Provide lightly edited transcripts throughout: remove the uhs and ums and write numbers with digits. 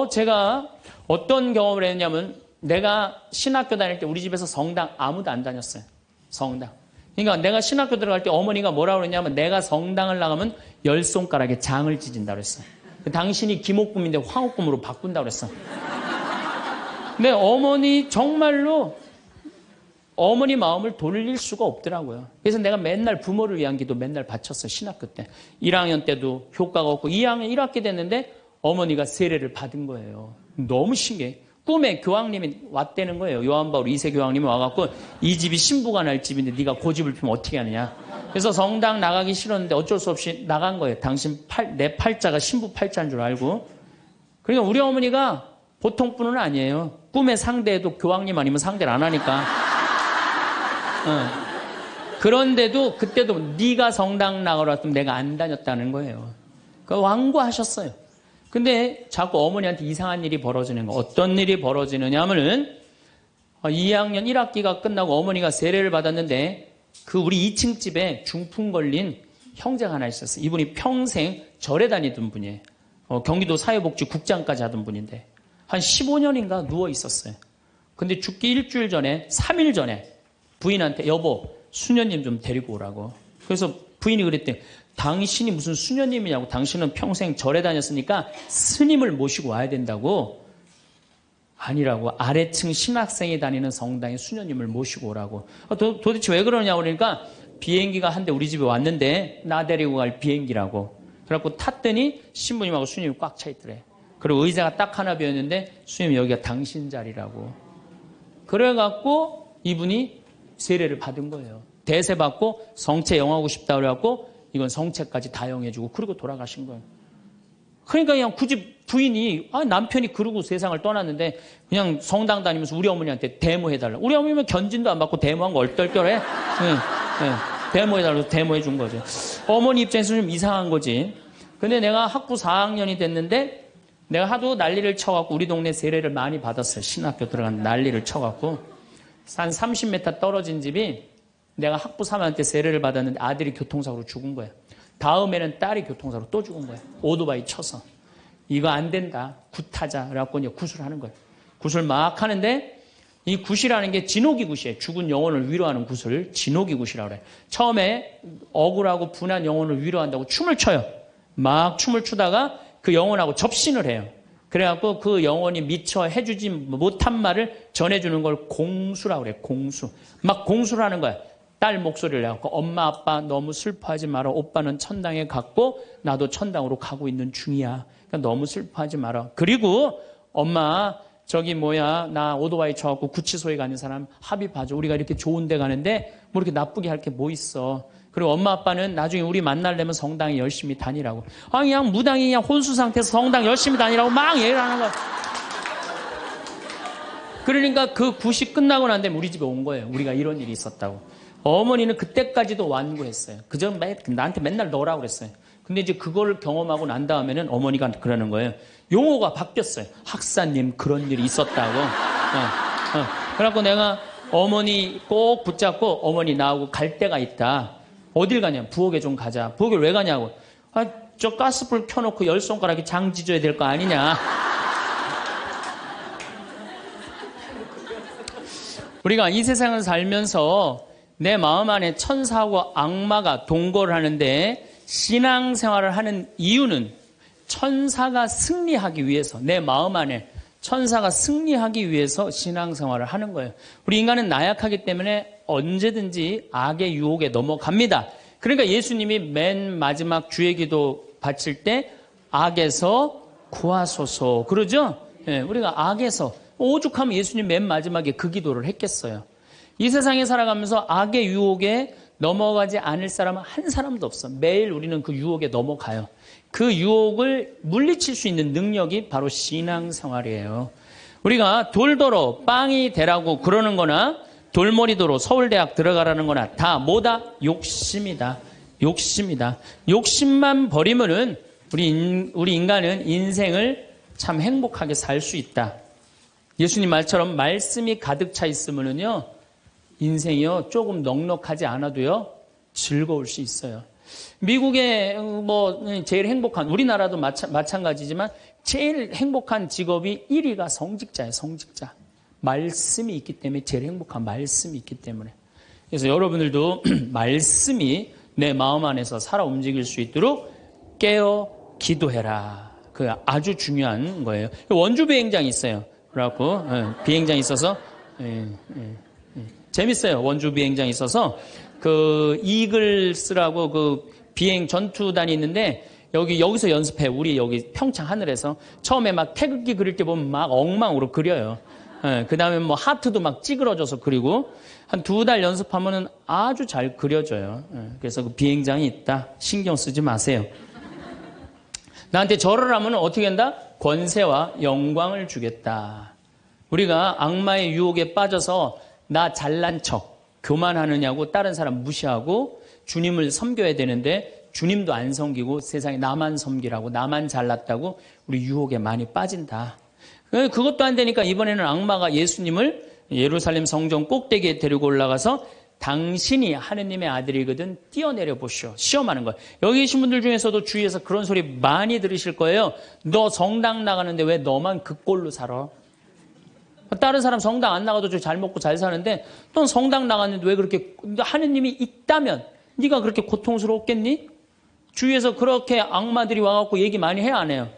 제가 어떤 경험을 했냐면 내가 신학교 다닐 때 우리 집에서 성당 아무도 안 다녔어요. 성당. 그러니까 내가 신학교 들어갈 때 어머니가 뭐라고 그랬냐면 내가 성당을 나가면 10손가락에 장을 찢은다고 그랬어. 당신이 김옥금인데 황옥금으로 바꾼다고 그랬어. 근데 어머니 정말로 어머니 마음을 돌릴 수가 없더라고요. 그래서 내가 맨날 부모를 위한 기도 맨날 바쳤어요. 신학교 때. 1학년 때도 효과가 없고 2학년 1학기 됐는데 어머니가 세례를 받은 거예요. 너무 신기해. 꿈에 교황님이 왔다는 거예요. 요한바울 2세 교황님이 와갖고 이 집이 신부가 날 집인데 네가 고집을 피우면 어떻게 하느냐. 그래서 성당 나가기 싫었는데 어쩔 수 없이 나간 거예요. 당신 내 팔자가 신부 팔자인 줄 알고. 그러니까 우리 어머니가 보통 분은 아니에요. 꿈에 상대해도 교황님 아니면 상대를 안 하니까. 그런데도 그때도 네가 성당 나가라 했더니 내가 안 다녔다는 거예요. 그 완고하셨어요. 근데 자꾸 어머니한테 이상한 일이 벌어지는 거. 어떤 일이 벌어지느냐 하면은 2학년 1학기가 끝나고 어머니가 세례를 받았는데 그 우리 2층 집에 중풍 걸린 형제가 하나 있었어요. 이분이 평생 절에 다니던 분이에요. 경기도 사회복지국장까지 하던 분인데 한 15년인가 누워 있었어요. 근데 죽기 일주일 전에 3일 전에 부인한테 여보 수녀님 좀 데리고 오라고. 그래서 부인이 그랬대. 당신이 무슨 수녀님이냐고. 당신은 평생 절에 다녔으니까 스님을 모시고 와야 된다고. 아니라고. 아래층 신학생이 다니는 성당에 수녀님을 모시고 오라고. 도대체 왜 그러냐고 그러니까 비행기가 한 대 우리 집에 왔는데 나 데리고 갈 비행기라고. 그래갖고 탔더니 신부님하고 수녀님이 꽉 차 있더래. 그리고 의자가 딱 하나 비었는데 수녀님 여기가 당신 자리라고. 그래갖고 이분이 세례를 받은 거예요. 대세 받고 성체 영하고 싶다 그래갖고 이건 성체까지 다 영해주고 그리고 돌아가신 거예요. 그러니까 그냥 굳이 부인이 남편이 그러고 세상을 떠났는데 그냥 성당 다니면서 우리 어머니한테 데모해달라. 우리 어머니는 견진도 안 받고 데모한 거 얼떨결에 데모해달라고 데모해 준 거죠. 어머니 입장에서 좀 이상한 거지. 근데 내가 학부 4학년이 됐는데 내가 하도 난리를 쳐갖고 우리 동네 세례를 많이 받았어요. 신학교 들어간 난리를 쳐갖고 한 30m 떨어진 집이 내가 학부 3학년 때 세례를 받았는데 아들이 교통사고로 죽은 거야. 다음에는 딸이 교통사고로 또 죽은 거야. 오토바이 쳐서. 이거 안 된다. 굿하자. 그래갖고 이제 굿을 하는 거야. 굿을 막 하는데 이 굿이라는 게 진호기 굿이에요. 죽은 영혼을 위로하는 굿을 진호기 굿이라고 그래. 처음에 억울하고 분한 영혼을 위로한다고 춤을 춰요. 막 춤을 추다가 그 영혼하고 접신을 해요. 그래갖고 그 영혼이 미처 해주지 못한 말을 전해주는 걸 공수라고 그래. 공수. 막 공수를 하는 거야. 딸 목소리를 내갖고 엄마 아빠 너무 슬퍼하지 마라. 오빠는 천당에 갔고 나도 천당으로 가고 있는 중이야. 그러니까 너무 슬퍼하지 마라. 그리고 엄마 나 오토바이 쳐갖고 구치소에 가는 사람 합의봐줘. 우리가 이렇게 좋은 데 가는데 뭐 이렇게 나쁘게 할 게 뭐 있어. 그리고 엄마 아빠는 나중에 우리 만나려면 성당에 열심히 다니라고. 그냥 무당이 그냥 혼수 상태에서 성당 열심히 다니라고 막 얘기를 하는 거야. 그러니까 그 굿이 끝나고 난 다음에 우리 집에 온 거예요. 우리가 이런 일이 있었다고. 어머니는 그때까지도 완고했어요. 그저 나한테 맨날 넣으라고 그랬어요. 근데 이제 그걸 경험하고 난 다음에는 어머니가 그러는 거예요. 용어가 바뀌었어요. 학사님 그런 일이 있었다고. 그래갖고 내가 어머니 꼭 붙잡고 어머니 나하고 갈 데가 있다. 어딜 가냐? 부엌에 좀 가자. 부엌에 왜 가냐고. 저 가스불 켜놓고 10손가락에 장 지져야 될 거 아니냐. 우리가 이 세상을 살면서 내 마음 안에 천사하고 악마가 동거를 하는데 신앙생활을 하는 이유는 천사가 승리하기 위해서 내 마음 안에 천사가 승리하기 위해서 신앙생활을 하는 거예요. 우리 인간은 나약하기 때문에 언제든지 악의 유혹에 넘어갑니다. 그러니까 예수님이 맨 마지막 주의 기도 바칠 때 악에서 구하소서 그러죠? 우리가 악에서 오죽하면 예수님 맨 마지막에 그 기도를 했겠어요. 이 세상에 살아가면서 악의 유혹에 넘어가지 않을 사람은 한 사람도 없어. 매일 우리는 그 유혹에 넘어가요. 그 유혹을 물리칠 수 있는 능력이 바로 신앙생활이에요. 우리가 돌도로 빵이 되라고 그러는 거나 돌머리도로 서울대학 들어가라는 거나 다 뭐다? 욕심이다. 욕심이다. 욕심만 버리면은 우리 인간은 인생을 참 행복하게 살 수 있다. 예수님 말처럼 말씀이 가득 차 있으면은요, 인생이요, 조금 넉넉하지 않아도요, 즐거울 수 있어요. 미국의 제일 행복한, 우리나라도 마찬가지지만 제일 행복한 직업이 1위가 성직자예요. 성직자. 말씀이 있기 때문에 제일 행복한 말씀이 있기 때문에. 그래서 여러분들도 말씀이 내 마음 안에서 살아 움직일 수 있도록 깨어 기도해라. 그 아주 중요한 거예요. 원주 비행장이 있어요. 그래갖고 비행장이 있어서 재밌어요. 원주 비행장이 있어서 그 이글스라고 그 비행 전투단이 있는데 여기서 연습해. 우리 여기 평창 하늘에서 처음에 막 태극기 그릴 때 보면 막 엉망으로 그려요. 그 다음에 뭐 하트도 막 찌그러져서 그리고 한 2달 연습하면은 아주 잘 그려져요. 그래서 그 비행장이 있다. 신경 쓰지 마세요. 나한테 절을 하면 어떻게 한다? 권세와 영광을 주겠다. 우리가 악마의 유혹에 빠져서 나 잘난 척, 교만하느냐고 다른 사람 무시하고 주님을 섬겨야 되는데 주님도 안 섬기고 세상에 나만 섬기라고 나만 잘났다고 우리 유혹에 많이 빠진다. 그것도 안 되니까 이번에는 악마가 예수님을 예루살렘 성전 꼭대기에 데리고 올라가서 당신이 하느님의 아들이거든 뛰어내려 보시오. 시험하는 거예요. 여기 계신 분들 중에서도 주위에서 그런 소리 많이 들으실 거예요. 너 성당 나가는데 왜 너만 그 꼴로 살아? 다른 사람 성당 안 나가도 잘 먹고 잘 사는데 넌 성당 나갔는데 왜 그렇게 하느님이 있다면 네가 그렇게 고통스럽겠니? 주위에서 그렇게 악마들이 와갖고 얘기 많이 해요 안 해요?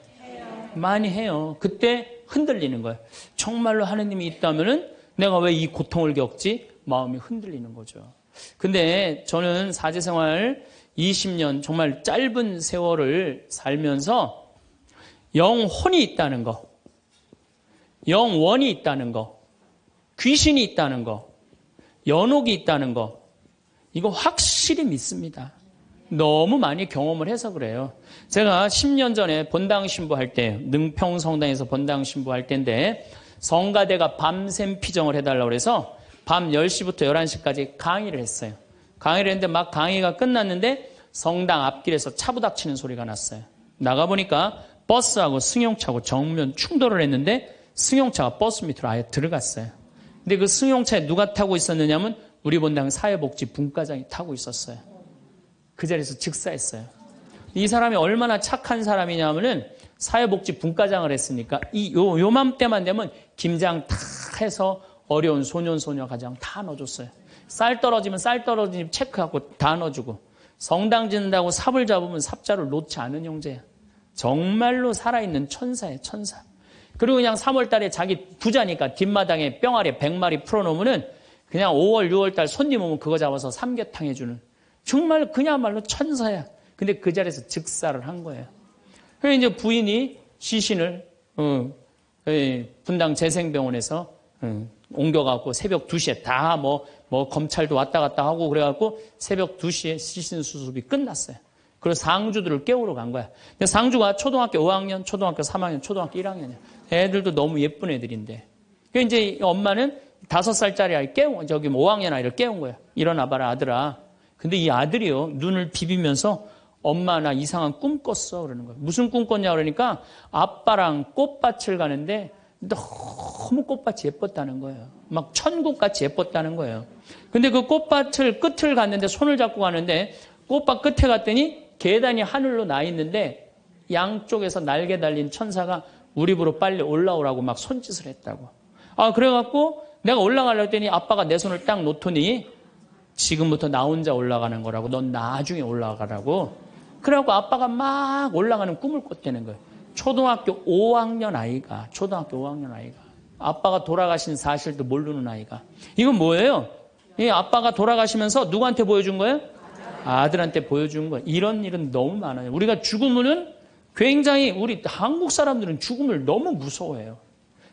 많이 해요. 그때 흔들리는 거예요. 정말로 하느님이 있다면은 내가 왜 이 고통을 겪지? 마음이 흔들리는 거죠. 근데 저는 사제생활 20년 정말 짧은 세월을 살면서 영혼이 있다는 거, 영원이 있다는 거, 귀신이 있다는 거, 연옥이 있다는 거, 이거 확실히 믿습니다. 너무 많이 경험을 해서 그래요. 제가 10년 전에 본당 신부할 때, 능평 성당에서 본당 신부할 때인데 성가대가 밤샘 피정을 해달라고 해서 밤 10시부터 11시까지 강의를 했어요. 강의를 했는데 막 강의가 끝났는데 성당 앞길에서 차 부닥치는 소리가 났어요. 나가보니까 버스하고 승용차하고 정면 충돌을 했는데 승용차가 버스 밑으로 아예 들어갔어요. 근데 그 승용차에 누가 타고 있었느냐면 우리 본당 사회복지 분과장이 타고 있었어요. 그 자리에서 즉사했어요. 이 사람이 얼마나 착한 사람이냐면은 사회복지 분과장을 했으니까 요맘때만 되면 김장 다 해서 어려운 소년 소녀 가정 다 넣어줬어요. 쌀 떨어지면 쌀 떨어지면 체크하고 다 넣어주고 성당 짓는다고 삽을 잡으면 삽자를 놓지 않은 형제야. 정말로 살아있는 천사예요. 천사. 그리고 그냥 3월 달에 자기 부자니까 뒷마당에 뿅아리 100마리 풀어놓으면은 그냥 5월 6월 달 손님 오면 그거 잡아서 삼계탕 해주는 정말 그야말로 천사야. 근데 그 자리에서 즉사를 한 거예요. 그래서 이제 부인이 시신을 분당 재생병원에서 옮겨갖고 새벽 2시에 다 검찰도 왔다 갔다 하고 그래갖고 새벽 2시에 시신 수습이 끝났어요. 그래서 상주들을 깨우러 간 거야. 근데 상주가 초등학교 5학년, 초등학교 3학년, 초등학교 1학년이야. 애들도 너무 예쁜 애들인데. 그러니까 이제 엄마는 5살짜리 아이 5학년 아이를 깨운 거야. 일어나봐라 아들아. 근데 이 아들이요 눈을 비비면서 엄마 나 이상한 꿈 꿨어 그러는 거예요. 무슨 꿈 꿨냐 그러니까 아빠랑 꽃밭을 가는데 너무 꽃밭이 예뻤다는 거예요. 막 천국같이 예뻤다는 거예요. 근데 그 꽃밭을 끝을 갔는데 손을 잡고 가는데 꽃밭 끝에 갔더니 계단이 하늘로 나 있는데 양쪽에서 날개 달린 천사가 우리 집으로 빨리 올라오라고 막 손짓을 했다고. 그래갖고 내가 올라가려고 했더니 아빠가 내 손을 딱 놓더니 지금부터 나 혼자 올라가는 거라고 넌 나중에 올라가라고. 그래갖고 아빠가 막 올라가는 꿈을 꿨다는 거예요. 초등학교 5학년 아이가 아빠가 돌아가신 사실도 모르는 아이가. 이건 뭐예요? 이 아빠가 돌아가시면서 누구한테 보여준 거예요? 아들한테 보여준 거예요. 이런 일은 너무 많아요. 우리가 죽으면은 굉장히 우리 한국 사람들은 죽음을 너무 무서워해요.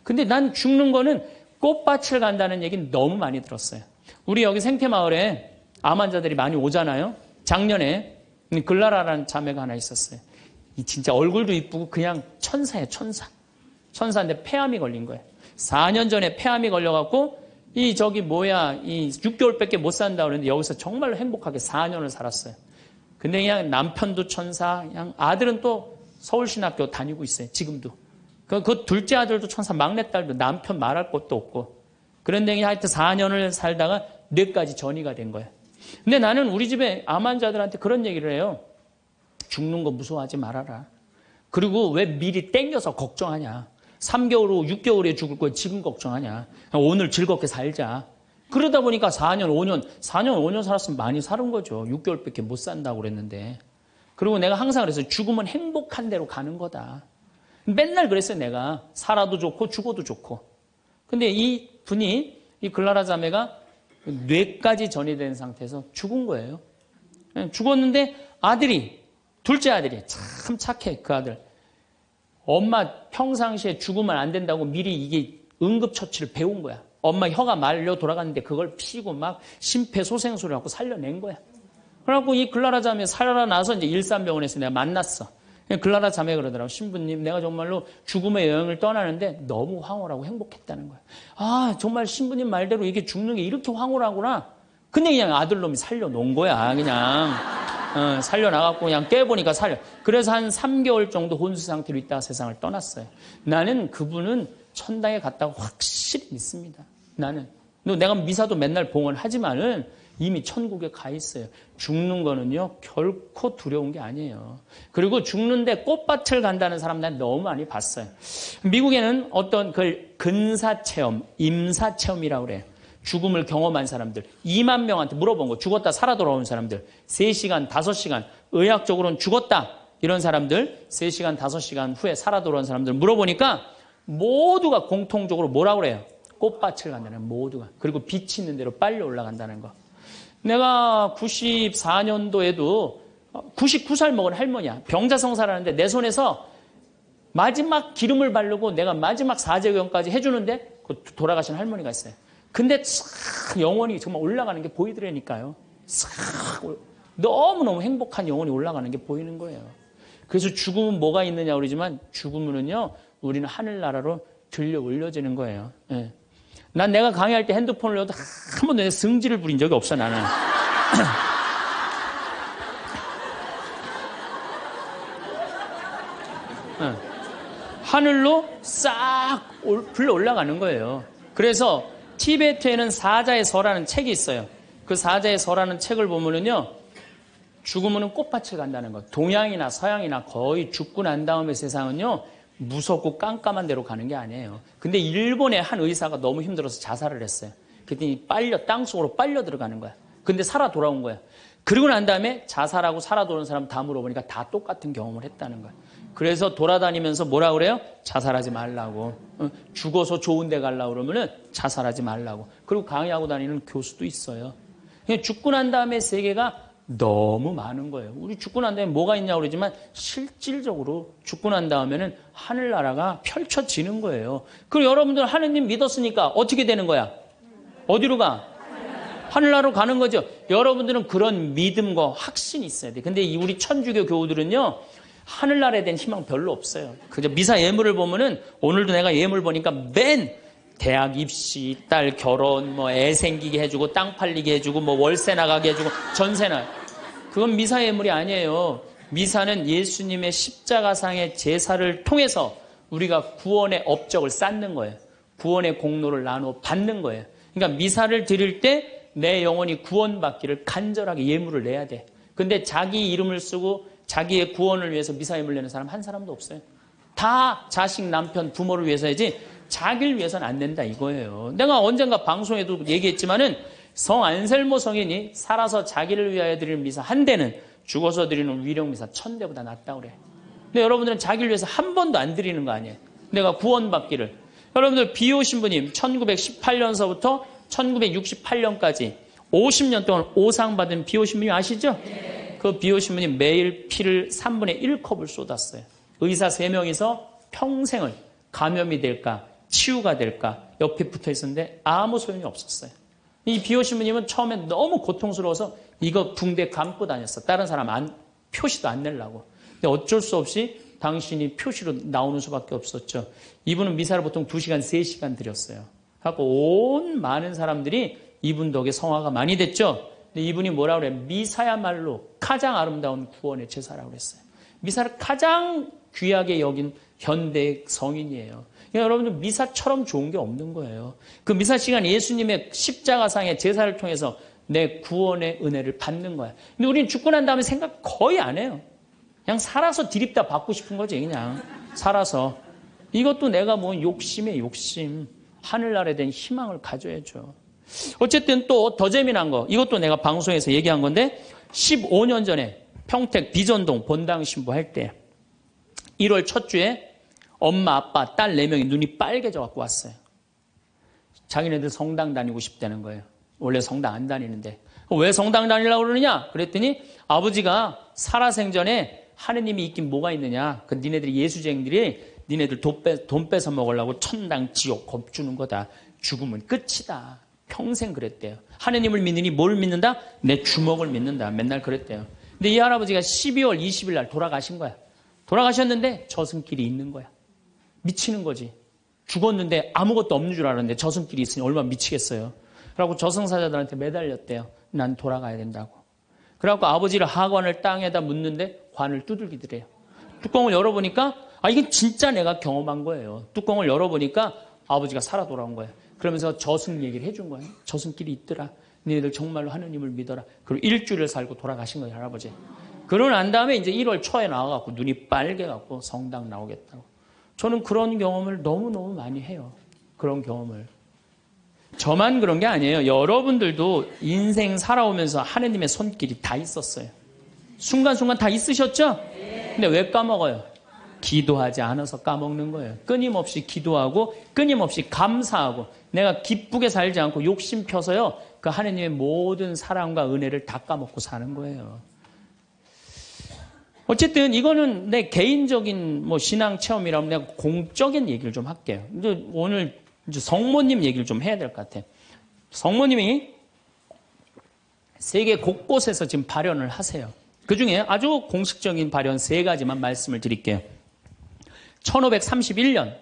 근데 난 죽는 거는 꽃밭을 간다는 얘기는 너무 많이 들었어요. 우리 여기 생태마을에 암 환자들이 많이 오잖아요. 작년에 글라라라는 자매가 하나 있었어요. 진짜 얼굴도 이쁘고 그냥 천사예요. 천사인데 폐암이 걸린 거예요. 4년 전에 폐암이 걸려갖고 이 6개월밖에 못 산다 그랬는데 여기서 정말로 행복하게 4년을 살았어요. 근데 그냥 남편도 천사, 그냥 아들은 또 서울신학교 다니고 있어요. 지금도. 그 둘째 아들도 천사, 막내딸도 남편 말할 것도 없고. 그런데 그냥 하여튼 4년을 살다가 뇌까지 전이가 된 거예요. 근데 나는 우리 집에 암 환자들한테 그런 얘기를 해요. 죽는 거 무서워하지 말아라. 그리고 왜 미리 땡겨서 걱정하냐. 3개월 후, 6개월 후에 죽을 거야. 지금 걱정하냐. 오늘 즐겁게 살자. 그러다 보니까 4년, 5년 살았으면 많이 사는 거죠. 6개월밖에 못 산다고 그랬는데. 그리고 내가 항상 그랬어요. 죽으면 행복한 대로 가는 거다. 맨날 그랬어요, 내가. 살아도 좋고 죽어도 좋고. 근데 이 분이, 이 글라라 자매가 뇌까지 전이된 상태에서 죽은 거예요. 죽었는데 아들이, 둘째 아들이 참 착해, 그 아들. 엄마 평상시에 죽으면 안 된다고 미리 이게 응급처치를 배운 거야. 엄마 혀가 말려 돌아갔는데 그걸 피고 막 심폐소생술을 하고 살려낸 거야. 그래갖고 이 글라라 자매 살아나서 이제 일산병원에서 내가 만났어. 글라라 자매 그러더라고. 신부님, 내가 정말로 죽음의 여행을 떠나는데 너무 황홀하고 행복했다는 거야. 아, 정말 신부님 말대로 이게 죽는 게 이렇게 황홀하구나. 근데 그냥 아들놈이 살려놓은 거야, 그냥. 살려나갔고 그냥 깨보니까 살려. 그래서 한 3개월 정도 혼수 상태로 있다가 세상을 떠났어요. 나는 그분은 천당에 갔다고 확실히 믿습니다. 나는. 내가 미사도 맨날 봉헌하지만은 이미 천국에 가 있어요. 죽는 거는요, 결코 두려운 게 아니에요. 그리고 죽는데 꽃밭을 간다는 사람 난 너무 많이 봤어요. 미국에는 어떤 그 근사체험, 임사체험이라고 그래요. 죽음을 경험한 사람들 2만 명한테 물어본 거. 죽었다 살아 돌아온 사람들 3시간, 5시간 의학적으로는 죽었다 이런 사람들 3시간, 5시간 후에 살아 돌아온 사람들 물어보니까 모두가 공통적으로 뭐라고 그래요? 꽃밭을 간다는 모두가. 그리고 빛이 있는 대로 빨리 올라간다는 거. 내가 94년도에도 99살 먹은 할머니야. 병자성사라는데 내 손에서 마지막 기름을 바르고 내가 마지막 사제경까지 해주는데 돌아가신 할머니가 있어요. 근데 싹 영혼이 정말 올라가는 게 보이더라니까요. 싹 너무너무 행복한 영혼이 올라가는 게 보이는 거예요. 그래서 죽음은 뭐가 있느냐 그러지만 죽음은요 우리는 하늘나라로 들려 올려지는 거예요. 예. 난 내가 강의할 때 핸드폰을 넣어도 한 번도 내가 승질을 부린 적이 없어 나는. 예. 하늘로 싹 불러 올라가는 거예요. 그래서 티베트에는 사자의 서라는 책이 있어요. 그 사자의 서라는 책을 보면은요, 죽으면은 꽃밭을 간다는 거. 동양이나 서양이나 거의 죽고 난 다음에 세상은요, 무섭고 깜깜한 데로 가는 게 아니에요. 근데 일본의 한 의사가 너무 힘들어서 자살을 했어요. 그랬더니 땅속으로 빨려 들어가는 거야. 근데 살아 돌아온 거야. 그리고 난 다음에 자살하고 살아 돌아온 사람 다 물어보니까 다 똑같은 경험을 했다는 거야. 그래서 돌아다니면서 뭐라 그래요? 자살하지 말라고. 죽어서 좋은 데 가려고 그러면은 자살하지 말라고. 그리고 강의하고 다니는 교수도 있어요. 죽고 난 다음에 세계가 너무 많은 거예요. 우리 죽고 난 다음에 뭐가 있냐고 그러지만 실질적으로 죽고 난 다음에는 하늘나라가 펼쳐지는 거예요. 그리고 여러분들 하느님 믿었으니까 어떻게 되는 거야? 어디로 가? 하늘나라로 가는 거죠. 여러분들은 그런 믿음과 확신이 있어야 돼. 근데 우리 천주교 교우들은요, 하늘나라에 대한 희망 별로 없어요. 그저 미사 예물을 보면은 오늘도 내가 예물 보니까 맨 대학 입시, 딸 결혼, 뭐 애 생기게 해주고 땅 팔리게 해주고 뭐 월세 나가게 해주고 전세나. 그건 미사 예물이 아니에요. 미사는 예수님의 십자가상의 제사를 통해서 우리가 구원의 업적을 쌓는 거예요. 구원의 공로를 나누어 받는 거예요. 그러니까 미사를 드릴 때 내 영혼이 구원받기를 간절하게 예물을 내야 돼. 근데 자기 이름을 쓰고 자기의 구원을 위해서 미사 예물 내는 사람 한 사람도 없어요. 다 자식, 남편, 부모를 위해서야지 자기를 위해서는 안 된다 이거예요. 내가 언젠가 방송에도 얘기했지만은 성 안셀모 성인이 살아서 자기를 위하여 드리는 미사 한 대는 죽어서 드리는 위령 미사 1000대보다 낫다고 그래. 근데 여러분들은 자기를 위해서 한 번도 안 드리는 거 아니에요. 내가 구원받기를. 여러분들 비오 신부님 1918년서부터 1968년까지 50년 동안 오상 받은 비오 신부님 아시죠? 그 비오 신부님 매일 피를 3분의 1컵을 쏟았어요. 의사 3명이서 평생을 감염이 될까 치유가 될까 옆에 붙어 있었는데 아무 소용이 없었어요. 이 비오 신부님은 처음에 너무 고통스러워서 이거 붕대 감고 다녔어. 다른 사람 표시도 안 내려고. 근데 어쩔 수 없이 당신이 표시로 나오는 수밖에 없었죠. 이분은 미사를 보통 2시간, 3시간 드렸어요. 그래서 온 많은 사람들이 이분 덕에 성화가 많이 됐죠. 근데 이분이 뭐라고 그래요? 미사야말로 가장 아름다운 구원의 제사라고 그랬어요. 미사를 가장 귀하게 여긴 현대 성인이에요. 그러니까 여러분들 미사처럼 좋은 게 없는 거예요. 그 미사 시간 예수님의 십자가상의 제사를 통해서 내 구원의 은혜를 받는 거야. 근데 우리는 죽고 난 다음에 생각 거의 안 해요. 그냥 살아서 디립다 받고 싶은 거지, 그냥. 살아서. 이것도 내가 뭐 욕심에 욕심. 하늘나라에 대한 희망을 가져야죠. 어쨌든 또 더 재미난 거. 이것도 내가 방송에서 얘기한 건데 15년 전에 평택 비전동 본당 신부할 때 1월 첫 주에 엄마, 아빠, 딸 4명이 눈이 빨개져 갖고 왔어요. 자기네들 성당 다니고 싶다는 거예요. 원래 성당 안 다니는데. 왜 성당 다니려고 그러느냐? 그랬더니 아버지가 살아생전에 하느님이 있긴 뭐가 있느냐? 그 니네들이 예수쟁이들이 니네들 돈 뺏어 먹으려고 천당, 지옥 겁주는 거다. 죽으면 끝이다. 평생 그랬대요. 하느님을 믿느니 뭘 믿는다? 내 주먹을 믿는다. 맨날 그랬대요. 근데 이 할아버지가 12월 20일 날 돌아가신 거야. 돌아가셨는데 저승길이 있는 거야. 미치는 거지. 죽었는데 아무것도 없는 줄 알았는데 저승길이 있으니 얼마나 미치겠어요. 그래갖고 저승사자들한테 매달렸대요. 난 돌아가야 된다고. 그래갖고 아버지를 하관을 땅에다 묻는데 관을 두들기더래요. 뚜껑을 열어보니까 이건 진짜 내가 경험한 거예요. 뚜껑을 열어보니까 아버지가 살아 돌아온 거예요. 그러면서 저승 얘기를 해준 거예요. 저승길이 있더라. 너희들 정말로 하느님을 믿어라. 그리고 일주일을 살고 돌아가신 거예요, 할아버지. 그러고 난 다음에 이제 1월 초에 나와갖고 눈이 빨개갖고 성당 나오겠다고. 저는 그런 경험을 너무너무 많이 해요. 그런 경험을. 저만 그런 게 아니에요. 여러분들도 인생 살아오면서 하느님의 손길이 다 있었어요. 순간순간 다 있으셨죠? 근데 왜 까먹어요? 기도하지 않아서 까먹는 거예요. 끊임없이 기도하고 끊임없이 감사하고 내가 기쁘게 살지 않고 욕심 펴서요. 그 하느님의 모든 사랑과 은혜를 다 까먹고 사는 거예요. 어쨌든 이거는 내 개인적인 뭐 신앙 체험이라면 내가 공적인 얘기를 좀 할게요. 이제 오늘 이제 성모님 얘기를 좀 해야 될 것 같아요. 성모님이 세계 곳곳에서 지금 발현을 하세요. 그중에 아주 공식적인 발현 3가지만 말씀을 드릴게요. 1531년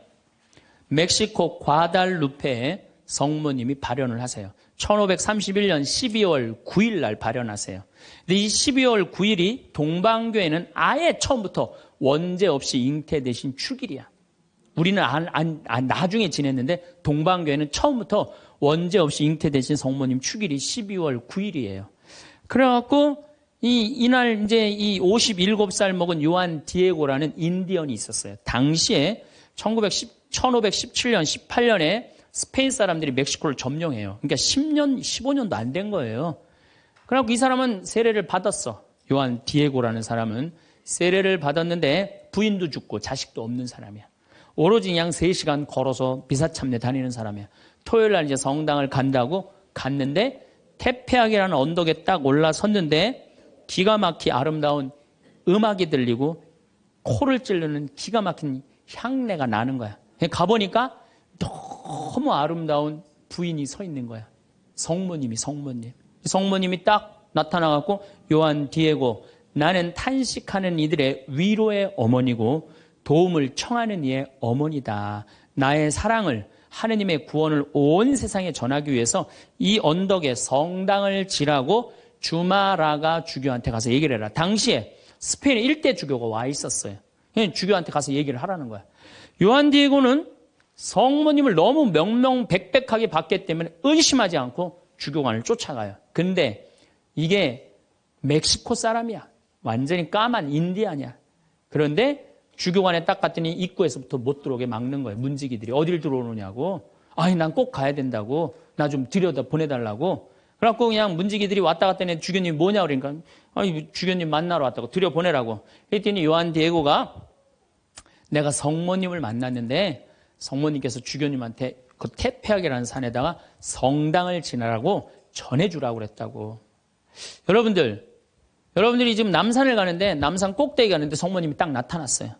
멕시코 과달루페에 성모님이 발현을 하세요. 1531년 12월 9일 날 발현하세요. 근데 이 12월 9일이 동방교회는 아예 처음부터 원죄 없이 잉태되신 축일이야. 우리는 나중에 지냈는데 동방교회는 처음부터 원죄 없이 잉태되신 성모님 축일이 12월 9일이에요. 그래갖고 이날 이제 이 57살 먹은 요한 디에고라는 인디언이 있었어요. 당시에 1517년, 18년에 스페인 사람들이 멕시코를 점령해요. 그러니까 10년, 15년도 안 된 거예요. 그래갖고 이 사람은 세례를 받았어. 요한 디에고라는 사람은 세례를 받았는데 부인도 죽고 자식도 없는 사람이야. 오로지 그냥 3시간 걸어서 비사참내 다니는 사람이야. 토요일 날 이제 성당을 간다고 갔는데 테페악이라는 언덕에 딱 올라섰는데 기가 막히 아름다운 음악이 들리고 코를 찌르는 기가 막힌 향내가 나는 거야. 가보니까 너무 아름다운 부인이 서 있는 거야. 성모님이. 성모님이 딱 나타나갖고 요한 디에고, 나는 탄식하는 이들의 위로의 어머니고 도움을 청하는 이의 어머니다. 나의 사랑을, 하느님의 구원을 온 세상에 전하기 위해서 이 언덕에 성당을 지라고 주마라가 주교한테 가서 얘기를 해라. 당시에 스페인에 1대 주교가 와 있었어요. 주교한테 가서 얘기를 하라는 거야. 요한 디에고는 성모님을 너무 명명백백하게 봤기 때문에 의심하지 않고 주교관을 쫓아가요. 근데 이게 멕시코 사람이야. 완전히 까만 인디안이야. 그런데 주교관에 딱 갔더니 입구에서부터 못 들어오게 막는 거예요. 문지기들이 어딜 들어오느냐고. 난 꼭 가야 된다고. 나 좀 들여다 보내달라고. 그래갖고 그냥 문지기들이 왔다 갔다 했는데 주교님이 뭐냐 그러니까 주교님 만나러 왔다고 들여보내라고. 그랬더니 요한 디에고가 내가 성모님을 만났는데 성모님께서 주교님한테 그 테페악이라는 산에다가 성당을 지나라고 전해주라고 그랬다고. 여러분들이 지금 남산을 가는데 남산 꼭대기 가는데 성모님이 딱 나타났어요.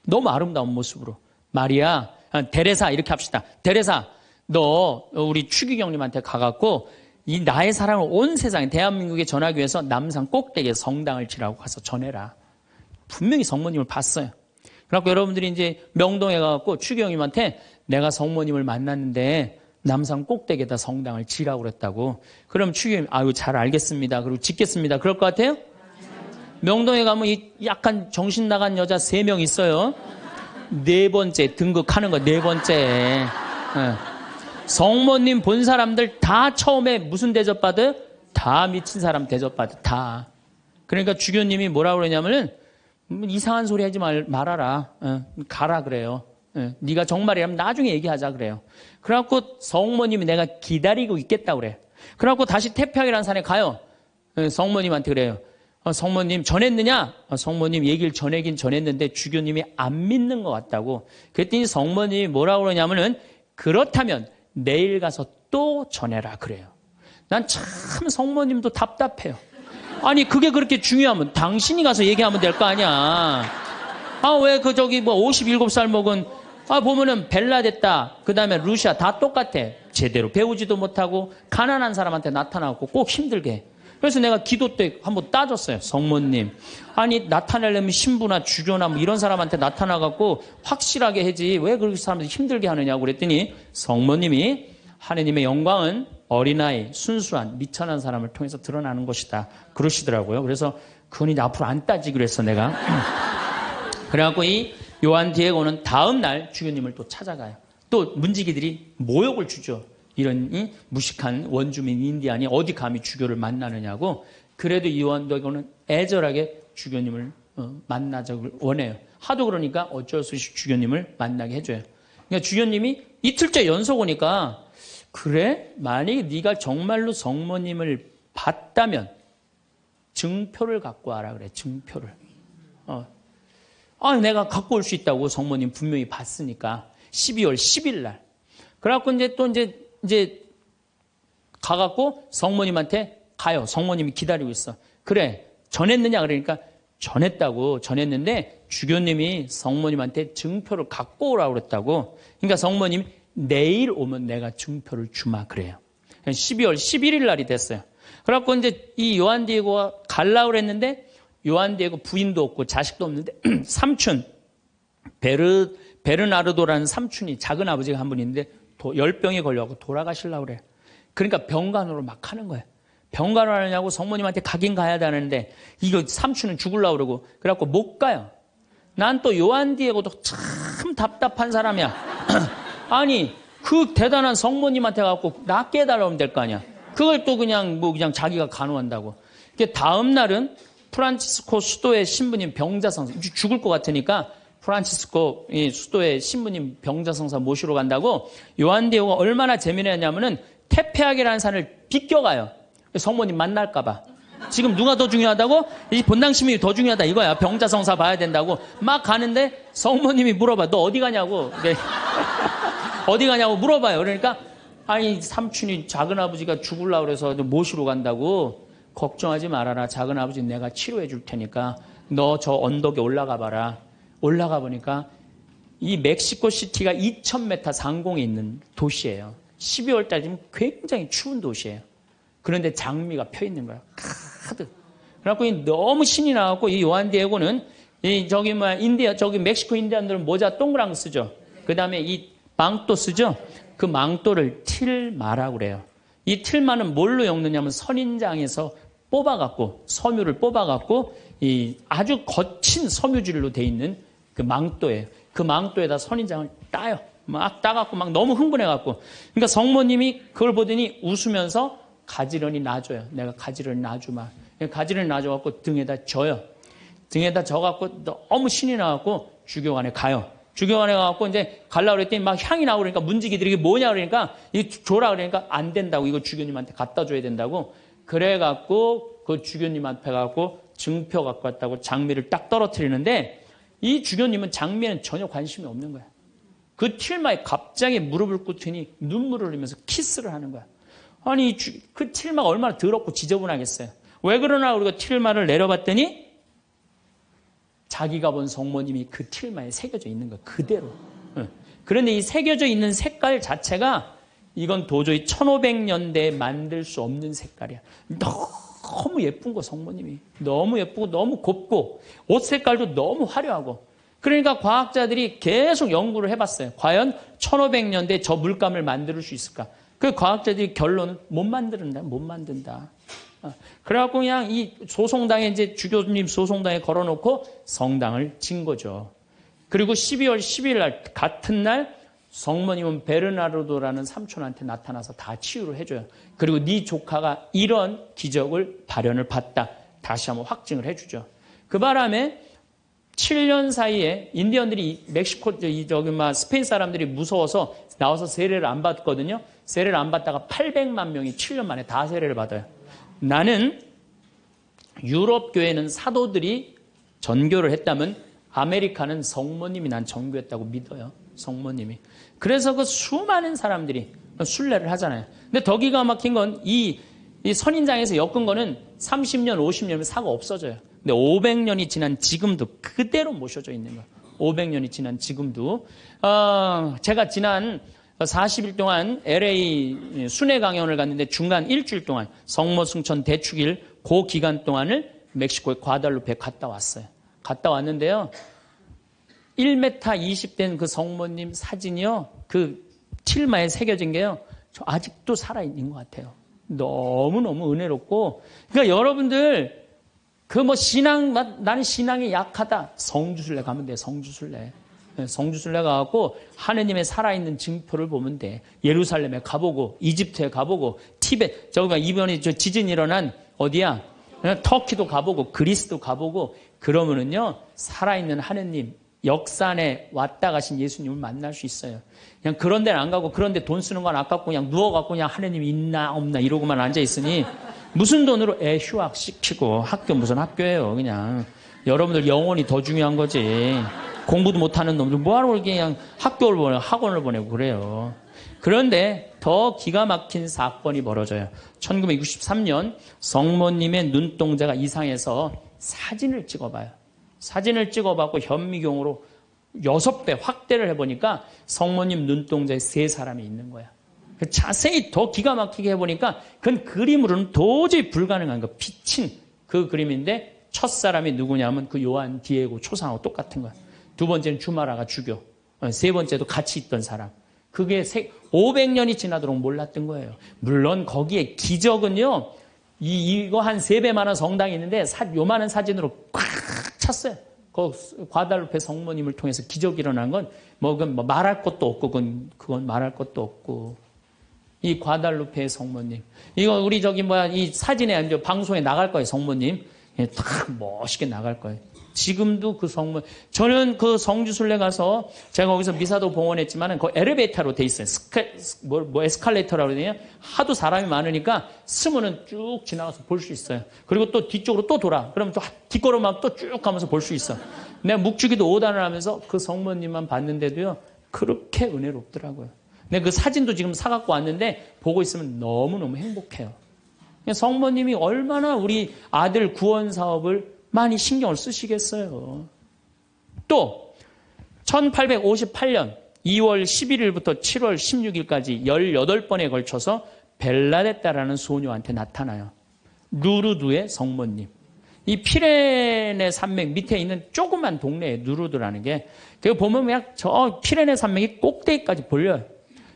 너무 아름다운 모습으로. 마리아, 데레사 이렇게 합시다. 데레사, 너 우리 추기경님한테 가갖고 이 나의 사랑을 온 세상에 대한민국에 전하기 위해서 남산 꼭대기에 성당을 지라고 가서 전해라. 분명히 성모님을 봤어요. 그래갖고 여러분들이 이제 명동에 가갖고 추기경님한테 내가 성모님을 만났는데 남산 꼭대기에다 성당을 지라고 그랬다고. 그럼 추기경님 잘 알겠습니다. 그리고 짓겠습니다. 그럴 것 같아요? 명동에 가면 이 약간 정신 나간 여자 3명 있어요. 4번째 등극하는 거 4번째. 성모님 본 사람들 다 처음에 무슨 대접받아요? 다 미친 사람 대접받아요. 다. 그러니까 주교님이 뭐라고 그러냐면은 이상한 소리 하지 말아라. 가라 그래요. 네가 정말이라면 나중에 얘기하자 그래요. 그래갖고 성모님이 내가 기다리고 있겠다 그래요. 그래갖고 다시 태평이라는 산에 가요. 성모님한테 그래요. 성모님 전했느냐? 성모님 얘기를 전하긴 전했는데 주교님이 안 믿는 것 같다고. 그랬더니 성모님이 뭐라고 그러냐면은 그렇다면 내일 가서 또 전해라 그래요. 난 참 성모님도 답답해요. 아니 그게 그렇게 중요하면 당신이 가서 얘기하면 될 거 아니야. 왜 그 저기 뭐 57살 먹은 보면은 벨라 됐다. 그다음에 루시아 다 똑같아. 제대로 배우지도 못하고 가난한 사람한테 나타나고 꼭 힘들게 해. 그래서 내가 기도 때 한번 따졌어요. 성모님. 아니 나타내려면 신부나 주교나 뭐 이런 사람한테 나타나갖고 확실하게 하지 왜 그렇게 사람들이 힘들게 하느냐고 그랬더니 성모님이 하느님의 영광은 어린아이, 순수한, 미천한 사람을 통해서 드러나는 것이다. 그러시더라고요. 그래서 그건 이제 앞으로 안 따지기로 했어 내가. 그래갖고 이 요한 디에고는 다음 날 주교님을 또 찾아가요. 또 문지기들이 모욕을 주죠. 이런 이 무식한 원주민 인디안이 어디 감히 주교를 만나느냐고. 그래도 이 요한 디에고는 애절하게 주교님을 만나자고 원해요. 하도 그러니까 어쩔 수 없이 주교님을 만나게 해줘요. 그러니까 주교님이 이틀째 연속 오니까 그래? 만약에 네가 정말로 성모님을 봤다면 증표를 갖고 와라 그래. 증표를. 내가 갖고 올 수 있다고. 성모님 분명히 봤으니까. 12월 10일 날. 그래갖고 이제 가갖고 성모님한테 가요. 성모님이 기다리고 있어. 그래. 전했느냐? 그러니까 전했다고. 전했는데 주교님이 성모님한테 증표를 갖고 오라고 그랬다고. 그러니까 성모님이 내일 오면 내가 증표를 주마 그래요. 12월 11일 날이 됐어요. 그래갖고 이제 이 요한 디에고가 가려고 그랬는데 요한 디에고 부인도 없고 자식도 없는데 삼촌 베르나르도라는 삼촌이 작은 아버지가 한 분 있는데 열병에 걸려갖고 돌아가시려고 그래요. 그러니까 병간호를 막 하는 거예요. 병간호 하느냐고 성모님한테 가긴 가야 되는데 이거 삼촌은 죽으려고 그러고 그래갖고 못 가요. 난 또 요한 디에고도 참 답답한 사람이야. 아니 그 대단한 성모님한테 가갖고 낫게 해달라고 하면 될 거 아니야. 그걸 또 그냥 자기가 간호한다고. 다음 날은 프란치스코 수도의 신부님 병자성사 죽을 것 같으니까 프란치스코 수도의 신부님 병자성사 모시러 간다고. 요한 디에고가 얼마나 재미나냐면은 테페하게라는 산을 비껴가요. 성모님 만날까 봐. 지금 누가 더 중요하다고? 이 본당 시민이 더 중요하다 이거야. 병자성사 봐야 된다고 막 가는데 성모님이 물어봐. 너 어디 가냐고. 어디 가냐고 물어봐요. 그러니까 아니 삼촌이 작은아버지가 죽으려고 그래서 모시러 간다고. 걱정하지 말아라. 작은아버지 내가 치료해 줄 테니까 너 저 언덕에 올라가 봐라. 올라가 보니까 이 멕시코 시티가 2000m 상공에 있는 도시예요. 12월 달이면 굉장히 추운 도시예요. 그런데 장미가 펴 있는 거야. 가득. 그래갖고 너무 신이 나갖고 이 요한 디에고는 저기 멕시코 인디안들은 모자 동그란 거 쓰죠. 그 다음에 이 망토 쓰죠. 그 망토를 틸마라고 그래요. 이 틸마는 뭘로 엮느냐면 선인장에서 뽑아갖고 섬유를 뽑아갖고 이 아주 거친 섬유질로 돼 있는 그 망토예요. 그 망토에다 선인장을 따요. 막 따갖고 막 너무 흥분해갖고. 그러니까 성모님이 그걸 보더니 웃으면서 가지런히 놔줘요. 내가 가지런히 놔주마. 가지런히 놔줘갖고 등에다 져요. 등에다 져갖고 너무 신이 나갖고 주교관에 가요. 주교관에 가갖고 이제 가려고 그랬더니 막 향이 나고 그러니까 문지기들이 이게 뭐냐 그러니까 이거 줘라 그러니까 안 된다고. 이거 주교님한테 갖다 줘야 된다고. 그래갖고 그 주교님 앞에 가갖고 증표 갖고 왔다고 장미를 딱 떨어뜨리는데 이 주교님은 장미에는 전혀 관심이 없는 거야. 그 틸마에 갑자기 무릎을 꿇더니 눈물을 흘리면서 키스를 하는 거야. 아니 그 틸마가 얼마나 더럽고 지저분하겠어요. 왜 그러나 우리가 틸마를 내려봤더니 자기가 본 성모님이 그 틸마에 새겨져 있는 거야. 그대로. 그런데 이 새겨져 있는 색깔 자체가 이건 도저히 1500년대에 만들 수 없는 색깔이야. 너무 예쁜 거 성모님이. 너무 예쁘고 너무 곱고 옷 색깔도 너무 화려하고. 그러니까 과학자들이 계속 연구를 해봤어요. 과연 1500년대에 저 물감을 만들 수 있을까? 그 과학자들이 결론은 못 만든다. 그래갖고 그냥 이 소송당에 이제 주교님 소송당에 걸어놓고 성당을 진 거죠. 그리고 12월 10일 날 같은 날 성모님은 베르나르도라는 삼촌한테 나타나서 다 치유를 해줘요. 그리고 네 조카가 이런 기적을 발현을 봤다. 다시 한번 확증을 해주죠. 그 바람에 7년 사이에 인디언들이 멕시코, 스페인 사람들이 무서워서 나와서 세례를 안 받거든요. 세례를 안 받다가 800만 명이 7년 만에 다 세례를 받아요. 나는 유럽 교회는 사도들이 전교를 했다면 아메리카는 성모님이 난 전교했다고 믿어요. 성모님이. 그래서 그 수많은 사람들이 순례를 하잖아요. 근데 더 기가 막힌 건 이 선인장에서 엮은 거는 30년, 50년이면 사고 없어져요. 근데 500년이 지난 지금도 그대로 모셔져 있는 거예요. 500년이 지난 지금도. 제가 지난 40일 동안 LA 순회 강연을 갔는데 중간 일주일 동안 성모 승천 대축일 그 기간 동안을 멕시코의 과달루페에 갔다 왔어요. 갔다 왔는데요. 1m 20된 그 성모님 사진이요. 그 틸마에 새겨진 게요. 저 아직도 살아있는 것 같아요. 너무너무 은혜롭고. 그러니까 여러분들 그 나는 신앙이 약하다. 성주순례 가면 돼. 성주순례. 성주순례 가갖고 하느님의 살아있는 증표를 보면 돼. 예루살렘에 가보고 이집트에 가보고 티베트 이번에 지진 일어난 어디야? 터키도 가보고 그리스도 가보고 그러면은요 살아있는 하느님 역사 안에 왔다 가신 예수님을 만날 수 있어요. 그냥 그런 데는 안 가고 그런 데 돈 쓰는 건 아깝고 그냥 누워갖고 그냥 하느님 있나 없나 이러고만 앉아있으니 무슨 돈으로 애 휴학시키고 학교 무슨 학교예요. 그냥 여러분들 영혼이 더 중요한 거지. 공부도 못하는 놈들 뭐하러 그냥 학교를 보내고 학원을 보내고 그래요. 그런데 더 기가 막힌 사건이 벌어져요. 1963년 성모님의 눈동자가 이상해서 사진을 찍어봐요. 사진을 찍어봤고 현미경으로 6배 확대를 해보니까 성모님 눈동자에 3사람이 있는 거야. 자세히 더 기가 막히게 해보니까 그건 그림으로는 도저히 불가능한 거. 비친 그 그림인데 첫 사람이 누구냐면 그 요한 디에고 초상하고 똑같은 거야. 두 번째는 주마라가 주교. 세 번째도 같이 있던 사람. 그게 500년이 지나도록 몰랐던 거예요. 물론 거기에 기적은요. 이거 한 3배만한 성당이 있는데 요만한 사진으로 꽉 찼어요. 그 과달루페 성모님을 통해서 기적이 일어난 건 그건 말할 것도 없고 그건 말할 것도 없고 이 과달루페 성모님 이거 우리 이 사진에 이제 방송에 나갈 거예요. 성모님 딱 멋있게 나갈 거예요. 지금도 그 성모 저는 그 성주순례 가서 제가 거기서 미사도 봉헌했지만은 그 엘리베이터로 돼 있어요. 에스컬레이터라고 그러네요. 하도 사람이 많으니까 스면은 쭉 지나가서 볼 수 있어요. 그리고 또 뒤쪽으로 또 돌아. 그러면 또 뒷걸음만 또 쭉 가면서 볼 수 있어. 내가 묵주기도 5단을 하면서 그 성모님만 봤는데도요. 그렇게 은혜롭더라고요. 근데 그 사진도 지금 사갖고 왔는데 보고 있으면 너무너무 행복해요. 성모님이 얼마나 우리 아들 구원 사업을 많이 신경을 쓰시겠어요. 또 1858년 2월 11일부터 7월 16일까지 18번에 걸쳐서 벨라데타라는 소녀한테 나타나요. 루르드의 성모님. 이 피레네 산맥 밑에 있는 조그만 동네에 누르드라는 게 그거 보면 그냥 저 피레네 산맥이 꼭대기까지 보여요.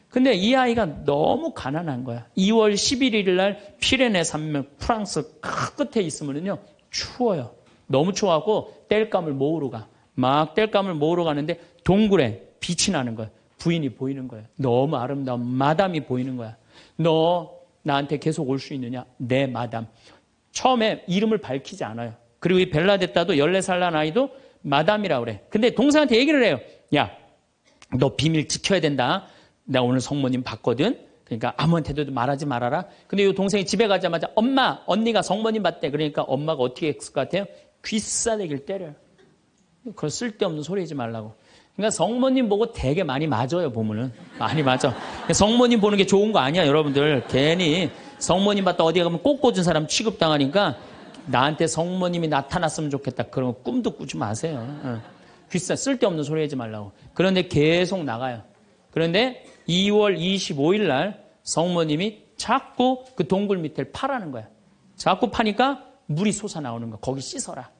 근데 이 아이가 너무 가난한 거야. 2월 11일 날 피레네 산맥 프랑스 끝에 있으면요 추워요. 너무 추워하고 땔감을 모으러 가. 막 땔감을 모으러 가는데 동굴에 빛이 나는 거야. 부인이 보이는 거야. 너무 아름다운 마담이 보이는 거야. 너 나한테 계속 올 수 있느냐? 네, 마담. 처음에 이름을 밝히지 않아요. 그리고 이 벨라데타도 14살 난 아이도 마담이라고 그래. 근데 동생한테 얘기를 해요. 야, 너 비밀 지켜야 된다. 내가 오늘 성모님 봤거든. 그러니까 아무한테도 말하지 말아라. 근데 이 동생이 집에 가자마자 엄마, 언니가 성모님 봤대. 그러니까 엄마가 어떻게 했을 것 같아요? 귀싸대기를 때려요. 그걸 쓸데없는 소리 하지 말라고. 그러니까 성모님 보고 되게 많이 맞아요, 보면은. 많이 맞아. 성모님 보는 게 좋은 거 아니야, 여러분들. 괜히 성모님 봤다 어디 가면 꼭 꽂은 사람 취급당하니까 나한테 성모님이 나타났으면 좋겠다. 그런 거 꿈도 꾸지 마세요. 쓸데없는 소리 하지 말라고. 그런데 계속 나가요. 그런데 2월 25일 날 성모님이 자꾸 그 동굴 밑을 파라는 거야. 자꾸 파니까 물이 솟아나오는 거야. 거기 씻어라.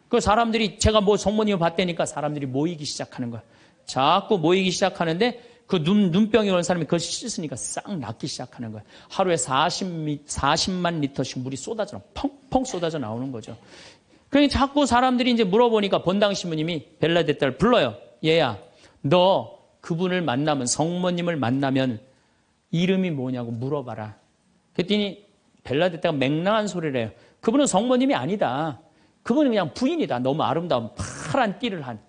그 사람들이 제가 성모님을 봤다니까 사람들이 모이기 시작하는 거야. 자꾸 모이기 시작하는데 그 눈병이 오는 사람이 그걸 씻으니까 싹 낫기 시작하는 거야. 하루에 40만 리터씩 물이 펑펑 쏟아져 나오는 거죠. 그러니까 자꾸 사람들이 이제 물어보니까 본당 신부님이 벨라데타를 불러요. 얘야, 너 그분을 만나면 성모님을 만나면 이름이 뭐냐고 물어봐라. 그랬더니 벨라데타가 맹랑한 소리를 해요. 그분은 성모님이 아니다. 그분은 그냥 부인이다. 너무 아름다운 파란 띠를 한,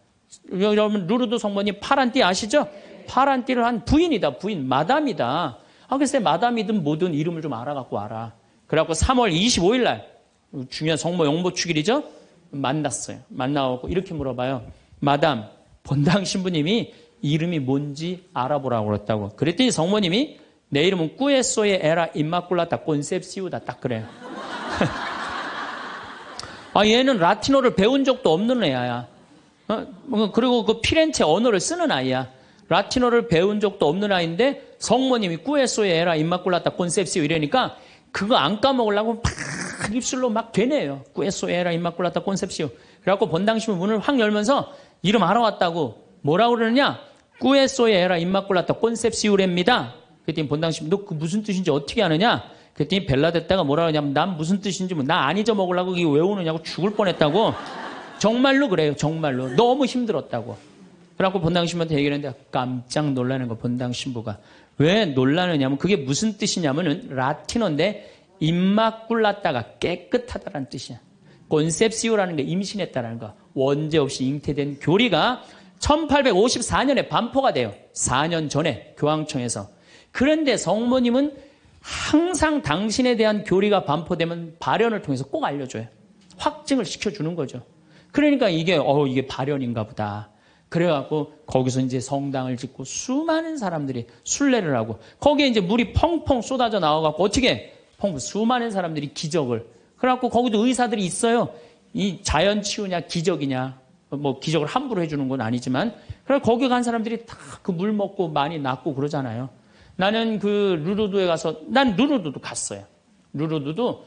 여러분 루르드 성모님 파란 띠 아시죠? 파란 띠를 한 부인이다. 부인, 마담이다. 글쎄 마담이든 뭐든 이름을 좀 알아갖고 와라. 그래갖고 3월 25일 날 중요한 성모 영모 축일이죠. 만났어요. 만나갖고 이렇게 물어봐요. 마담, 본당 신부님이 이름이 뭔지 알아보라고 그랬다고. 그랬더니 성모님이 내 이름은 꾸에소의 에라 임마꿀라타 콘셉시우다. 딱 그래요. 얘는 라틴어를 배운 적도 없는 애야. 그리고 그 피렌체 언어를 쓰는 아이야. 라틴어를 배운 적도 없는 아이인데 성모님이 꾸에소의 에라 임마꿀라타 콘셉시우 이러니까 그거 안 까먹으려고 막 입술로 막 되네요. 꾸에소의 에라 임마꿀라타 콘셉시우. 그래갖고 본당 신부 문을 확 열면서 이름 알아왔다고. 뭐라고 그러느냐? 꾸에소의 에라 임마꿀라타 콘셉시우랍니다. 그랬더니 본당 신부 너 그 무슨 뜻인지 어떻게 아느냐? 그랬더니 벨라데타가 뭐라 그러냐면 난 무슨 뜻인지 나 안 잊어먹으려고 이거 외우느냐고 죽을 뻔했다고. 정말로 그래요. 정말로. 너무 힘들었다고. 그래갖고 본당 신부한테 얘기를 했는데 깜짝 놀라는 거 본당 신부가. 왜 놀라느냐면 그게 무슨 뜻이냐면은 라틴어인데 임마꿀라타가 깨끗하다라는 뜻이야. 콘셉시오라는 게 임신했다라는 거. 원죄 없이 잉태된 교리가 1854년에 반포가 돼요. 4년 전에 교황청에서. 그런데 성모님은 항상 당신에 대한 교리가 반포되면 발현을 통해서 꼭 알려줘요. 확증을 시켜주는 거죠. 그러니까 이게 발현인가 보다. 그래갖고 거기서 이제 성당을 짓고 수많은 사람들이 순례를 하고 거기에 이제 물이 펑펑 쏟아져 나와갖고 어떻게 수많은 사람들이 기적을. 그래갖고 거기도 의사들이 있어요. 이 자연 치유냐 기적이냐. 뭐 기적을 함부로 해주는 건 아니지만 그래 거기 간 사람들이 다 그 물 먹고 많이 낫고 그러잖아요. 나는 그 루르드에 가서 난 루르드도 갔어요. 루르드도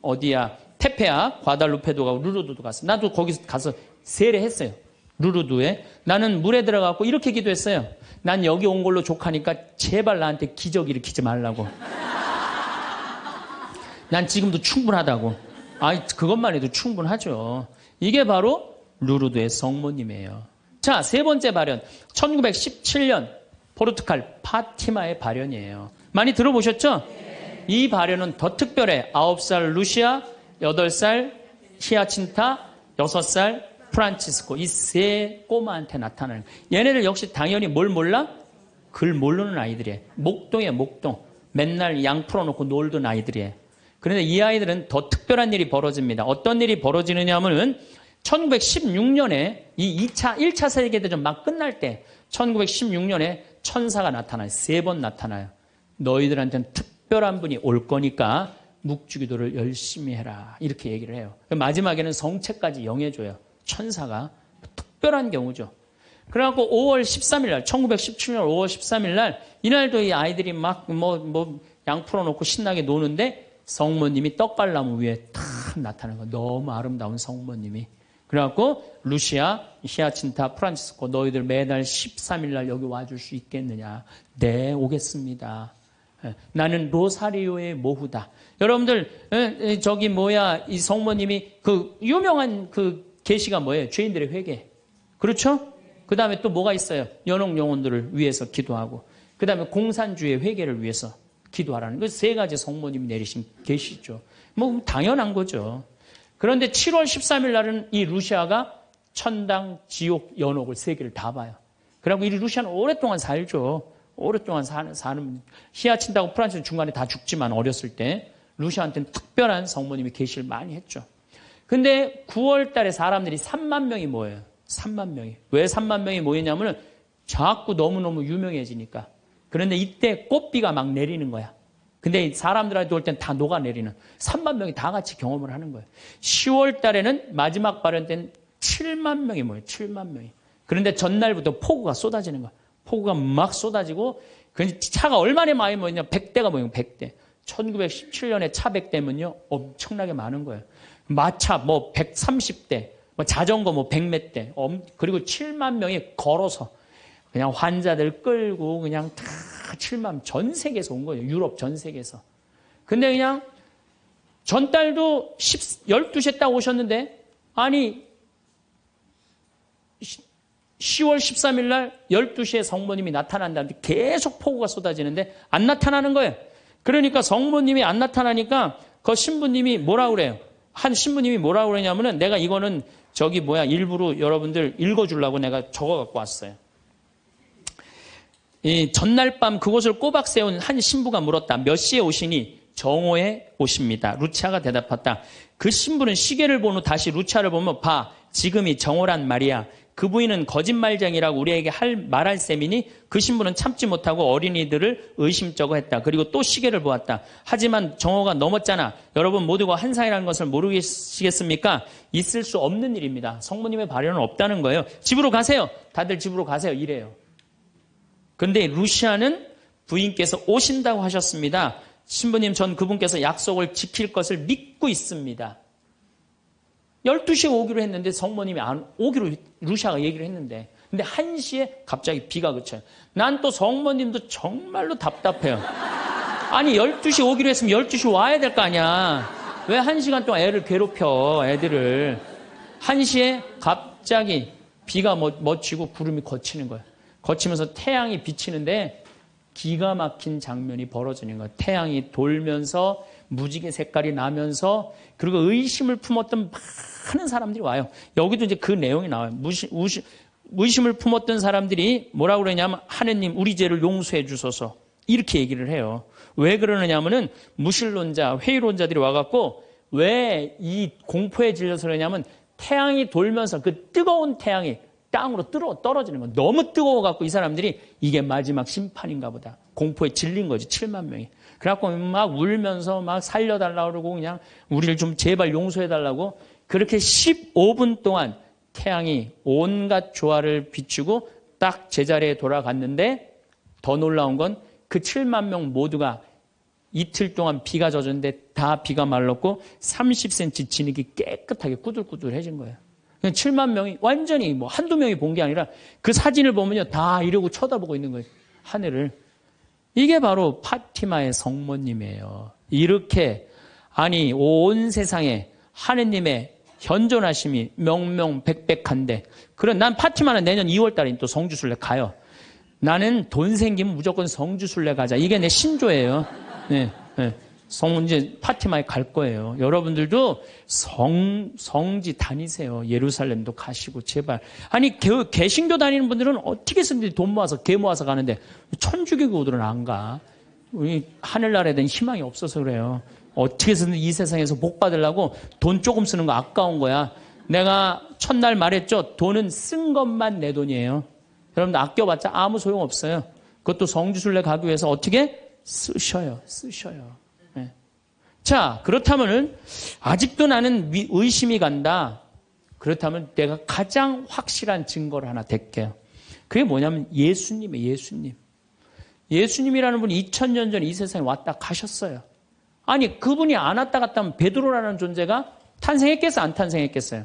어디야 테페야 과달루페도 가고 루르드도 갔어. 나도 거기 가서 세례했어요. 루르드에 나는 물에 들어가고 이렇게 기도했어요. 난 여기 온 걸로 족하니까 제발 나한테 기적 일으키지 말라고. 난 지금도 충분하다고. 그것만 해도 충분하죠. 이게 바로 루르드의 성모님이에요. 자, 세 번째 발현. 1917년 포르투갈 파티마의 발현이에요. 많이 들어보셨죠? 이 발현은 더 특별해. 9살 루시아, 8살 히아친타, 6살 프란치스코. 이 세 꼬마한테 나타나는 거예요. 얘네들 역시 당연히 뭘 몰라? 글 모르는 아이들이에요. 목동이에요, 목동. 맨날 양 풀어놓고 놀던 아이들이에요. 그런데 이 아이들은 더 특별한 일이 벌어집니다. 어떤 일이 벌어지느냐 하면은 1916년에 이 1차 세계대전 막 끝날 때 1916년에 천사가 나타나요. 3번 나타나요. 너희들한테는 특별한 분이 올 거니까 묵주기도를 열심히 해라. 이렇게 얘기를 해요. 마지막에는 성체까지 영해줘요. 천사가. 특별한 경우죠. 그래갖고 5월 13일 날, 1917년 5월 13일 날, 이날도 이 아이들이 막 양 풀어놓고 신나게 노는데 성모님이 떡갈나무 위에 탁 나타나는 거예요. 너무 아름다운 성모님이. 그래갖고 루시아, 히아친타, 프란치스코 너희들 매달 13일 날 여기 와줄 수 있겠느냐. 네, 오겠습니다. 나는 로사리오의 모후다. 여러분들 이 성모님이 그 유명한 그 계시가 뭐예요? 죄인들의 회개. 그렇죠? 그 다음에 또 뭐가 있어요? 연옥 영혼들을 위해서 기도하고 그 다음에 공산주의 회개를 위해서 기도하라는 그 세 가지 성모님이 내리신 계시죠. 뭐 당연한 거죠. 그런데 7월 13일 날은 이 루시아가 천당, 지옥, 연옥을 세 개를 다 봐요. 그리고 이 루시아는 오랫동안 살죠. 오랫동안 사는 히아친타하고 프란치스 중간에 다 죽지만 어렸을 때 루시아한테는 특별한 성모님이 계시를 많이 했죠. 근데 9월 달에 사람들이 3만 명이 모여요. 3만 명이. 왜 3만 명이 모이냐면 자꾸 너무너무 유명해지니까. 그런데 이때 꽃비가 막 내리는 거야. 근데 사람들한테 올 땐 다 녹아내리는 3만 명이 다 같이 경험을 하는 거예요. 10월 달에는 마지막 발현 때는 7만 명이 모여요. 7만 명이. 그런데 전날부터 폭우가 쏟아지는 거야. 폭우가 막 쏟아지고 차가 얼마나 많이 모였냐. 100대가 모여요. 100대. 1917년에 차 100대면요. 엄청나게 많은 거예요. 마차 130대, 자전거 100몇 대. 그리고 7만 명이 걸어서 그냥 환자들 끌고 그냥 다 7만 전 세계에서 온 거예요. 유럽 전 세계에서. 근데 그냥 전달도 12시에 딱 오셨는데 아니 10월 13일 날 12시에 성모님이 나타난다는데 계속 폭우가 쏟아지는데 안 나타나는 거예요. 그러니까 성모님이 안 나타나니까 그 신부님이 뭐라 그래요? 한 신부님이 뭐라고 그러냐면은 내가 이거는 일부러 여러분들 읽어주려고 내가 적어 갖고 왔어요. 이 전날 밤 그곳을 꼬박 세운 한 신부가 물었다. 몇 시에 오시니? 정오에 오십니다. 루치아가 대답했다. 그 신부는 시계를 본 후 다시 루치아를 보며 봐, 지금이 정오란 말이야. 그 부인은 거짓말쟁이라고 우리에게 말할 셈이니 그 신부는 참지 못하고 어린이들을 의심쩍어 했다. 그리고 또 시계를 보았다. 하지만 정오가 넘었잖아. 여러분 모두가 환상이라는 것을 모르시겠습니까? 있을 수 없는 일입니다. 성모님의 발현은 없다는 거예요. 집으로 가세요. 다들 집으로 가세요. 이래요. 근데 루시아는 부인께서 오신다고 하셨습니다. 신부님, 전 그분께서 약속을 지킬 것을 믿고 있습니다. 12시에 오기로 했는데 성모님이 안 오기로 루시아가 얘기를 했는데, 근데 1시에 갑자기 비가 그쳐요. 난 또 성모님도 정말로 답답해요. 아니 12시 오기로 했으면 12시 와야 될 거 아니야. 왜 1시간 동안 애를 괴롭혀, 애들을. 1시에 갑자기 비가 맺히고 구름이 걷히는 거예요. 거치면서 태양이 비치는데 기가 막힌 장면이 벌어지는 거예요. 태양이 돌면서 무지개 색깔이 나면서, 그리고 의심을 품었던 많은 사람들이 와요. 여기도 이제 그 내용이 나와요. 의심을 품었던 사람들이 뭐라고 그러냐면, 하느님 우리 죄를 용서해 주소서, 이렇게 얘기를 해요. 왜 그러느냐면은 무신론자, 회의론자들이 와갖고 왜 이 공포에 질려서 그러냐면, 태양이 돌면서 그 뜨거운 태양이 땅으로 떨어지는 거. 너무 뜨거워갖고 이 사람들이 이게 마지막 심판인가 보다. 공포에 질린 거지, 7만 명이. 그래갖고 막 울면서 막 살려달라고 그러고, 그냥 우리를 좀 제발 용서해달라고. 그렇게 15분 동안 태양이 온갖 조화를 비추고 딱 제자리에 돌아갔는데, 더 놀라운 건 그 7만 명 모두가 이틀 동안 비가 젖었는데 다 비가 말랐고 30cm 진흙이 깨끗하게 꾸들꾸들해진 거예요. 7만 명이 완전히 한두 명이 본 게 아니라 그 사진을 보면요, 다 이러고 쳐다보고 있는 거예요, 하늘을. 이게 바로 파티마의 성모님이에요. 이렇게, 아니, 온 세상에 하느님의 현존하심이 명명백백한데, 그래, 난 파티마는 내년 2월 달에 또 성주순례 가요. 나는 돈 생기면 무조건 성주순례 가자. 이게 내 신조예요. 네, 네. 이제 파티마에 갈 거예요. 여러분들도 성지 다니세요. 예루살렘도 가시고, 제발. 아니, 개신교 다니는 분들은 어떻게 해서든지 돈 모아서, 개 모아서 가는데, 천주교들은 안 가. 우리 하늘나라에 대한 희망이 없어서 그래요. 어떻게 해서든 이 세상에서 복 받으려고 돈 조금 쓰는 거 아까운 거야. 내가 첫날 말했죠. 돈은 쓴 것만 내 돈이에요. 여러분들 아껴봤자 아무 소용 없어요. 그것도 성주순례 가기 위해서 어떻게? 쓰셔요. 네. 자, 그렇다면은 아직도 나는 의심이 간다. 그렇다면 내가 가장 확실한 증거를 하나 댈게요. 그게 뭐냐면 예수님이에요. 예수님. 예수님이라는 분이 2000년 전에 이 세상에 왔다 가셨어요. 아니, 그분이 안 왔다 갔다 하면 베드로라는 존재가 탄생했겠어요? 안 탄생했겠어요?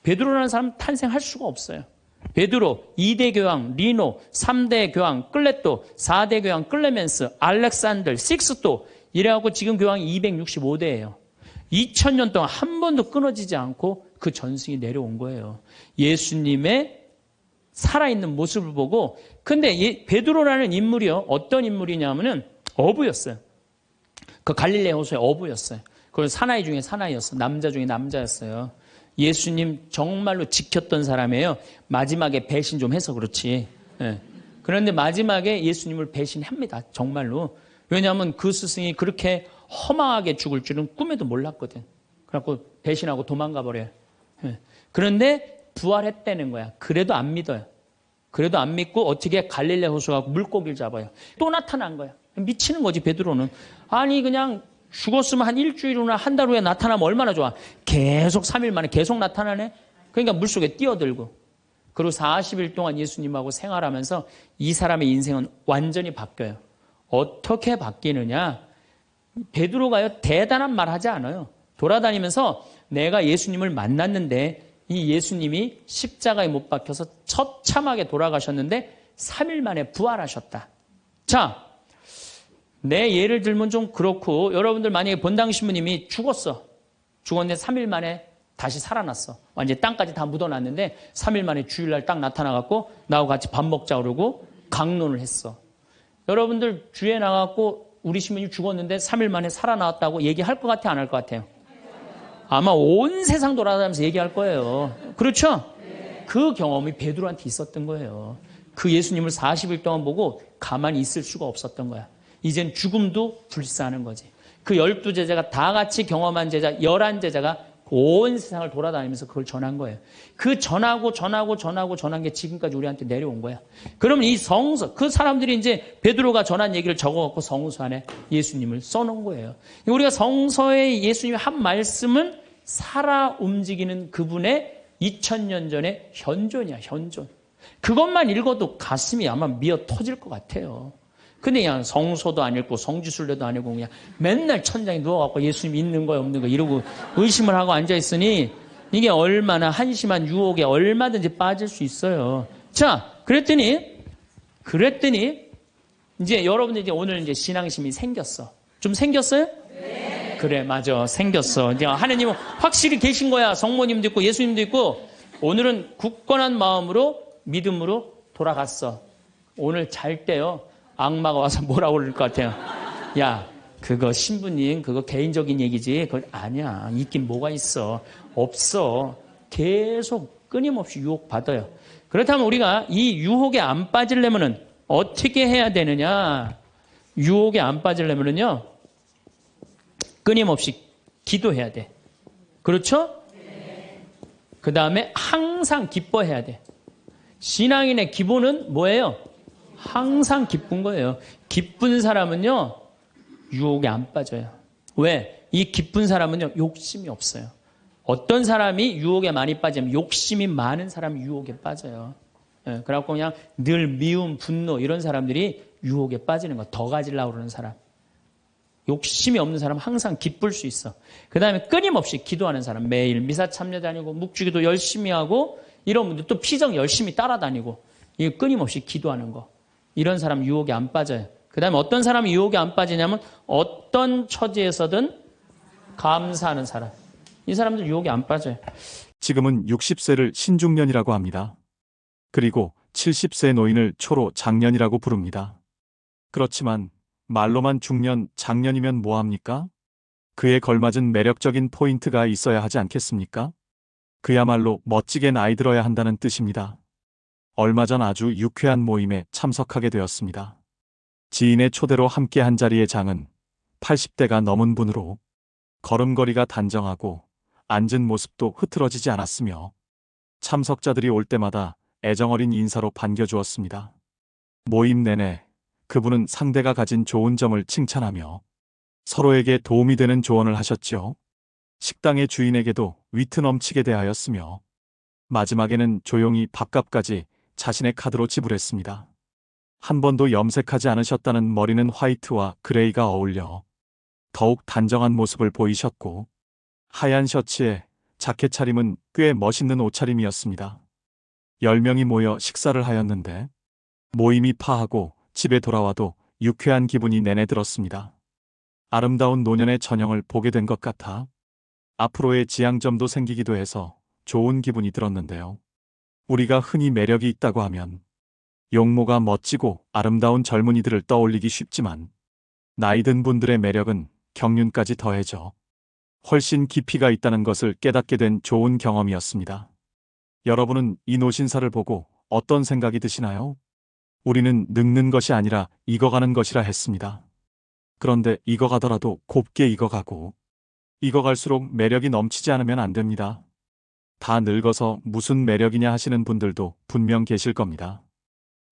베드로라는 사람은 탄생할 수가 없어요. 베드로, 2대 교황 리노, 3대 교황 클레토, 4대 교황 클레멘스, 알렉산더, 식스토, 이래갖고 지금 교황이 265대예요. 2000년 동안 한 번도 끊어지지 않고 그 전승이 내려온 거예요. 예수님의 살아있는 모습을 보고. 근데 베드로라는 인물이요, 어떤 인물이냐면은 어부였어요. 그 갈릴레 호수의 어부였어요. 그건 사나이 중에 사나이였어요. 남자 중에 남자였어요. 예수님 정말로 지켰던 사람이에요. 마지막에 배신 좀 해서 그렇지. 네. 그런데 마지막에 예수님을 배신합니다. 정말로. 왜냐하면 그 스승이 그렇게 허망하게 죽을 줄은 꿈에도 몰랐거든. 그래갖고 배신하고 도망가 버려요. 네. 그런데 부활했다는 거야. 그래도 안 믿어요. 그래도 안 믿고 어떻게 갈릴레 호수 가고 물고기를 잡아요. 또 나타난 거야. 미치는 거지, 베드로는. 아니, 그냥 죽었으면 한 일주일 후나 한 달 후에 나타나면 얼마나 좋아. 계속 3일 만에 계속 나타나네. 그러니까 물속에 뛰어들고. 그리고 40일 동안 예수님하고 생활하면서 이 사람의 인생은 완전히 바뀌어요. 어떻게 바뀌느냐. 베드로가요, 대단한 말 하지 않아요. 돌아다니면서 내가 예수님을 만났는데 이 예수님이 십자가에 못 박혀서 처참하게 돌아가셨는데 3일 만에 부활하셨다. 자, 내 예를 들면 좀 그렇고, 여러분들 만약에 본당 신부님이 죽었는데 3일 만에 다시 살아났어. 완전히 땅까지 다 묻어놨는데 3일 만에 주일날 딱 나타나갖고 나하고 같이 밥 먹자 그러고 강론을 했어. 여러분들 주에 나가고 우리 신부님 죽었는데 3일 만에 살아나왔다고 얘기할 것 같아, 안 할 것 같아요? 아마 온 세상 돌아다니면서 얘기할 거예요. 그렇죠? 그 경험이 베드로한테 있었던 거예요. 그 예수님을 40일 동안 보고 가만히 있을 수가 없었던 거야. 이젠 죽음도 불사하는 거지. 그 12제자가 다 같이 경험한 제자, 11제자가 온 세상을 돌아다니면서 그걸 전한 거예요. 그 전한 게 지금까지 우리한테 내려온 거야. 그러면 이 성서, 그 사람들이 이제 베드로가 전한 얘기를 적어갖고 성서 안에 예수님을 써놓은 거예요. 우리가 성서에 예수님이 한 말씀은 살아 움직이는 그분의 2000년 전의 현존이야, 현존. 그것만 읽어도 가슴이 아마 미어 터질 것 같아요. 근데 그냥 성서도 안 읽고 성지순례도 안 읽고 그냥 맨날 천장에 누워갖고 예수님 있는 거야 없는 거 이러고 의심을 하고 앉아있으니 이게 얼마나 한심한 유혹에 얼마든지 빠질 수 있어요. 자, 그랬더니 이제 여러분들 이제 오늘 이제 신앙심이 생겼어. 좀 생겼어요? 네. 그래, 맞아. 생겼어. 이제 하나님은 확실히 계신 거야. 성모님도 있고 예수님도 있고 오늘은 굳건한 마음으로 믿음으로 돌아갔어. 오늘 잘 때요. 악마가 와서 뭐라고 그럴 것 같아요. 야, 그거 신부님, 그거 개인적인 얘기지. 그거 아니야. 있긴 뭐가 있어. 없어. 계속 끊임없이 유혹받아요. 그렇다면 우리가 이 유혹에 안 빠지려면은 어떻게 해야 되느냐? 유혹에 안 빠지려면은요. 끊임없이 기도해야 돼. 그렇죠? 그 다음에 항상 기뻐해야 돼. 신앙인의 기본은 뭐예요? 항상 기쁜 거예요. 기쁜 사람은요, 유혹에 안 빠져요. 왜? 이 기쁜 사람은요, 욕심이 없어요. 어떤 사람이 유혹에 많이 빠지면 욕심이 많은 사람이 유혹에 빠져요. 예, 그래갖고 그냥 늘 미움, 분노 이런 사람들이 유혹에 빠지는 거. 더 가지려고 그러는 사람. 욕심이 없는 사람은 항상 기쁠 수 있어. 그 다음에 끊임없이 기도하는 사람. 매일 미사 참여 다니고 묵주기도 열심히 하고 이런 분들 또 피정 열심히 따라다니고 이게 끊임없이 기도하는 거. 이런 사람 유혹에 안 빠져요. 그 다음에 어떤 사람이 유혹에 안 빠지냐면 어떤 처지에서든 감사하는 사람. 이 사람들 유혹에 안 빠져요. 지금은 60세를 신중년이라고 합니다. 그리고 70세 노인을 초로 장년이라고 부릅니다. 그렇지만 말로만 중년, 장년이면 뭐합니까? 그에 걸맞은 매력적인 포인트가 있어야 하지 않겠습니까? 그야말로 멋지게 나이 들어야 한다는 뜻입니다. 얼마 전 아주 유쾌한 모임에 참석하게 되었습니다. 지인의 초대로 함께 한 자리의 장은 80대가 넘은 분으로 걸음걸이가 단정하고 앉은 모습도 흐트러지지 않았으며 참석자들이 올 때마다 애정어린 인사로 반겨주었습니다. 모임 내내 그분은 상대가 가진 좋은 점을 칭찬하며 서로에게 도움이 되는 조언을 하셨죠. 식당의 주인에게도 위트 넘치게 대하였으며 마지막에는 조용히 밥값까지 자신의 카드로 지불했습니다. 한 번도 염색하지 않으셨다는 머리는 화이트와 그레이가 어울려 더욱 단정한 모습을 보이셨고 하얀 셔츠에 자켓 차림은 꽤 멋있는 옷차림이었습니다. 10명이 모여 식사를 하였는데 모임이 파하고 집에 돌아와도 유쾌한 기분이 내내 들었습니다. 아름다운 노년의 전형을 보게 된 것 같아 앞으로의 지향점도 생기기도 해서 좋은 기분이 들었는데요. 우리가 흔히 매력이 있다고 하면 용모가 멋지고 아름다운 젊은이들을 떠올리기 쉽지만 나이 든 분들의 매력은 경륜까지 더해져 훨씬 깊이가 있다는 것을 깨닫게 된 좋은 경험이었습니다. 여러분은 이 노신사를 보고 어떤 생각이 드시나요? 우리는 늙는 것이 아니라 익어가는 것이라 했습니다. 그런데 익어가더라도 곱게 익어가고 익어갈수록 매력이 넘치지 않으면 안 됩니다. 다 늙어서 무슨 매력이냐 하시는 분들도 분명 계실 겁니다.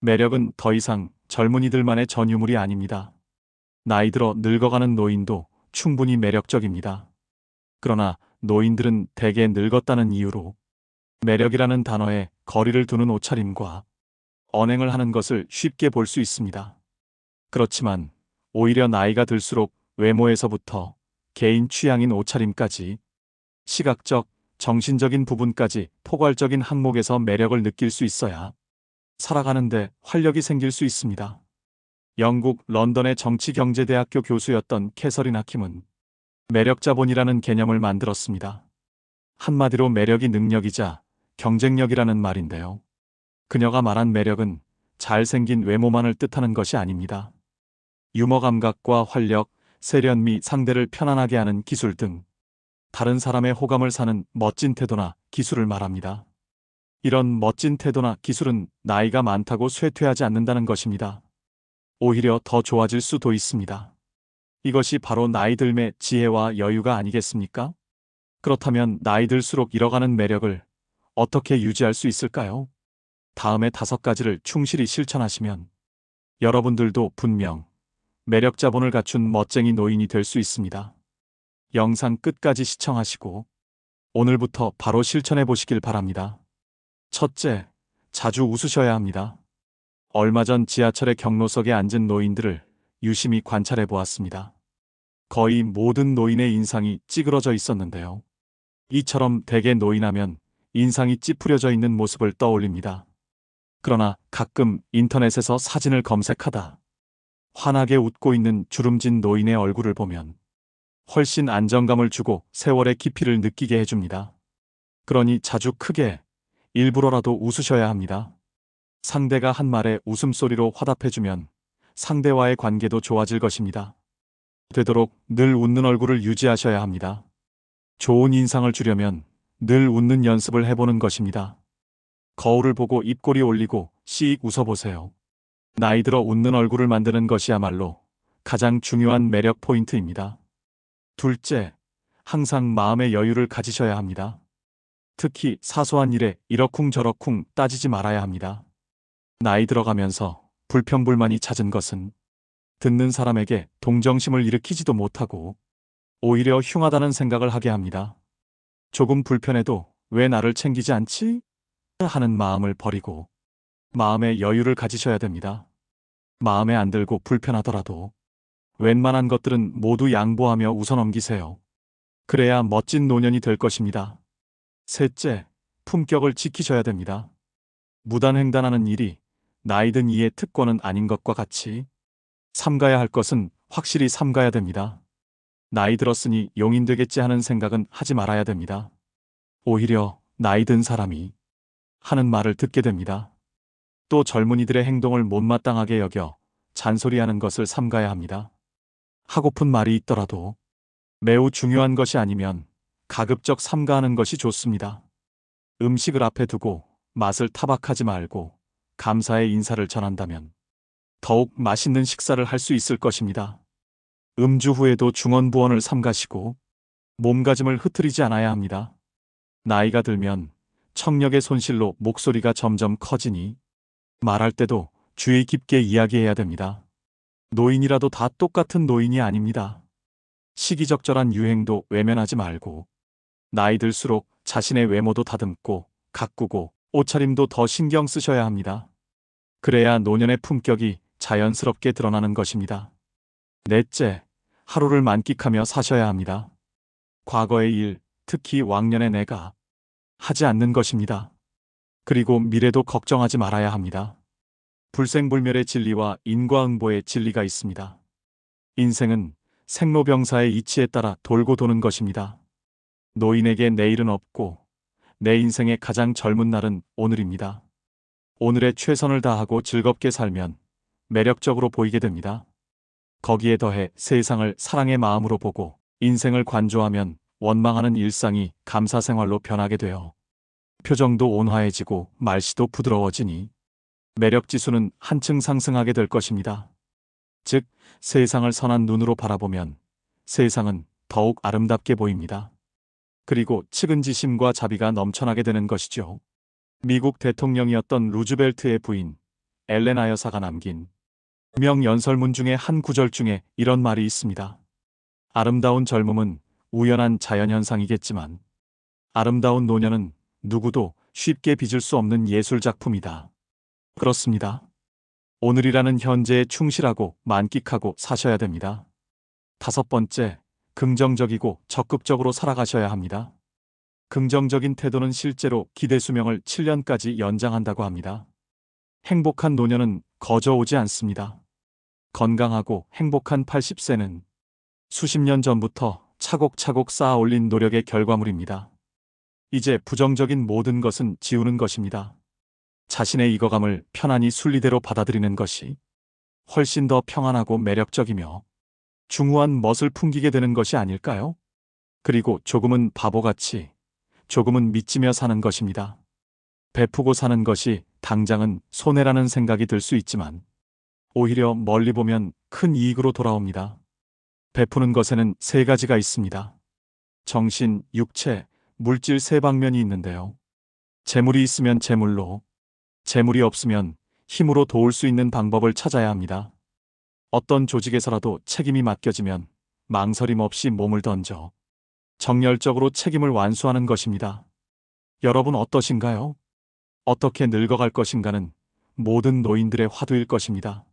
매력은 더 이상 젊은이들만의 전유물이 아닙니다. 나이 들어 늙어가는 노인도 충분히 매력적입니다. 그러나 노인들은 대개 늙었다는 이유로 매력이라는 단어에 거리를 두는 옷차림과 언행을 하는 것을 쉽게 볼 수 있습니다. 그렇지만 오히려 나이가 들수록 외모에서부터 개인 취향인 옷차림까지 시각적, 정신적인 부분까지 포괄적인 항목에서 매력을 느낄 수 있어야 살아가는데 활력이 생길 수 있습니다. 영국 런던의 정치경제대학교 교수였던 캐서린 하킴은 매력자본이라는 개념을 만들었습니다. 한마디로 매력이 능력이자 경쟁력이라는 말인데요. 그녀가 말한 매력은 잘생긴 외모만을 뜻하는 것이 아닙니다. 유머 감각과 활력, 세련미, 상대를 편안하게 하는 기술 등 다른 사람의 호감을 사는 멋진 태도나 기술을 말합니다. 이런 멋진 태도나 기술은 나이가 많다고 쇠퇴하지 않는다는 것입니다. 오히려 더 좋아질 수도 있습니다. 이것이 바로 나이 들매 지혜와 여유가 아니겠습니까? 그렇다면 나이 들수록 잃어가는 매력을 어떻게 유지할 수 있을까요? 다음에 5가지를 충실히 실천하시면 여러분들도 분명 매력 자본을 갖춘 멋쟁이 노인이 될 수 있습니다. 영상 끝까지 시청하시고 오늘부터 바로 실천해 보시길 바랍니다. 첫째, 자주 웃으셔야 합니다. 얼마 전 지하철의 경로석에 앉은 노인들을 유심히 관찰해 보았습니다. 거의 모든 노인의 인상이 찌그러져 있었는데요. 이처럼 대개 노인하면 인상이 찌푸려져 있는 모습을 떠올립니다. 그러나 가끔 인터넷에서 사진을 검색하다 환하게 웃고 있는 주름진 노인의 얼굴을 보면 훨씬 안정감을 주고 세월의 깊이를 느끼게 해줍니다. 그러니 자주 크게 일부러라도 웃으셔야 합니다. 상대가 한 말에 웃음소리로 화답해주면 상대와의 관계도 좋아질 것입니다. 되도록 늘 웃는 얼굴을 유지하셔야 합니다. 좋은 인상을 주려면 늘 웃는 연습을 해보는 것입니다. 거울을 보고 입꼬리 올리고 씩 웃어보세요. 나이 들어 웃는 얼굴을 만드는 것이야말로 가장 중요한 매력 포인트입니다. 둘째, 항상 마음의 여유를 가지셔야 합니다. 특히 사소한 일에 이러쿵저러쿵 따지지 말아야 합니다. 나이 들어가면서 불평불만이 잦은 것은 듣는 사람에게 동정심을 일으키지도 못하고 오히려 흉하다는 생각을 하게 합니다. 조금 불편해도 왜 나를 챙기지 않지? 하는 마음을 버리고 마음의 여유를 가지셔야 됩니다. 마음에 안 들고 불편하더라도 웬만한 것들은 모두 양보하며 웃어넘기세요. 그래야 멋진 노년이 될 것입니다. 셋째, 품격을 지키셔야 됩니다. 무단횡단하는 일이 나이든 이의 특권은 아닌 것과 같이 삼가야 할 것은 확실히 삼가야 됩니다. 나이 들었으니 용인 되겠지 하는 생각은 하지 말아야 됩니다. 오히려 나이 든 사람이 하는 말을 듣게 됩니다. 또 젊은이들의 행동을 못마땅하게 여겨 잔소리하는 것을 삼가야 합니다. 하고픈 말이 있더라도 매우 중요한 것이 아니면 가급적 삼가하는 것이 좋습니다. 음식을 앞에 두고 맛을 타박하지 말고 감사의 인사를 전한다면 더욱 맛있는 식사를 할 수 있을 것입니다. 음주 후에도 중언부언을 삼가시고 몸가짐을 흐트리지 않아야 합니다. 나이가 들면 청력의 손실로 목소리가 점점 커지니 말할 때도 주의 깊게 이야기해야 됩니다. 노인이라도 다 똑같은 노인이 아닙니다. 시기적절한 유행도 외면하지 말고 나이 들수록 자신의 외모도 다듬고 가꾸고 옷차림도 더 신경 쓰셔야 합니다. 그래야 노년의 품격이 자연스럽게 드러나는 것입니다. 넷째, 하루를 만끽하며 사셔야 합니다. 과거의 일, 특히 왕년의 내가 하지 않는 것입니다. 그리고 미래도 걱정하지 말아야 합니다. 불생불멸의 진리와 인과응보의 진리가 있습니다. 인생은 생로병사의 이치에 따라 돌고 도는 것입니다. 노인에게 내일은 없고 내 인생의 가장 젊은 날은 오늘입니다. 오늘의 최선을 다하고 즐겁게 살면 매력적으로 보이게 됩니다. 거기에 더해 세상을 사랑의 마음으로 보고 인생을 관조하면 원망하는 일상이 감사생활로 변하게 되어 표정도 온화해지고 말씨도 부드러워지니 매력지수는 한층 상승하게 될 것입니다. 즉, 세상을 선한 눈으로 바라보면 세상은 더욱 아름답게 보입니다. 그리고 측은지심과 자비가 넘쳐나게 되는 것이죠. 미국 대통령이었던 루즈벨트의 부인 엘레나 여사가 남긴 유명 연설문 중에 한 구절 중에 이런 말이 있습니다. 아름다운 젊음은 우연한 자연현상이겠지만 아름다운 노년은 누구도 쉽게 빚을 수 없는 예술작품이다. 그렇습니다. 오늘이라는 현재에 충실하고 만끽하고 사셔야 됩니다. 5번째, 긍정적이고 적극적으로 살아가셔야 합니다. 긍정적인 태도는 실제로 기대 수명을 7년까지 연장한다고 합니다. 행복한 노년은 거저 오지 않습니다. 건강하고 행복한 80세는 수십 년 전부터 차곡차곡 쌓아 올린 노력의 결과물입니다. 이제 부정적인 모든 것은 지우는 것입니다. 자신의 익어감을 편안히 순리대로 받아들이는 것이 훨씬 더 평안하고 매력적이며 중후한 멋을 풍기게 되는 것이 아닐까요? 그리고 조금은 바보같이, 조금은 미치며 사는 것입니다. 베푸고 사는 것이 당장은 손해라는 생각이 들 수 있지만 오히려 멀리 보면 큰 이익으로 돌아옵니다. 베푸는 것에는 세 가지가 있습니다. 정신, 육체, 물질 세 방면이 있는데요. 재물이 있으면 재물로, 재물이 없으면 힘으로 도울 수 있는 방법을 찾아야 합니다. 어떤 조직에서라도 책임이 맡겨지면 망설임 없이 몸을 던져 정열적으로 책임을 완수하는 것입니다. 여러분 어떠신가요? 어떻게 늙어갈 것인가는 모든 노인들의 화두일 것입니다.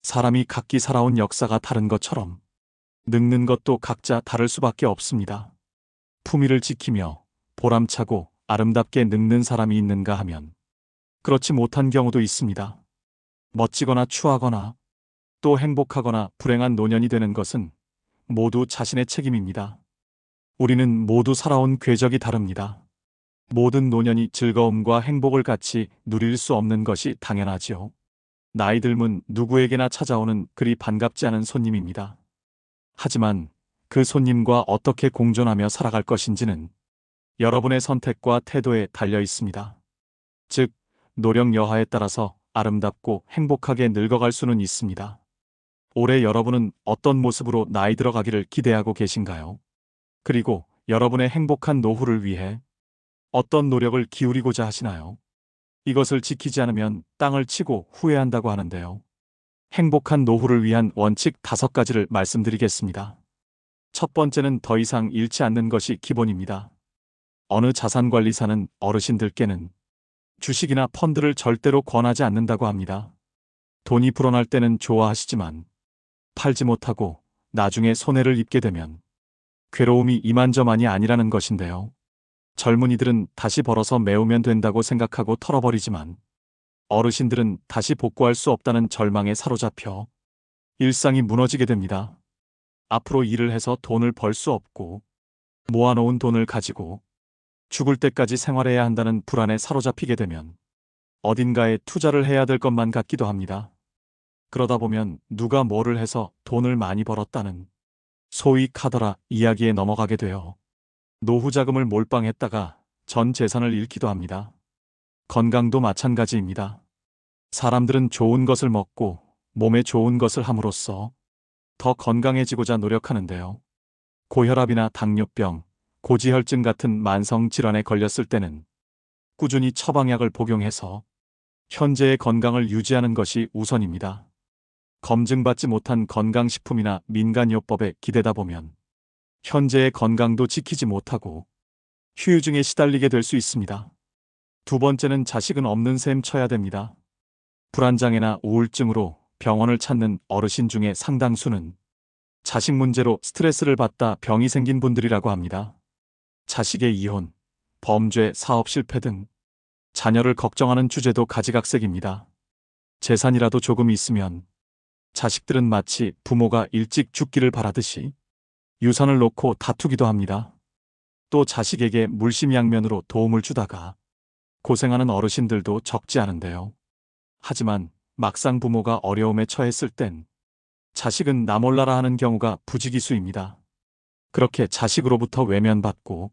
사람이 각기 살아온 역사가 다른 것처럼 늙는 것도 각자 다를 수밖에 없습니다. 품위를 지키며 보람차고 아름답게 늙는 사람이 있는가 하면 그렇지 못한 경우도 있습니다. 멋지거나 추하거나 또 행복하거나 불행한 노년이 되는 것은 모두 자신의 책임입니다. 우리는 모두 살아온 궤적이 다릅니다. 모든 노년이 즐거움과 행복을 같이 누릴 수 없는 것이 당연하지요. 나이 들면 누구에게나 찾아오는 그리 반갑지 않은 손님입니다. 하지만 그 손님과 어떻게 공존하며 살아갈 것인지는 여러분의 선택과 태도에 달려 있습니다. 즉, 노령 여하에 따라서 아름답고 행복하게 늙어갈 수는 있습니다. 올해 여러분은 어떤 모습으로 나이 들어가기를 기대하고 계신가요? 그리고 여러분의 행복한 노후를 위해 어떤 노력을 기울이고자 하시나요? 이것을 지키지 않으면 땅을 치고 후회한다고 하는데요. 행복한 노후를 위한 원칙 5가지를 말씀드리겠습니다. 첫 번째는 더 이상 잃지 않는 것이 기본입니다. 어느 자산관리사는 어르신들께는 주식이나 펀드를 절대로 권하지 않는다고 합니다. 돈이 불어날 때는 좋아하시지만 팔지 못하고 나중에 손해를 입게 되면 괴로움이 이만저만이 아니라는 것인데요. 젊은이들은 다시 벌어서 메우면 된다고 생각하고 털어버리지만 어르신들은 다시 복구할 수 없다는 절망에 사로잡혀 일상이 무너지게 됩니다. 앞으로 일을 해서 돈을 벌 수 없고 모아놓은 돈을 가지고 죽을 때까지 생활해야 한다는 불안에 사로잡히게 되면 어딘가에 투자를 해야 될 것만 같기도 합니다. 그러다 보면 누가 뭐를 해서 돈을 많이 벌었다는 소위 카더라 이야기에 넘어가게 되어 노후 자금을 몰빵했다가 전 재산을 잃기도 합니다. 건강도 마찬가지입니다. 사람들은 좋은 것을 먹고 몸에 좋은 것을 함으로써 더 건강해지고자 노력하는데요. 고혈압이나 당뇨병, 고지혈증 같은 만성 질환에 걸렸을 때는 꾸준히 처방약을 복용해서 현재의 건강을 유지하는 것이 우선입니다. 검증받지 못한 건강식품이나 민간요법에 기대다 보면 현재의 건강도 지키지 못하고 휴유증에 시달리게 될 수 있습니다. 두 번째는 자식은 없는 셈 쳐야 됩니다. 불안장애나 우울증으로 병원을 찾는 어르신 중에 상당수는 자식 문제로 스트레스를 받다 병이 생긴 분들이라고 합니다. 자식의 이혼, 범죄, 사업 실패 등 자녀를 걱정하는 주제도 가지각색입니다. 재산이라도 조금 있으면 자식들은 마치 부모가 일찍 죽기를 바라듯이 유산을 놓고 다투기도 합니다. 또 자식에게 물심양면으로 도움을 주다가 고생하는 어르신들도 적지 않은데요. 하지만 막상 부모가 어려움에 처했을 땐 자식은 나 몰라라 하는 경우가 부지기수입니다. 그렇게 자식으로부터 외면받고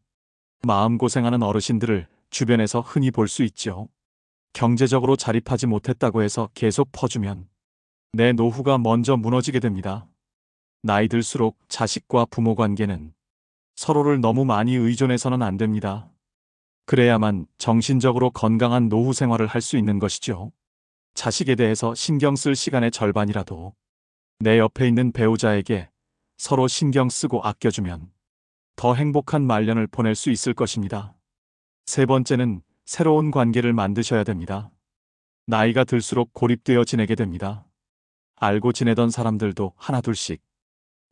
마음고생하는 어르신들을 주변에서 흔히 볼 수 있죠. 경제적으로 자립하지 못했다고 해서 계속 퍼주면 내 노후가 먼저 무너지게 됩니다. 나이 들수록 자식과 부모 관계는 서로를 너무 많이 의존해서는 안 됩니다. 그래야만 정신적으로 건강한 노후 생활을 할 수 있는 것이죠. 자식에 대해서 신경 쓸 시간의 절반이라도 내 옆에 있는 배우자에게 서로 신경 쓰고 아껴주면 더 행복한 말년을 보낼 수 있을 것입니다. 세 번째는 새로운 관계를 만드셔야 됩니다. 나이가 들수록 고립되어 지내게 됩니다. 알고 지내던 사람들도 하나둘씩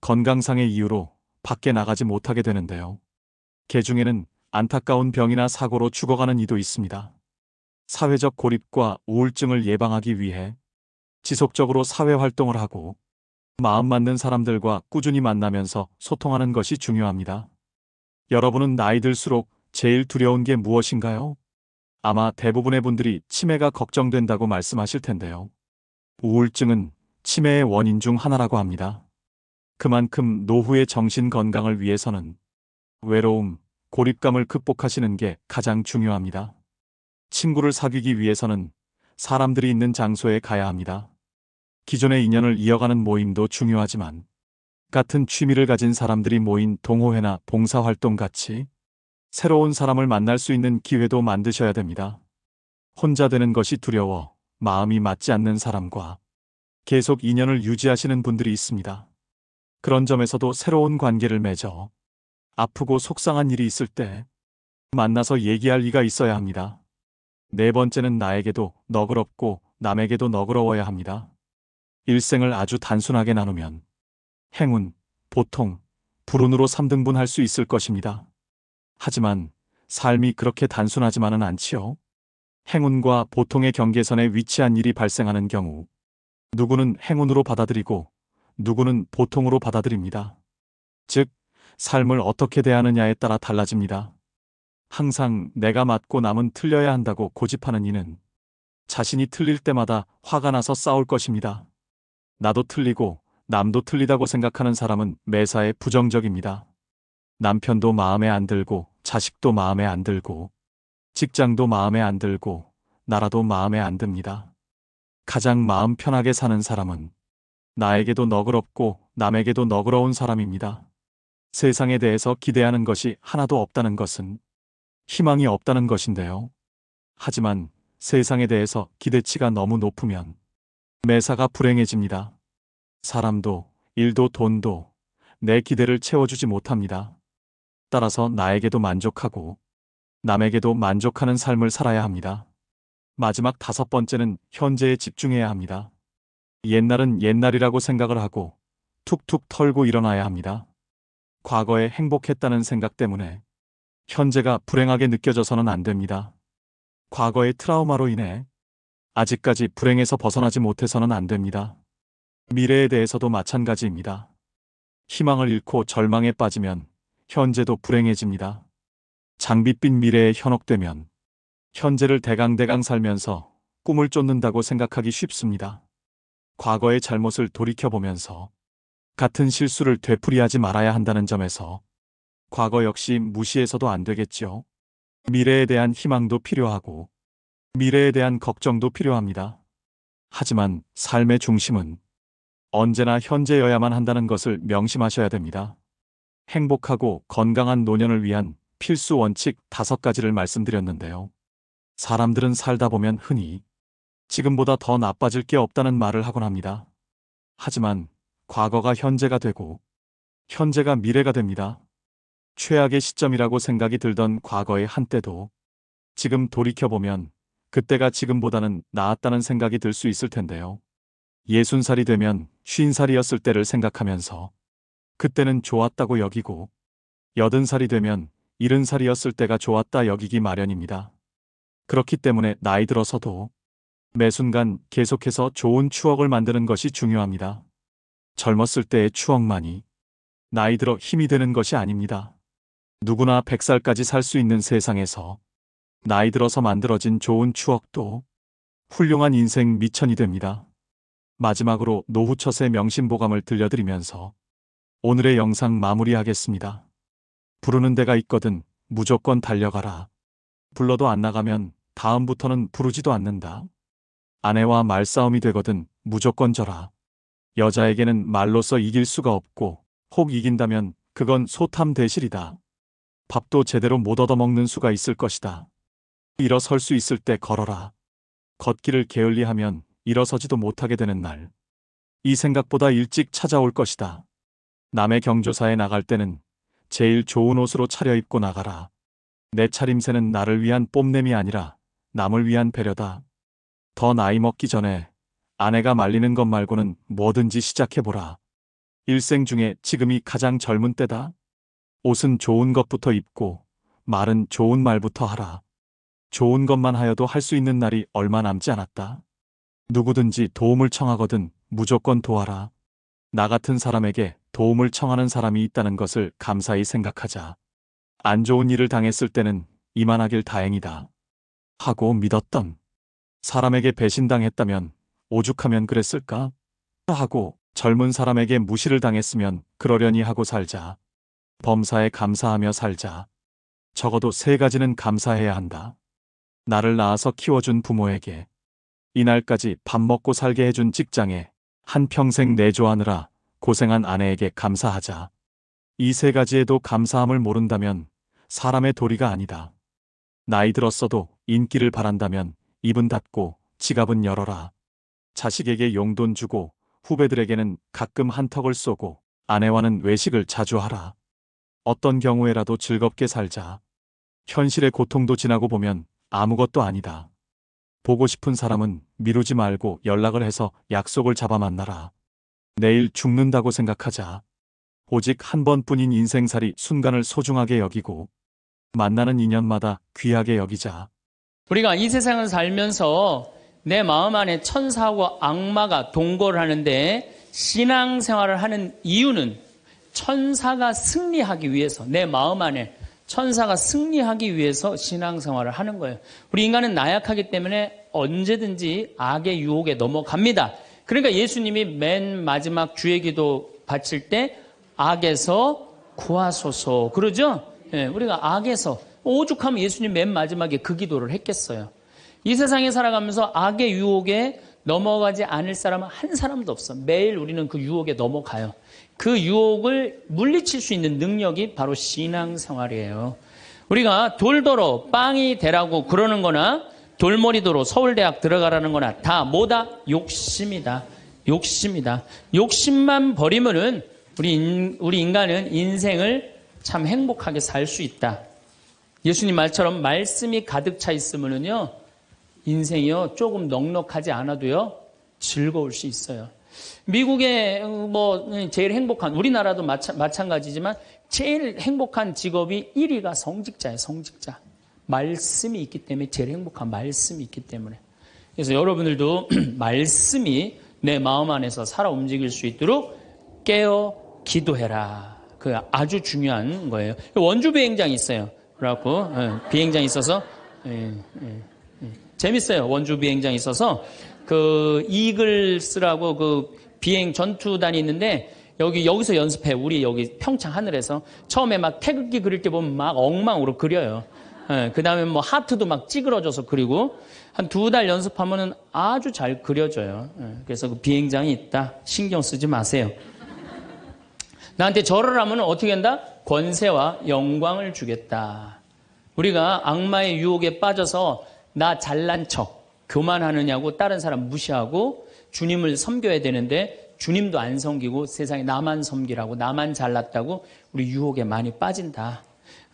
건강상의 이유로 밖에 나가지 못하게 되는데요. 개 중에는 안타까운 병이나 사고로 죽어가는 이도 있습니다. 사회적 고립과 우울증을 예방하기 위해 지속적으로 사회활동을 하고 마음 맞는 사람들과 꾸준히 만나면서 소통하는 것이 중요합니다. 여러분은 나이 들수록 제일 두려운 게 무엇인가요? 아마 대부분의 분들이 치매가 걱정된다고 말씀하실 텐데요. 우울증은 치매의 원인 중 하나라고 합니다. 그만큼 노후의 정신 건강을 위해서는 외로움, 고립감을 극복하시는 게 가장 중요합니다. 친구를 사귀기 위해서는 사람들이 있는 장소에 가야 합니다. 기존의 인연을 이어가는 모임도 중요하지만 같은 취미를 가진 사람들이 모인 동호회나 봉사활동 같이 새로운 사람을 만날 수 있는 기회도 만드셔야 됩니다. 혼자 되는 것이 두려워 마음이 맞지 않는 사람과 계속 인연을 유지하시는 분들이 있습니다. 그런 점에서도 새로운 관계를 맺어 아프고 속상한 일이 있을 때 만나서 얘기할 리가 있어야 합니다. 네 번째는 나에게도 너그럽고 남에게도 너그러워야 합니다. 일생을 아주 단순하게 나누면 행운, 보통, 불운으로 3등분할 수 있을 것입니다. 하지만 삶이 그렇게 단순하지만은 않지요. 행운과 보통의 경계선에 위치한 일이 발생하는 경우 누구는 행운으로 받아들이고 누구는 보통으로 받아들입니다. 즉, 삶을 어떻게 대하느냐에 따라 달라집니다. 항상 내가 맞고 남은 틀려야 한다고 고집하는 이는 자신이 틀릴 때마다 화가 나서 싸울 것입니다. 나도 틀리고 남도 틀리다고 생각하는 사람은 매사에 부정적입니다. 남편도 마음에 안 들고 자식도 마음에 안 들고 직장도 마음에 안 들고 나라도 마음에 안 듭니다. 가장 마음 편하게 사는 사람은 나에게도 너그럽고 남에게도 너그러운 사람입니다. 세상에 대해서 기대하는 것이 하나도 없다는 것은 희망이 없다는 것인데요. 하지만 세상에 대해서 기대치가 너무 높으면 매사가 불행해집니다. 사람도 일도 돈도 내 기대를 채워주지 못합니다. 따라서 나에게도 만족하고 남에게도 만족하는 삶을 살아야 합니다. 마지막 5번째는 현재에 집중해야 합니다. 옛날은 옛날이라고 생각을 하고 툭툭 털고 일어나야 합니다. 과거에 행복했다는 생각 때문에 현재가 불행하게 느껴져서는 안 됩니다. 과거의 트라우마로 인해 아직까지 불행에서 벗어나지 못해서는 안 됩니다. 미래에 대해서도 마찬가지입니다. 희망을 잃고 절망에 빠지면 현재도 불행해집니다. 장밋빛 미래에 현혹되면 현재를 대강대강 살면서 꿈을 쫓는다고 생각하기 쉽습니다. 과거의 잘못을 돌이켜보면서 같은 실수를 되풀이하지 말아야 한다는 점에서 과거 역시 무시해서도 안 되겠죠. 미래에 대한 희망도 필요하고 미래에 대한 걱정도 필요합니다. 하지만 삶의 중심은 언제나 현재여야만 한다는 것을 명심하셔야 됩니다. 행복하고 건강한 노년을 위한 필수 원칙 5가지를 말씀드렸는데요. 사람들은 살다 보면 흔히 지금보다 더 나빠질 게 없다는 말을 하곤 합니다. 하지만 과거가 현재가 되고 현재가 미래가 됩니다. 최악의 시점이라고 생각이 들던 과거의 한때도 지금 돌이켜보면 그때가 지금보다는 나았다는 생각이 들 수 있을 텐데요. 60살이 되면 50살이었을 때를 생각하면서 그때는 좋았다고 여기고 80살이 되면 70살이었을 때가 좋았다 여기기 마련입니다. 그렇기 때문에 나이 들어서도 매 순간 계속해서 좋은 추억을 만드는 것이 중요합니다. 젊었을 때의 추억만이 나이 들어 힘이 되는 것이 아닙니다. 누구나 100살까지 살 수 있는 세상에서 나이 들어서 만들어진 좋은 추억도 훌륭한 인생 미천이 됩니다. 마지막으로 노후처세 명심보감을 들려드리면서 오늘의 영상 마무리하겠습니다. 부르는 데가 있거든 무조건 달려가라. 불러도 안 나가면 다음부터는 부르지도 않는다. 아내와 말싸움이 되거든 무조건 져라. 여자에게는 말로써 이길 수가 없고 혹 이긴다면 그건 소탐대실이다. 밥도 제대로 못 얻어먹는 수가 있을 것이다. 일어설 수 있을 때 걸어라. 걷기를 게을리하면 일어서지도 못하게 되는 날. 이 생각보다 일찍 찾아올 것이다. 남의 경조사에 나갈 때는 제일 좋은 옷으로 차려입고 나가라. 내 차림새는 나를 위한 뽐냄이 아니라 남을 위한 배려다. 더 나이 먹기 전에 아내가 말리는 것 말고는 뭐든지 시작해보라. 일생 중에 지금이 가장 젊은 때다. 옷은 좋은 것부터 입고 말은 좋은 말부터 하라. 좋은 것만 하여도 할 수 있는 날이 얼마 남지 않았다. 누구든지 도움을 청하거든 무조건 도와라. 나 같은 사람에게 도움을 청하는 사람이 있다는 것을 감사히 생각하자. 안 좋은 일을 당했을 때는 이만하길 다행이다 하고 믿었던 사람에게 배신당했다면 오죽하면 그랬을까 하고 젊은 사람에게 무시를 당했으면 그러려니 하고 살자. 범사에 감사하며 살자. 적어도 3가지는 감사해야 한다. 나를 낳아서 키워준 부모에게, 이날까지 밥 먹고 살게 해준 직장에, 한평생 내조하느라 고생한 아내에게 감사하자. 이 3가지에도 감사함을 모른다면 사람의 도리가 아니다. 나이 들었어도 인기를 바란다면 입은 닫고 지갑은 열어라. 자식에게 용돈 주고 후배들에게는 가끔 한턱을 쏘고 아내와는 외식을 자주 하라. 어떤 경우에라도 즐겁게 살자. 현실의 고통도 지나고 보면 아무것도 아니다. 보고 싶은 사람은 미루지 말고 연락을 해서 약속을 잡아 만나라. 내일 죽는다고 생각하자. 오직 한 번뿐인 인생살이 순간을 소중하게 여기고 만나는 인연마다 귀하게 여기자. 우리가 이 세상을 살면서 내 마음 안에 천사하고 악마가 동거를 하는데 신앙생활을 하는 이유는 천사가 승리하기 위해서, 내 마음 안에 천사가 승리하기 위해서 신앙생활을 하는 거예요. 우리 인간은 나약하기 때문에 언제든지 악의 유혹에 넘어갑니다. 그러니까 예수님이 맨 마지막 주의 기도 바칠 때 악에서 구하소서 그러죠? 예, 우리가 악에서, 오죽하면 예수님 맨 마지막에 그 기도를 했겠어요. 이 세상에 살아가면서 악의 유혹에 넘어가지 않을 사람은 한 사람도 없어. 매일 우리는 그 유혹에 넘어가요. 그 유혹을 물리칠 수 있는 능력이 바로 신앙생활이에요. 우리가 돌도로 빵이 되라고 그러는 거나 돌머리도로 서울대학 들어가라는 거나 다 뭐다? 욕심이다. 욕심이다. 욕심만 버리면은 우리 인간은 인생을 참 행복하게 살 수 있다. 예수님 말처럼 말씀이 가득 차 있으면은요, 인생이요, 조금 넉넉하지 않아도요, 즐거울 수 있어요. 미국의 제일 행복한, 우리나라도 마찬가지지만 제일 행복한 직업이 1위가 성직자예요, 성직자. 말씀이 있기 때문에 제일 행복한 말씀이 있기 때문에. 그래서 여러분들도 말씀이 내 마음 안에서 살아 움직일 수 있도록 깨어 기도해라. 그 아주 중요한 거예요. 원주 비행장이 있어요. 그래갖고 비행장이 있어서 재밌어요. 원주 비행장이 있어서 그 이글스라고 그 비행 전투단이 있는데 여기서 연습해. 우리 여기 평창 하늘에서 처음에 막 태극기 그릴 때 보면 막 엉망으로 그려요. 그 다음에 뭐 하트도 막 찌그러져서 그리고 한 2달 연습하면은 아주 잘 그려져요. 그래서 그 비행장이 있다. 신경 쓰지 마세요. 나한테 절을 하면 어떻게 한다? 권세와 영광을 주겠다. 우리가 악마의 유혹에 빠져서 나 잘난 척, 교만하느냐고 다른 사람 무시하고 주님을 섬겨야 되는데 주님도 안 섬기고 세상에 나만 섬기라고, 나만 잘났다고 우리 유혹에 많이 빠진다.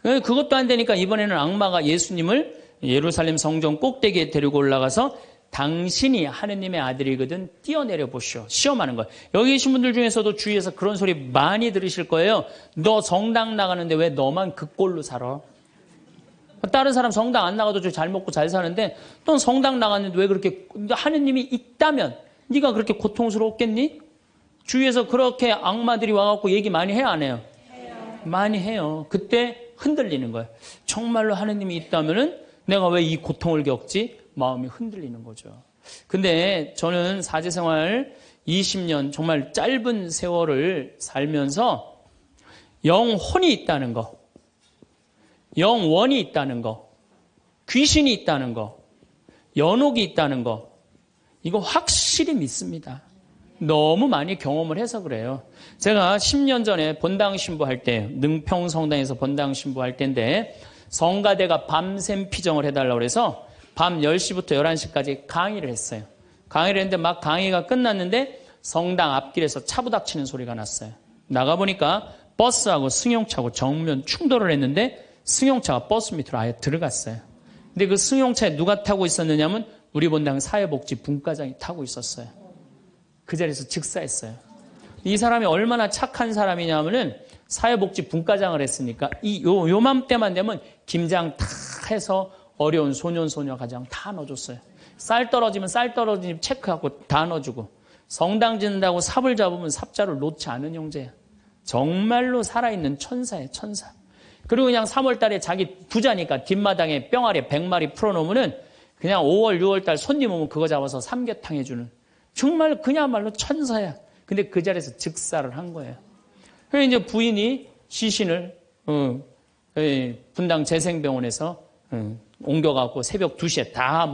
그것도 안 되니까 이번에는 악마가 예수님을 예루살렘 성전 꼭대기에 데리고 올라가서 당신이 하느님의 아들이거든 뛰어내려 보시오. 시험하는 거예요. 여기 계신 분들 중에서도 주위에서 그런 소리 많이 들으실 거예요. 너 성당 나가는데 왜 너만 그 꼴로 살아? 다른 사람 성당 안 나가도 잘 먹고 잘 사는데 넌 성당 나갔는데 왜 그렇게, 하느님이 있다면 네가 그렇게 고통스럽겠니? 주위에서 그렇게 악마들이 와갖고 얘기 많이 해요, 안 해요? 많이 해요. 그때 흔들리는 거예요. 정말로 하느님이 있다면은 내가 왜 이 고통을 겪지? 마음이 흔들리는 거죠. 근데 저는 사제생활 20년 정말 짧은 세월을 살면서 영혼이 있다는 거, 영원이 있다는 거, 귀신이 있다는 거, 연옥이 있다는 거, 이거 확실히 믿습니다. 너무 많이 경험을 해서 그래요. 제가 10년 전에 본당 신부할 때, 능평성당에서 본당 신부할 때인데 성가대가 밤샘 피정을 해달라고 해서 밤 10시부터 11시까지 강의를 했어요. 강의를 했는데 막 강의가 끝났는데 성당 앞길에서 차 부닥치는 소리가 났어요. 나가보니까 버스하고 승용차하고 정면 충돌을 했는데 승용차가 버스 밑으로 아예 들어갔어요. 근데 그 승용차에 누가 타고 있었느냐면 우리 본당 사회복지 분과장이 타고 있었어요. 그 자리에서 즉사했어요. 이 사람이 얼마나 착한 사람이냐면은 사회복지 분과장을 했으니까 요맘때만 되면 김장 다 해서 어려운 소년, 소녀 가정 다 넣어줬어요. 쌀 떨어지면 쌀 떨어지면 체크하고 다 넣어주고, 성당 짓는다고 삽을 잡으면 삽자를 놓지 않은 형제야. 정말로 살아있는 천사예요, 천사. 그리고 그냥 3월 달에 자기 부자니까 뒷마당에 뿅아리 100마리 풀어놓으면은 그냥 5월, 6월 달 손님 오면 그거 잡아서 삼계탕 해주는, 정말 그야말로 천사야. 근데 그 자리에서 즉사를 한 거예요. 그래서 이제 부인이 시신을 분당 재생병원에서 옮겨갖고 새벽 2시에 다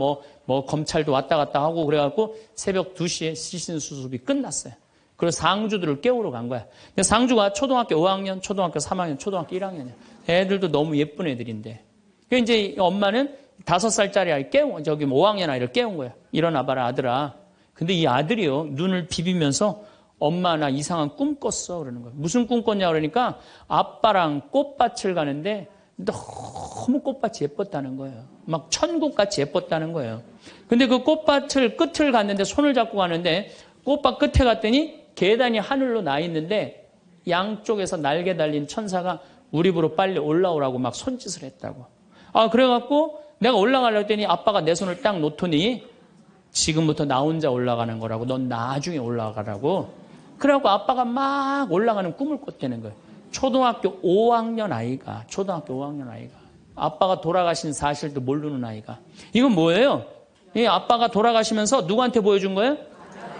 뭐 검찰도 왔다 갔다 하고 그래갖고 새벽 2시에 시신 수습이 끝났어요. 그래서 상주들을 깨우러 간 거야. 근데 상주가 초등학교 5학년, 초등학교 3학년, 초등학교 1학년이야. 애들도 너무 예쁜 애들인데. 그러니까 이제 엄마는 5살짜리 아이 저기 5학년 아이를 깨운 거야. 일어나봐라, 아들아. 근데 이 아들이요, 눈을 비비면서 엄마 나 이상한 꿈 꿨어. 그러는 거야. 무슨 꿈 꿨냐 그러니까 아빠랑 꽃밭을 가는데 너무 꽃밭이 예뻤다는 거예요. 막 천국같이 예뻤다는 거예요. 근데 그 꽃밭을 끝을 갔는데 손을 잡고 가는데 꽃밭 끝에 갔더니 계단이 하늘로 나 있는데 양쪽에서 날개 달린 천사가 우리 집으로 빨리 올라오라고 막 손짓을 했다고. 그래갖고 내가 올라가려고 했더니 아빠가 내 손을 딱 놓더니 지금부터 나 혼자 올라가는 거라고. 넌 나중에 올라가라고. 그래갖고 아빠가 막 올라가는 꿈을 꿨다는 거예요. 초등학교 5학년 아이가 아빠가 돌아가신 사실도 모르는 아이가. 이건 뭐예요? 이 아빠가 돌아가시면서 누구한테 보여준 거예요?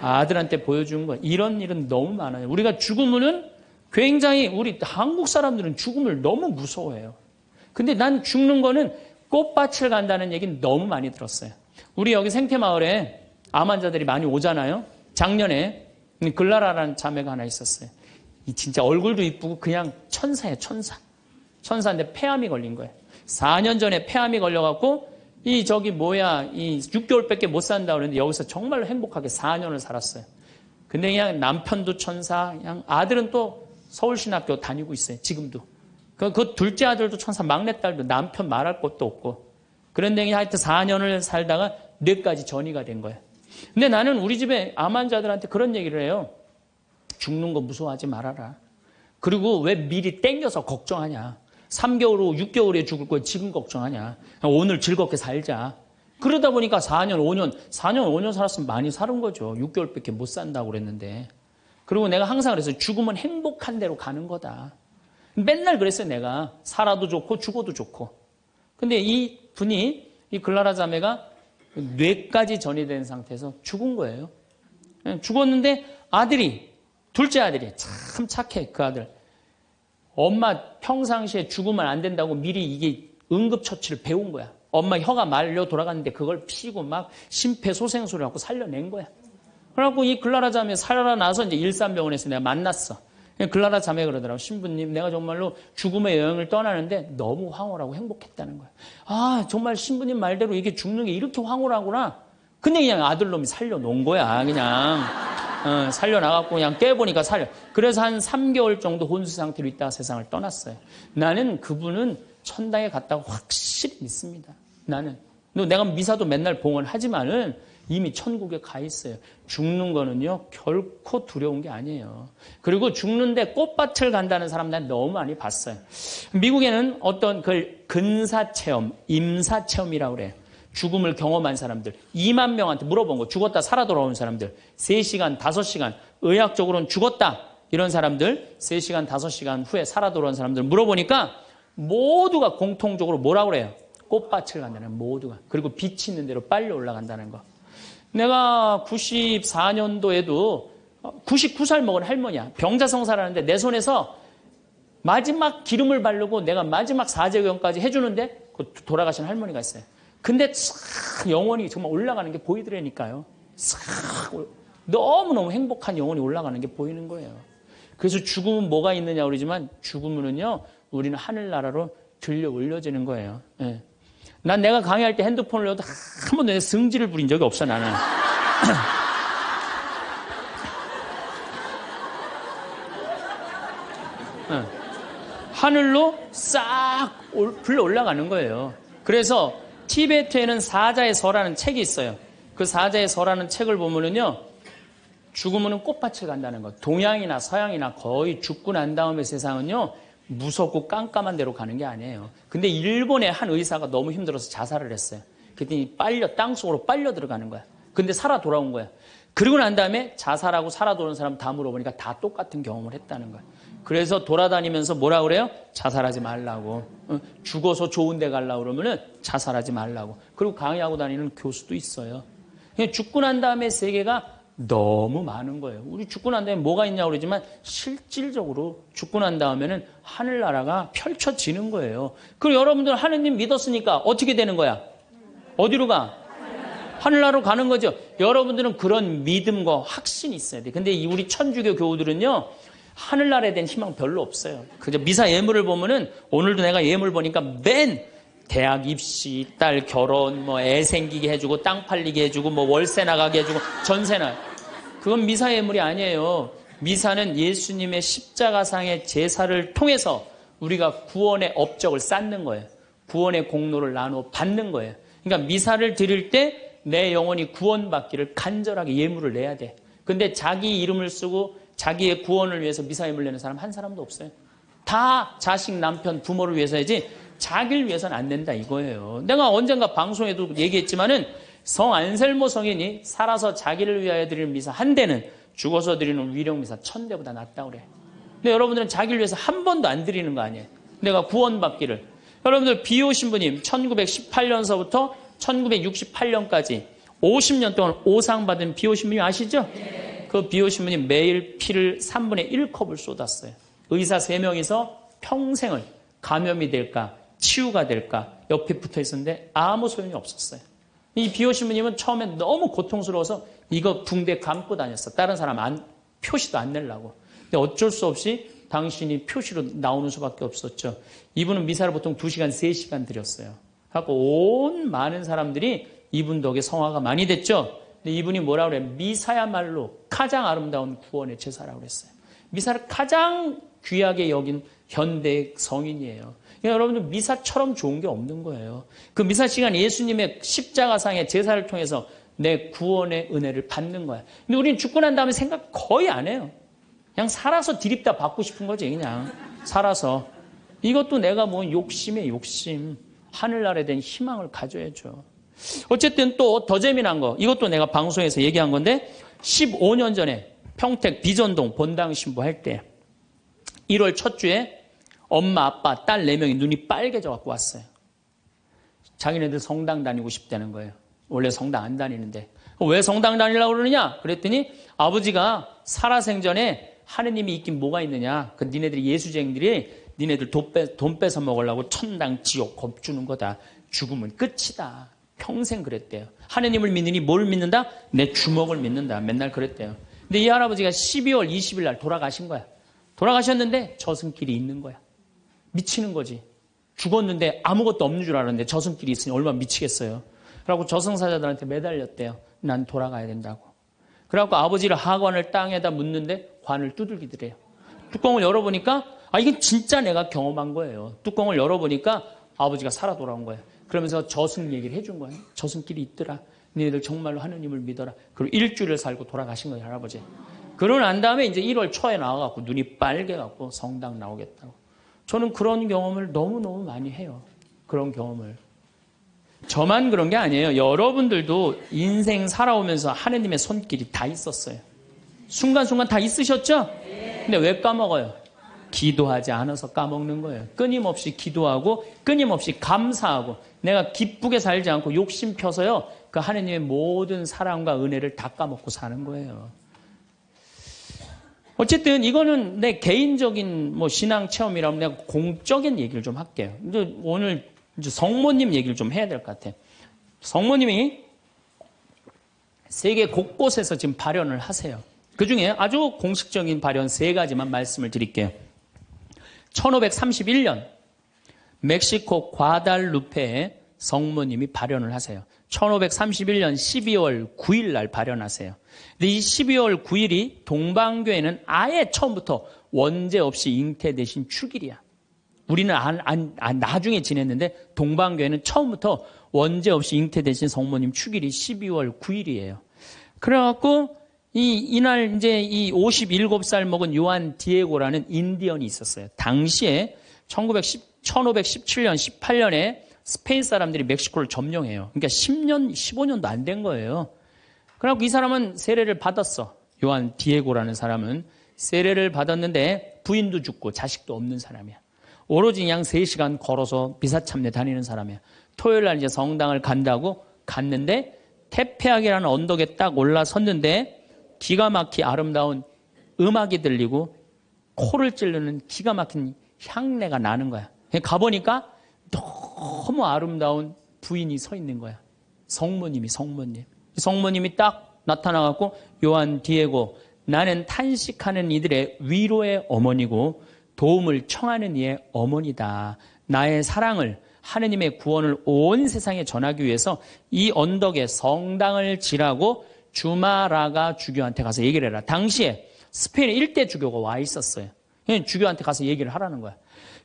아들한테 보여준 거예요. 이런 일은 너무 많아요. 우리가 죽으면은 굉장히 우리 한국 사람들은 죽음을 너무 무서워해요. 근데 난 죽는 거는 꽃밭을 간다는 얘기는 너무 많이 들었어요. 우리 여기 생태마을에 암 환자들이 많이 오잖아요. 작년에 글라라라는 자매가 하나 있었어요. 진짜 얼굴도 이쁘고 그냥 천사예요, 천사. 천사인데 폐암이 걸린 거예요. 4년 전에 폐암이 걸려갖고 이 6개월밖에 못 산다 그랬는데 여기서 정말로 행복하게 4년을 살았어요. 근데 그냥 남편도 천사, 그냥 아들은 또 서울신학교 다니고 있어요, 지금도. 그 둘째 아들도 천사, 막내딸도 남편 말할 것도 없고. 그런데 그냥 하여튼 4년을 살다가 뇌까지 전이가 된 거예요. 근데 나는 우리 집에 암 환자들한테 그런 얘기를 해요. 죽는 거 무서워하지 말아라. 그리고 왜 미리 땡겨서 걱정하냐. 3개월 후, 6개월 후에 죽을 거야. 지금 걱정하냐. 오늘 즐겁게 살자. 그러다 보니까 4년, 5년 살았으면 많이 사는 거죠. 6개월밖에 못 산다고 그랬는데. 그리고 내가 항상 그랬어요. 죽으면 행복한 대로 가는 거다. 맨날 그랬어요, 내가. 살아도 좋고 죽어도 좋고. 근데 이 분이, 이 글라라 자매가 뇌까지 전이된 상태에서 죽은 거예요. 죽었는데 둘째 아들이 참 착해, 그 아들. 엄마 평상시에 죽으면 안 된다고 미리 이게 응급처치를 배운 거야. 엄마 혀가 말려 돌아갔는데 그걸 피고 막 심폐소생술을 하고 살려낸 거야. 그래갖고 이 글라라 자매 살아나서 이제 일산병원에서 내가 만났어. 글라라 자매 그러더라고. 신부님, 내가 정말로 죽음의 여행을 떠나는데 너무 황홀하고 행복했다는 거야. 정말 신부님 말대로 이게 죽는 게 이렇게 황홀하구나. 근데 그냥 아들놈이 살려놓은 거야, 그냥. 살려나갔고 그냥 깨보니까 그래서 한 3개월 정도 혼수 상태로 있다가 세상을 떠났어요. 나는 그분은 천당에 갔다고 확실히 믿습니다. 나는. 내가 미사도 맨날 봉헌하지만은 이미 천국에 가 있어요. 죽는 거는요, 결코 두려운 게 아니에요. 그리고 죽는데 꽃밭을 간다는 사람 난 너무 많이 봤어요. 미국에는 어떤 그 근사체험, 임사체험이라고 그래요. 죽음을 경험한 사람들 2만 명한테 물어본 거. 죽었다 살아 돌아온 사람들 3시간, 5시간 의학적으로는 죽었다 이런 사람들 3시간, 5시간 후에 살아 돌아온 사람들 물어보니까 모두가 공통적으로 뭐라고 그래요? 꽃밭을 간다는, 모두가. 그리고 빛이 있는 대로 빨리 올라간다는 거. 내가 94년도에도 99살 먹은 할머니야. 병자성사라는데 내 손에서 마지막 기름을 바르고 내가 마지막 사제경까지 해주는데 돌아가신 할머니가 있어요. 근데 싹 영혼이 정말 올라가는 게 보이더라니까요. 싹 너무너무 행복한 영혼이 올라가는 게 보이는 거예요. 그래서 죽음은 뭐가 있느냐 그러지만 죽음은요, 우리는 하늘나라로 들려 올려지는 거예요. 예. 난 내가 강의할 때 핸드폰을 넣어도 한 번도 승질을 부린 적이 없어, 나는. 하늘로 싹 불러 올라가는 거예요. 그래서 티베트에는 사자의 서라는 책이 있어요. 그 사자의 서라는 책을 보면은요, 죽으면은 꽃밭을 간다는 거. 동양이나 서양이나 거의 죽고 난 다음에 세상은요, 무섭고 깜깜한 데로 가는 게 아니에요. 근데 일본의 한 의사가 너무 힘들어서 자살을 했어요. 그랬더니 땅속으로 빨려 들어가는 거야. 근데 살아 돌아온 거야. 그리고 난 다음에 자살하고 살아 돌아온 사람 다 물어보니까 다 똑같은 경험을 했다는 거야. 그래서 돌아다니면서 뭐라 그래요? 자살하지 말라고. 죽어서 좋은 데 가려고 그러면은 자살하지 말라고. 그리고 강의하고 다니는 교수도 있어요. 죽고 난 다음에 세계가 너무 많은 거예요. 우리 죽고 난 다음에 뭐가 있냐고 그러지만 실질적으로 죽고 난 다음에는 하늘나라가 펼쳐지는 거예요. 그리고 여러분들 하느님 믿었으니까 어떻게 되는 거야? 어디로 가? 하늘나라로 가는 거죠. 여러분들은 그런 믿음과 확신이 있어야 돼. 근데 우리 천주교 교우들은요, 하늘나라에 대한 희망 별로 없어요. 그저 미사 예물을 보면은, 오늘도 내가 예물 보니까 맨 대학 입시, 딸 결혼, 뭐 애 생기게 해주고, 땅 팔리게 해주고, 뭐 월세 나가게 해주고, 전세나. 그건 미사 예물이 아니에요. 미사는 예수님의 십자가상의 제사를 통해서 우리가 구원의 업적을 쌓는 거예요. 구원의 공로를 나누어 받는 거예요. 그러니까 미사를 드릴 때 내 영혼이 구원받기를 간절하게 예물을 내야 돼. 근데 자기 이름을 쓰고 자기의 구원을 위해서 미사 예물 내는 사람 한 사람도 없어요. 다 자식, 남편, 부모를 위해서야지 자기를 위해서는 안 된다 이거예요. 내가 언젠가 방송에도 얘기했지만은 성 안셀모 성인이 살아서 자기를 위하여 드리는 미사 한 대는 죽어서 드리는 위령 미사 1000대보다 낫다고 그래. 근데 여러분들은 자기를 위해서 한 번도 안 드리는 거 아니에요. 내가 구원받기를. 여러분들 비오 신부님 1918년서부터 1968년까지 50년 동안 오상 받은 비오 신부님 아시죠? 그 비오 신부님 매일 피를 3분의 1컵을 쏟았어요. 의사 3명이서 평생을 감염이 될까 치유가 될까 옆에 붙어 있었는데 아무 소용이 없었어요. 이 비오 신부님은 처음에 너무 고통스러워서 이거 붕대 감고 다녔어. 다른 사람 표시도 안 내려고. 근데 어쩔 수 없이 당신이 표시로 나오는 수밖에 없었죠. 이분은 미사를 보통 2시간, 3시간 드렸어요. 그래서 온 많은 사람들이 이분 덕에 성화가 많이 됐죠. 근데 이분이 뭐라고 그래요? 미사야말로 가장 아름다운 구원의 제사라고 그랬어요. 미사를 가장 귀하게 여긴 현대 성인이에요. 그러니까 여러분들 미사처럼 좋은 게 없는 거예요. 그 미사 시간 예수님의 십자가상의 제사를 통해서 내 구원의 은혜를 받는 거야. 근데 우리는 죽고 난 다음에 생각 거의 안 해요. 그냥 살아서 디립다 받고 싶은 거지. 그냥 살아서. 이것도 내가 뭐 욕심에 욕심. 하늘나라에 대한 희망을 가져야죠. 어쨌든 또 더 재미난 거. 이것도 내가 방송에서 얘기한 건데 15년 전에 평택 비전동 본당 신부할 때 1월 첫 주에 엄마, 아빠, 딸 4명이 눈이 빨개져 갖고 왔어요. 자기네들 성당 다니고 싶다는 거예요. 원래 성당 안 다니는데. 왜 성당 다니려고 그러느냐? 그랬더니 아버지가 살아생전에 하느님이 있긴 뭐가 있느냐? 그 니네들이 예수쟁들이 니네들 돈 뺏어 먹으려고 천당 지옥 겁주는 거다. 죽으면 끝이다. 평생 그랬대요. 하느님을 믿느니 뭘 믿는다? 내 주먹을 믿는다. 맨날 그랬대요. 근데 이 할아버지가 12월 20일 날 돌아가신 거야. 돌아가셨는데 저승길이 있는 거야. 미치는 거지. 죽었는데 아무것도 없는 줄 알았는데 저승길이 있으니 얼마나 미치겠어요. 그래갖고 저승사자들한테 매달렸대요. 난 돌아가야 된다고. 그래갖고 아버지를 하관을 땅에다 묻는데 관을 두들기더래요. 뚜껑을 열어보니까 이게 진짜 내가 경험한 거예요. 뚜껑을 열어보니까 아버지가 살아 돌아온 거예요. 그러면서 저승 얘기를 해준 거예요. 저승길이 있더라. 너희들 정말로 하느님을 믿어라. 그리고 일주일을 살고 돌아가신 거예요, 할아버지. 그러고 난 다음에 이제 1월 초에 나와갖고 눈이 빨개갖고 성당 나오겠다고. 저는 그런 경험을 너무너무 많이 해요. 그런 경험을. 저만 그런 게 아니에요. 여러분들도 인생 살아오면서 하느님의 손길이 다 있었어요. 순간순간 다 있으셨죠? 근데 왜 까먹어요? 기도하지 않아서 까먹는 거예요. 끊임없이 기도하고 끊임없이 감사하고 내가 기쁘게 살지 않고 욕심 펴서요. 그 하느님의 모든 사랑과 은혜를 다 까먹고 사는 거예요. 어쨌든 이거는 내 개인적인 뭐 신앙 체험이라면 내가 공적인 얘기를 좀 할게요. 이제 오늘 이제 성모님 얘기를 좀 해야 될 것 같아요. 성모님이 세계 곳곳에서 지금 발현을 하세요. 그 중에 아주 공식적인 발현 3가지만 말씀을 드릴게요. 1531년 멕시코 과달루페에 성모님이 발현을 하세요. 1531년 12월 9일 날 발현하세요. 근데 이 12월 9일이 동방교회는 아예 처음부터 원죄 없이 잉태되신 축일이야. 우리는 나중에 지냈는데 동방교회는 처음부터 원죄 없이 잉태되신 성모님 축일이 12월 9일이에요. 그래갖고 이날 이제 이 57살 먹은 요한 디에고라는 인디언이 있었어요. 당시에 1517년, 18년에 스페인 사람들이 멕시코를 점령해요. 그러니까 10년, 15년도 안 된 거예요. 그래갖고 이 사람은 세례를 받았어. 요한 디에고라는 사람은 세례를 받았는데 부인도 죽고 자식도 없는 사람이야. 오로지 그냥 3시간 걸어서 미사참례 다니는 사람이야. 토요일 날 이제 성당을 간다고 갔는데 테페악이라는 언덕에 딱 올라섰는데 기가 막히 아름다운 음악이 들리고 코를 찌르는 기가 막힌 향내가 나는 거야. 가보니까 너무 아름다운 부인이 서 있는 거야. 성모님이. 성모님이 딱 나타나갖고 요한 디에고, 나는 탄식하는 이들의 위로의 어머니고 도움을 청하는 이의 어머니다. 나의 사랑을, 하느님의 구원을 온 세상에 전하기 위해서 이 언덕에 성당을 지라고 주마라가 주교한테 가서 얘기를 해라. 당시에 스페인에 일대 주교가 와 있었어요. 주교한테 가서 얘기를 하라는 거야.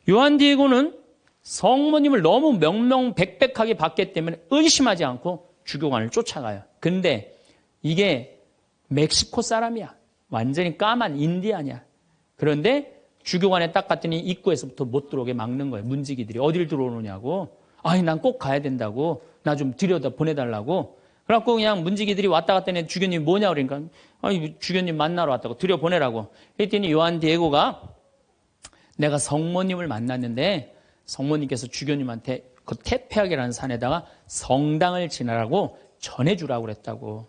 요한 디에고는 성모님을 너무 명명백백하게 봤기 때문에 의심하지 않고 주교관을 쫓아가요. 근데 이게 멕시코 사람이야. 완전히 까만 인디안이야. 그런데 주교관에 딱 갔더니 입구에서부터 못 들어오게 막는 거예요. 문지기들이. 어딜 들어오느냐고. 아니, 난 꼭 가야 된다고. 나 좀 들여다 보내달라고. 그래갖고 그냥 문지기들이 왔다 갔다 했는데 주교님 뭐냐 그러니까, 아니, 주교님 만나러 왔다고. 들여보내라고. 그랬더니 요한 디에고가 내가 성모님을 만났는데 성모님께서 주교님한테 그 테페악이라는 산에다가 성당을 지나라고 전해주라고 그랬다고.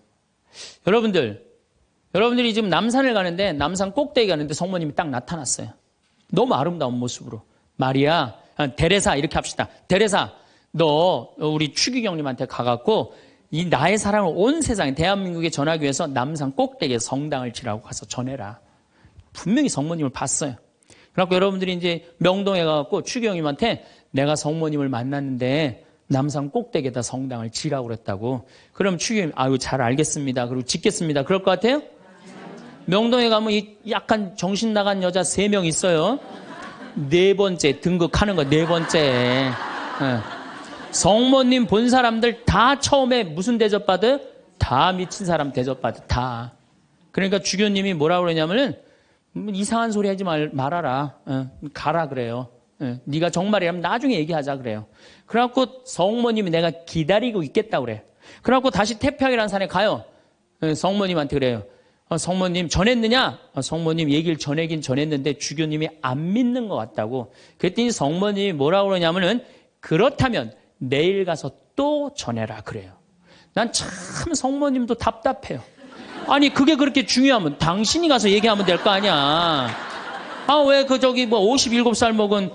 여러분들이 지금 남산을 가는데 남산 꼭대기 가는데 성모님이 딱 나타났어요. 너무 아름다운 모습으로. 마리아, 데레사 이렇게 합시다. 데레사, 너 우리 추기경님한테 가갖고 이 나의 사랑을 온 세상에 대한민국에 전하기 위해서 남산 꼭대기에 성당을 지라고 가서 전해라. 분명히 성모님을 봤어요. 그래갖고 여러분들이 이제 명동에 가갖고 추기경님한테 내가 성모님을 만났는데 남산 꼭대기에다 성당을 지라고 그랬다고. 그럼 추기경님, 아유, 잘 알겠습니다. 그리고 짓겠습니다. 그럴 것 같아요? 명동에 가면 약간 정신 나간 여자 3명 있어요. 4번째 등극하는 거, 4번째. 성모님 본 사람들 다 처음에 무슨 대접받아요? 다 미친 사람 대접받아. 다. 그러니까 주교님이 뭐라고 그러냐면은 이상한 소리 하지 말아라. 가라 그래요. 네가 정말이라면 나중에 얘기하자 그래요. 그래갖고 성모님이 내가 기다리고 있겠다 그래. 그래갖고 다시 태평이라는 산에 가요. 성모님한테 그래요. 성모님 전했느냐? 성모님 얘기를 전하긴 전했는데 주교님이 안 믿는 것 같다고. 그랬더니 성모님이 뭐라고 그러냐면은 그렇다면 내일 가서 또 전해라 그래요. 난 참 성모님도 답답해요. 아니 그게 그렇게 중요하면 당신이 가서 얘기하면 될 거 아니야. 왜 그 저기 뭐 57살 먹은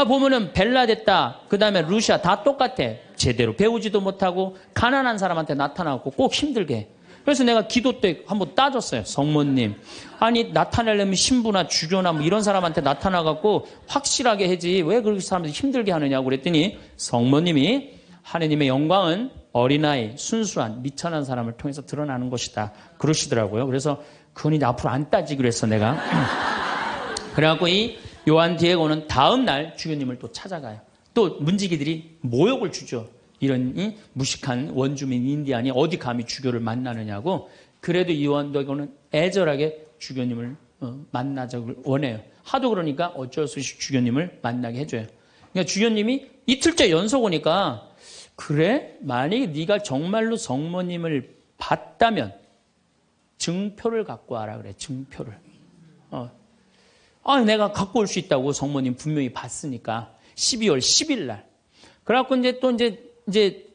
보면은 벨라데타 그다음에 루시아 다 똑같아. 제대로 배우지도 못하고 가난한 사람한테 나타나고 꼭 힘들게 해. 그래서 내가 기도 때 한번 따졌어요. 성모님, 아니 나타내려면 신부나 주교나 뭐 이런 사람한테 나타나갖고 확실하게 해지 왜 그렇게 사람들이 힘들게 하느냐고 그랬더니 성모님이 하느님의 영광은 어린아이, 순수한, 미천한 사람을 통해서 드러나는 것이다 그러시더라고요. 그래서 그건 이제 앞으로 안 따지기로 했어 내가. 그래갖고 이 요한 디에고는 다음 날 주교님을 또 찾아가요. 또 문지기들이 모욕을 주죠. 이런 무식한 원주민 인디안이 어디 감히 주교를 만나느냐고. 그래도 이 요한 디에고는 애절하게 주교님을 만나자고 원해요. 하도 그러니까 어쩔 수 없이 주교님을 만나게 해줘요. 그러니까 주교님이 이틀째 연속 오니까 그래? 만약에 네가 정말로 성모님을 봤다면 증표를 갖고 와라 그래. 증표를. 내가 갖고 올 수 있다고. 성모님 분명히 봤으니까. 12월 10일 날. 그래갖고 이제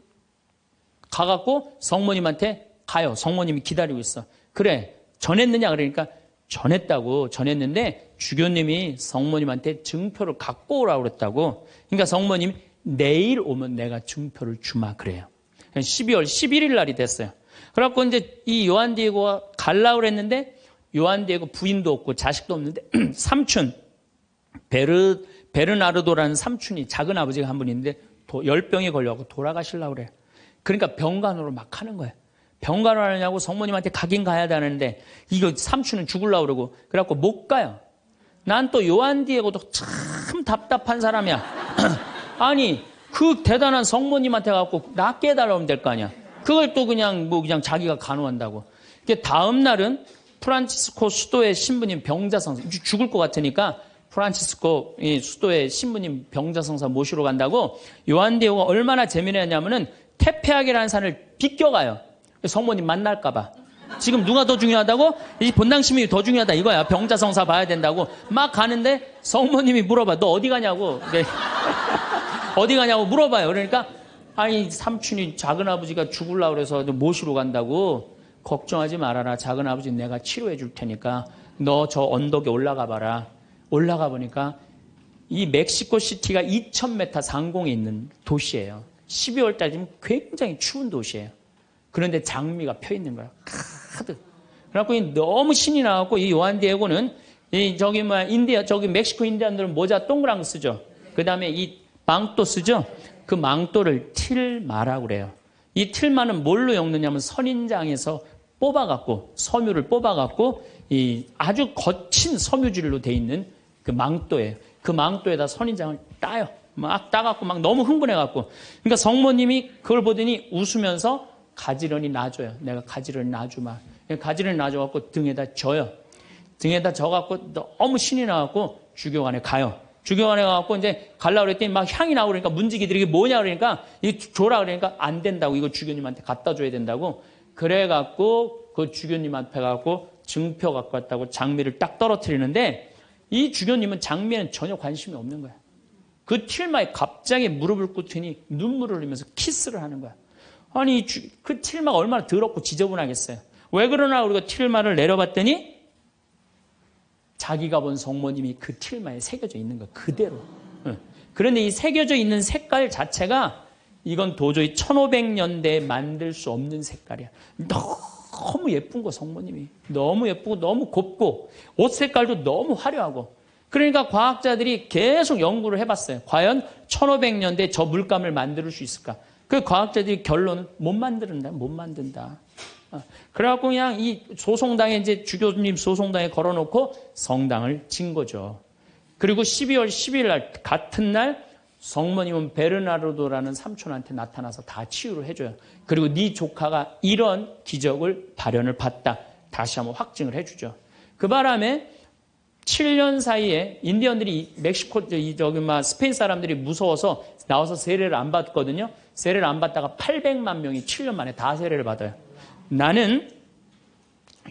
가갖고 성모님한테 가요. 성모님이 기다리고 있어. 그래, 전했느냐? 그러니까 전했다고. 전했는데 주교님이 성모님한테 증표를 갖고 오라고 그랬다고. 그러니까 성모님이 내일 오면 내가 증표를 주마 그래요. 12월 11일 날이 됐어요. 그래갖고 이제 이 요한 디에고가 가려고 그랬는데 요한 디에고 부인도 없고 자식도 없는데 삼촌 베르나르도라는 삼촌이 작은 아버지가 한 분 있는데 열병에 걸려갖고 돌아가시려고 그래. 그러니까 병간호를 막 하는 거예요. 병간호 하느냐고 성모님한테 가긴 가야 되는데 이거 삼촌은 죽으려고 그러고 그래갖고 못 가요. 난 또 요한 디에고도 참 답답한 사람이야. 아니 그 대단한 성모님한테 가갖고 낫게 해달라고 하면 될 거 아니야. 그걸 또 그냥 자기가 간호한다고. 다음 날은 프란치스코 수도의 신부님 병자성사 죽을 것 같으니까 프란치스코 수도의 신부님 병자성사 모시러 간다고. 요한 디에고가 얼마나 재미있냐면은 테페악이라는 산을 비껴가요. 성모님 만날까 봐. 지금 누가 더 중요하다고? 이 본당시민이 더 중요하다 이거야. 병자성사 봐야 된다고. 막 가는데 성모님이 물어봐. 너 어디 가냐고. 어디 가냐고 물어봐요. 그러니까 아니 삼촌이 작은아버지가 죽으려고 그래서 모시러 간다고. 걱정하지 말아라. 작은 아버지 내가 치료해 줄 테니까 너 저 언덕에 올라가 봐라. 올라가 보니까 이 멕시코 시티가 2,000m 상공에 있는 도시예요. 12월 달이면 굉장히 추운 도시예요. 그런데 장미가 펴 있는 거야. 가득. 그래갖고 너무 신이 나갖고 이 요한 디에고는 저기 멕시코 인디안들은 모자 동그란 거 쓰죠. 그 다음에 이 망토 쓰죠. 그 망토를 틸마라고 그래요. 이 틸마는 뭘로 엮느냐면 선인장에서 뽑아갖고 섬유를 뽑아갖고 이 아주 거친 섬유질로 돼 있는 그 망토예요. 그 망토에다 선인장을 따요. 막 따갖고 막 너무 흥분해갖고. 그러니까 성모님이 그걸 보더니 웃으면서 가지런히 놔줘요. 내가 가지런히 놔주마. 가지런히 놔줘갖고 등에다 져요. 등에다 져갖고 너무 신이 나갖고 주교관에 가요. 주교관에 가갖고 이제 가려고 그랬더니 막 향이 나오고 그러니까 문지기들이 이게 뭐냐 그러니까 이 줘라 그러니까 안 된다고 이거 주교님한테 갖다 줘야 된다고 그래갖고 그 주교님 앞에 가갖고 증표 갖고 왔다고 장미를 딱 떨어뜨리는데 이 주교님은 장미에는 전혀 관심이 없는 거야. 그 틸마에 갑자기 무릎을 꿇더니 눈물을 흘리면서 키스를 하는 거야. 아니 그 틸마가 얼마나 더럽고 지저분하겠어요. 왜 그러나 우리가 틸마를 내려봤더니 자기가 본 성모님이 그 틸마에 새겨져 있는 거야. 그대로. 그런데 이 새겨져 있는 색깔 자체가 이건 도저히 1500년대에 만들 수 없는 색깔이야. 너무 예쁜 거 성모님이. 너무 예쁘고 너무 곱고 옷 색깔도 너무 화려하고. 그러니까 과학자들이 계속 연구를 해봤어요. 과연 1500년대에 저 물감을 만들 수 있을까? 그 과학자들이 결론은 못 만든다. 그래갖고 그냥 이 소송당에 이제 주교님 소송당에 걸어놓고 성당을 진 거죠. 그리고 12월 10일 날 같은 날 성모님은 베르나르도라는 삼촌한테 나타나서 다 치유를 해줘요. 그리고 네 조카가 이런 기적을 발현을 봤다. 다시 한번 확증을 해주죠. 그 바람에 7년 사이에 인디언들이 멕시코 스페인 사람들이 무서워서 나와서 세례를 안 받거든요. 세례를 안 받다가 800만 명이 7년 만에 다 세례를 받아요. 나는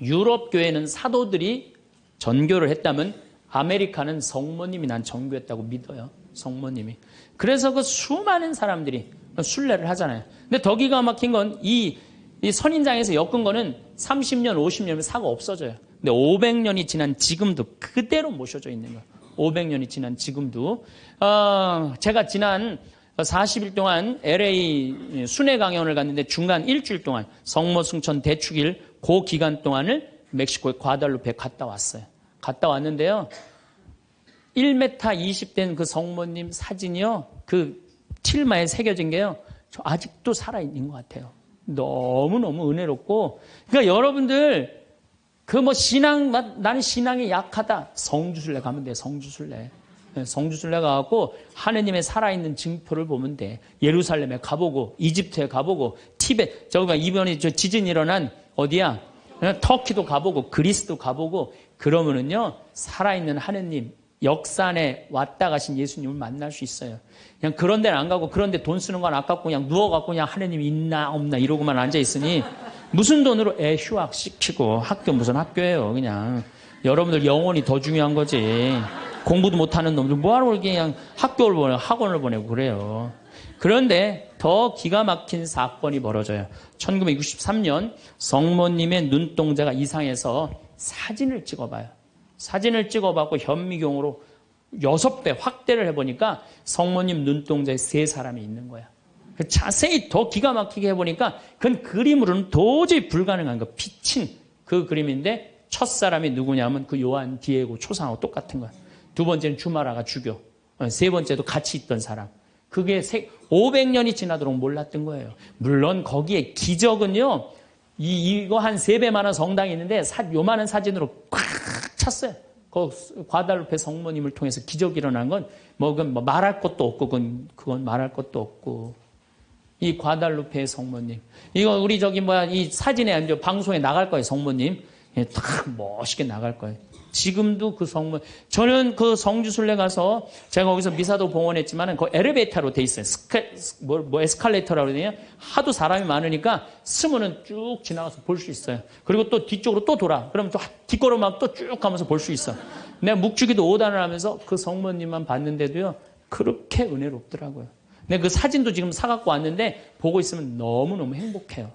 유럽 교회는 사도들이 전교를 했다면 아메리카는 성모님이 난 전교했다고 믿어요. 성모님이. 그래서 그 수많은 사람들이 순례를 하잖아요. 근데 더 기가 막힌 건 이 선인장에서 엮은 거는 30년, 50년이면 사고 없어져요. 근데 500년이 지난 지금도 그대로 모셔져 있는 거예요. 500년이 지난 지금도. 제가 지난 40일 동안 LA 순회 강연을 갔는데 중간 일주일 동안 성모 승천 대축일 그 기간 동안을 멕시코의 과달루페에 갔다 왔어요. 갔다 왔는데요. 1m 20된 그 성모님 사진이요. 그 틸마에 새겨진 게요. 저 아직도 살아있는 것 같아요. 너무너무 은혜롭고. 그러니까 여러분들 그 나는 신앙이 약하다. 성주순례 가면 돼요. 성주순례. 성주순례 가갖고 하느님의 살아있는 증표를 보면 돼. 예루살렘에 가보고 이집트에 가보고 티베트 이번에 저 지진 일어난 어디야? 터키도 가보고 그리스도 가보고 그러면은요 살아있는 하느님 역산에 왔다 가신 예수님을 만날 수 있어요. 그냥 그런 데는 안 가고 그런 데 돈 쓰는 건 아깝고 그냥 누워갖고 그냥 하느님 있나 없나 이러고만 앉아있으니 무슨 돈으로 애 휴학시키고 학교 무슨 학교예요. 그냥 여러분들 영혼이 더 중요한 거지. 공부도 못하는 놈들 뭐하러 그냥 학교를 보내고 학원을 보내고 그래요. 그런데 더 기가 막힌 사건이 벌어져요. 1963년 성모님의 눈동자가 이상해서 사진을 찍어봐요. 사진을 찍어봤고 현미경으로 6배 확대를 해보니까 성모님 눈동자에 3사람이 있는 거야. 자세히 더 기가 막히게 해보니까 그건 그림으로는 도저히 불가능한 거. 비친 그 그림인데 첫 사람이 누구냐면 그 요한 디에고 초상하고 똑같은 거야. 두 번째는 주마라가 주교. 세 번째도 같이 있던 사람. 그게 500년이 지나도록 몰랐던 거예요. 물론 거기에 기적은요. 이거 한 3배만한 성당이 있는데 요만한 사진으로 꽉 찼어요. 그 과달루페 성모님을 통해서 기적이 일어난 건 그건 말할 것도 없고 그건 말할 것도 없고. 이 과달루페 성모님. 이거 우리 이 사진에 방송에 나갈 거예요. 성모님. 딱 멋있게 나갈 거예요. 지금도 그 성모, 저는 그 성주순례 가서 제가 거기서 미사도 봉헌했지만은 그 엘리베이터로 돼 있어요. 에스컬레이터라고 그러네요. 하도 사람이 많으니까 스면은 쭉 지나가서 볼 수 있어요. 그리고 또 뒤쪽으로 또 돌아. 그러면 또 뒷걸음막 또 쭉 가면서 볼 수 있어. 내가 묵주기도 5단을 하면서 그 성모님만 봤는데도요, 그렇게 은혜롭더라고요. 근데 그 사진도 지금 사갖고 왔는데 보고 있으면 너무너무 행복해요.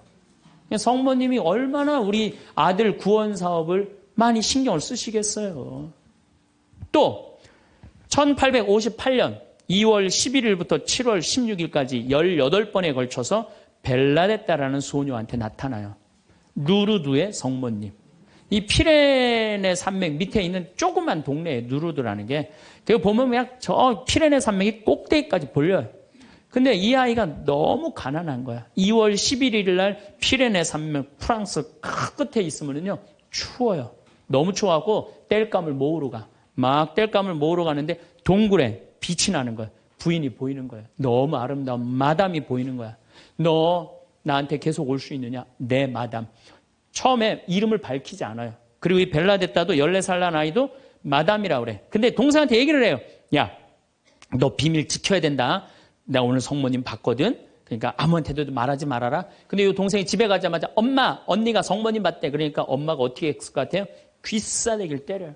성모님이 얼마나 우리 아들 구원 사업을 많이 신경을 쓰시겠어요. 또 1858년 2월 11일부터 7월 16일까지 18번에 걸쳐서 벨라데타라는 소녀한테 나타나요. 누르드의 성모님. 이 피레네 산맥 밑에 있는 조그만 동네에 누르드라는 게, 그 보면 그냥 저 피레네 산맥이 꼭대기까지 보여요. 근데 이 아이가 너무 가난한 거야. 2월 11일 날 피레네 산맥 프랑스 끝에 있으면요 추워요. 너무 추워하고 땔감을 모으러 가. 막 땔감을 모으러 가는데 동굴에 빛이 나는 거야. 부인이 보이는 거야. 너무 아름다운 마담이 보이는 거야. 너 나한테 계속 올 수 있느냐? 네, 마담. 처음에 이름을 밝히지 않아요. 그리고 이 벨라데타도 14살 난 아이도 마담이라고 그래. 근데 동생한테 얘기를 해요. 야, 너 비밀 지켜야 된다. 나 오늘 성모님 봤거든. 그러니까 아무한테도 말하지 말아라. 근데 이 동생이 집에 가자마자 엄마, 언니가 성모님 봤대. 그러니까 엄마가 어떻게 했을 것 같아요? 귀싸대기를 때려요.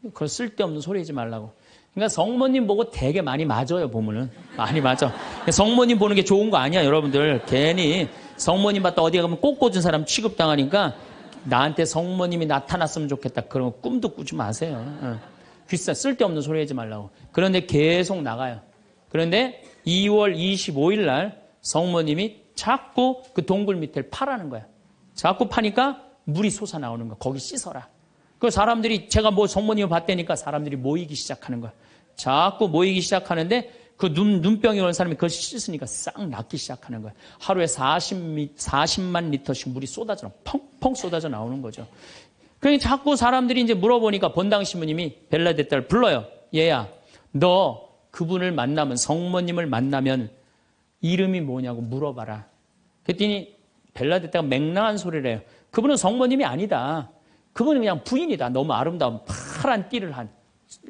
그걸 쓸데없는 소리 하지 말라고. 그러니까 성모님 보고 되게 많이 맞아요, 보면은. 많이 맞아. 성모님 보는 게 좋은 거 아니야, 여러분들. 괜히 성모님 봤다 어디에 가면 꼭 꽂은 사람 취급당하니까 나한테 성모님이 나타났으면 좋겠다. 그런 거 꿈도 꾸지 마세요. 귀싸, 쓸데없는 소리 하지 말라고. 그런데 계속 나가요. 그런데 2월 25일 날 성모님이 자꾸 그 동굴 밑을 파라는 거야. 자꾸 파니까 물이 솟아나오는 거야. 거기 씻어라. 그 사람들이 제가 뭐 성모님을 봤다니까 사람들이 모이기 시작하는 거야. 자꾸 모이기 시작하는데 그 눈병이 온 사람이 그걸 씻으니까 싹 낫기 시작하는 거야. 하루에 40만 리터씩 물이 쏟아져, 펑펑 쏟아져 나오는 거죠. 그러니까 자꾸 사람들이 이제 물어보니까 본당 신부님이 벨라데타를 불러요. 얘야, 너 그분을 만나면, 성모님을 만나면 이름이 뭐냐고 물어봐라. 그랬더니 벨라데타가 맹랑한 소리를 해요. 그분은 성모님이 아니다. 그분은 그냥 부인이다. 너무 아름다운 파란 띠를 한.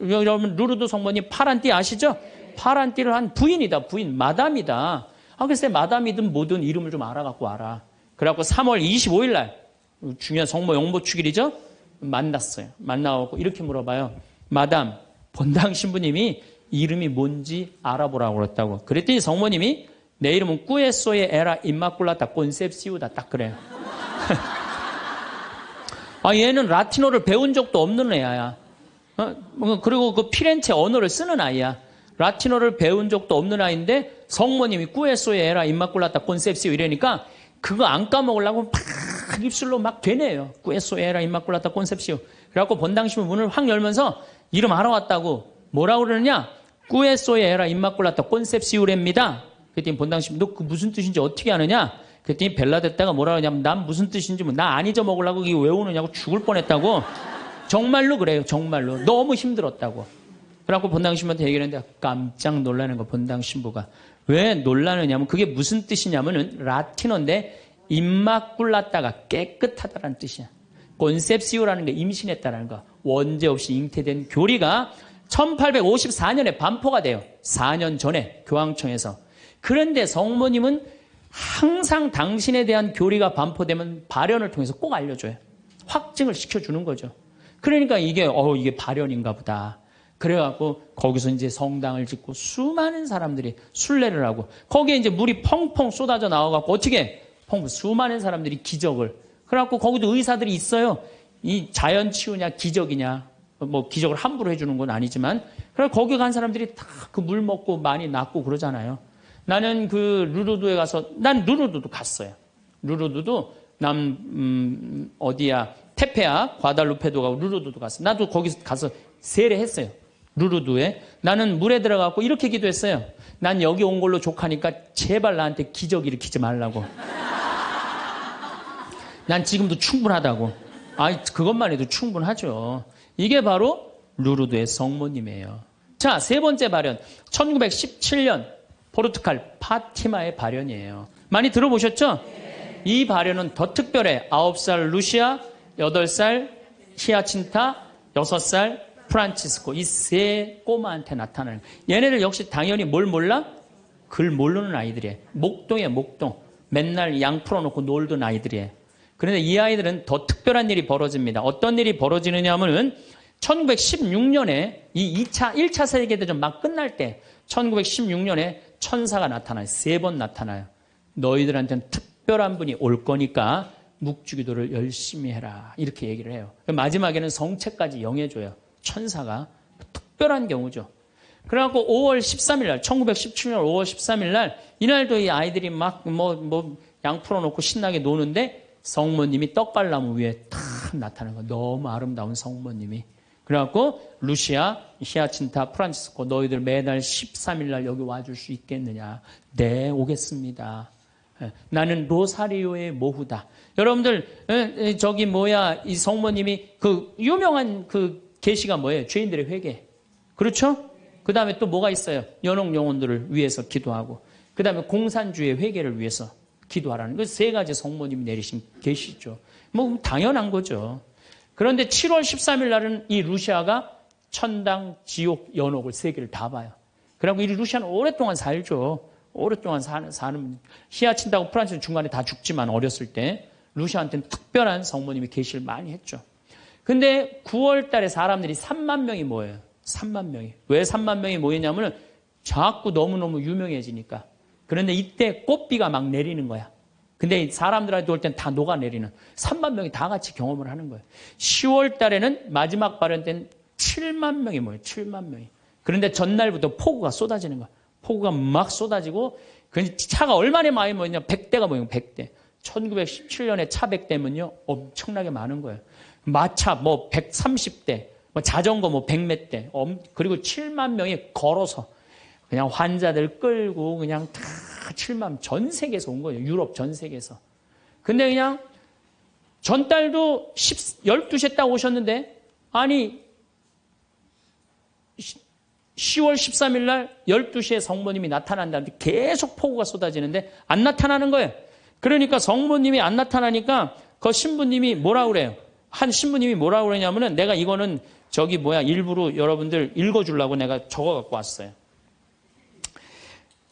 여러분 루르드 성모님 파란 띠 아시죠? 파란 띠를 한 부인이다. 부인, 마담이다. 글쎄 마담이든 뭐든 이름을 좀 알아갖고 와라. 그래갖고 3월 25일 날 중요한 성모 용보축일이죠. 만났어요. 만나갖고 이렇게 물어봐요. 마담, 본당 신부님이 이름이 뭔지 알아보라고 그랬다고. 그랬더니 성모님이 내 이름은 꾸에소에 에라 임마꿀라타 콘셉시우다. 딱 그래요. 얘는 라틴어를 배운 적도 없는 애야. 그리고 그 피렌체 언어를 쓰는 아이야. 라틴어를 배운 적도 없는 아이인데 성모님이 꾸에소에 에라 임마꿀라타 콘셉시우 이러니까 그거 안 까먹으려고 막 입술로 막 되네요. 꾸에소에 에라 임마꿀라타 콘셉시우. 그래갖고 본당신부 문을 확 열면서 이름 알아왔다고. 뭐라고 그러느냐? 꾸에소에 에라 임마꿀라타 콘셉시우랍니다. 그랬더니 본당신부 너 그 무슨 뜻인지 어떻게 아느냐? 그랬더니 벨라데타가 뭐라 그러냐면 난 무슨 뜻인지 나 안 잊어먹으려고 이거 외우느냐고 죽을 뻔했다고. 정말로 그래요. 정말로. 너무 힘들었다고. 그래갖고 본당 신부한테 얘기했는데 깜짝 놀라는 거 본당 신부가. 왜 놀라느냐면 그게 무슨 뜻이냐면은 라틴어인데 임마꿀라타가 깨끗하다라는 뜻이야. 콘셉시오라는 게 임신했다라는 거. 원죄 없이 잉태된 교리가 1854년에 반포가 돼요. 4년 전에 교황청에서. 그런데 성모님은 항상 당신에 대한 교리가 반포되면 발현을 통해서 꼭 알려줘요. 확증을 시켜주는 거죠. 그러니까 이게 발현인가 보다. 그래갖고 거기서 이제 성당을 짓고 수많은 사람들이 순례를 하고 거기에 이제 물이 펑펑 쏟아져 나와갖고 어떻게 수많은 사람들이 기적을. 그래갖고 거기도 의사들이 있어요. 이 자연 치유냐 기적이냐. 뭐 기적을 함부로 해주는 건 아니지만 그래서 거기 간 사람들이 다 그 물 먹고 많이 낫고 그러잖아요. 나는 그 루르드에 가서 난 루르드도 갔어요. 루르드도 어디야 테페아 과달루페도 가고 루르드도 갔어. 나도 거기 가서 세례했어요. 루르드에 나는 물에 들어가고 이렇게 기도했어요. 난 여기 온 걸로 족하니까 제발 나한테 기적 일으키지 말라고. 난 지금도 충분하다고. 그것만 해도 충분하죠. 이게 바로 루르드의 성모님이에요. 자, 세 번째 발현. 1917년 포르투갈 파티마의 발현이에요. 많이 들어보셨죠? 이 발현은 더 특별해. 9살 루시아, 8살 히아친타, 6살 프란치스코. 이 세 꼬마한테 나타나는 거예요. 얘네들 역시 당연히 뭘 몰라? 글 모르는 아이들이에요. 목동이에요, 목동. 맨날 양 풀어놓고 놀던 아이들이에요. 그런데 이 아이들은 더 특별한 일이 벌어집니다. 어떤 일이 벌어지느냐 하면은 1916년에 이 1차 세계대전 막 끝날 때 1916년에 천사가 나타나요. 3번 나타나요. 너희들한테는 특별한 분이 올 거니까 묵주기도를 열심히 해라. 이렇게 얘기를 해요. 마지막에는 성체까지 영해줘요. 천사가. 특별한 경우죠. 그래갖고 5월 13일 날, 1917년 5월 13일 날, 이날도 이 아이들이 막 양 풀어놓고 신나게 노는데 성모님이 떡갈나무 위에 탁 나타나는 거. 너무 아름다운 성모님이. 그래갖고 루시아, 히아친타, 프란치스코 너희들 매달 13일 날 여기 와줄 수 있겠느냐. 네, 오겠습니다. 나는 로사리오의 모후다. 여러분들 이 성모님이 그 유명한 그 계시가 뭐예요? 죄인들의 회개. 그렇죠? 그 다음에 또 뭐가 있어요? 연옥 영혼들을 위해서 기도하고 그 다음에 공산주의 회개를 위해서 기도하라는 그 세 가지 성모님이 내리신 계시죠. 뭐 당연한 거죠. 그런데 7월 13일 날은 이 루시아가 천당, 지옥, 연옥을 세 개를 다 봐요. 그리고 이 루시아는 오랫동안 살죠. 오랫동안 사는 히아친다고 프란치스 중간에 다 죽지만 어렸을 때 루시아한테는 특별한 성모님이 계시를 많이 했죠. 근데 9월 달에 사람들이 3만 명이 모여요. 3만 명이. 왜 3만 명이 모이냐면 자꾸 너무너무 유명해지니까. 그런데 이때 꽃비가 막 내리는 거야. 근데 사람들한테 올 땐 다 녹아내리는 3만 명이 다 같이 경험을 하는 거예요. 10월 달에는 마지막 발언 때는 7만 명이 모여요. 7만 명이. 그런데 전날부터 폭우가 쏟아지는 거야. 폭우가 막 쏟아지고 그 차가 얼마나 많이 모이냐 100대가 모이고 100대. 1917년에 차 100대면요 엄청나게 많은 거예요. 마차 뭐 130대, 뭐 자전거 뭐 100몇 대. 그리고 7만 명이 걸어서 그냥 환자들 끌고 그냥 다 7만 전 세계에서 온 거예요. 유럽 전 세계에서. 근데 그냥 전달도 12시에 딱 오셨는데 아니 10월 13일 날 12시에 성모님이 나타난다는데 계속 폭우가 쏟아지는데 안 나타나는 거예요. 그러니까 성모님이 안 나타나니까 그 신부님이 뭐라 그래요? 한 신부님이 뭐라 그러냐면은 내가 이거는 일부러 여러분들 읽어주려고 내가 적어 갖고 왔어요.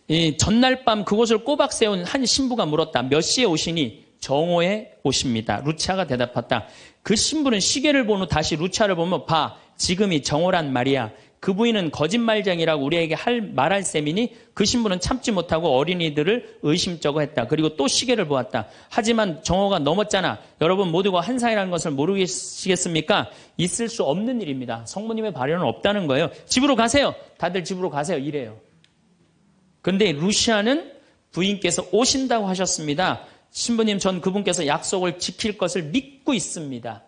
이 전날 밤 그곳을 꼬박 세운 한 신부가 물었다. 몇 시에 오시니? 정오에 오십니다. 루치아가 대답했다. 그 신부는 시계를 본 후 다시 루치아를 보면 봐. 지금이 정오란 말이야. 그 부인은 거짓말쟁이라고 우리에게 말할 셈이니 그 신부는 참지 못하고 어린이들을 의심쩍어 했다. 그리고 또 시계를 보았다. 하지만 정오가 넘었잖아. 여러분 모두가 환상이라는 것을 모르시겠습니까? 있을 수 없는 일입니다. 성모님의 발현은 없다는 거예요. 집으로 가세요. 다들 집으로 가세요. 이래요. 그런데 루시아는 부인께서 오신다고 하셨습니다. 신부님 전 그분께서 약속을 지킬 것을 믿고 있습니다.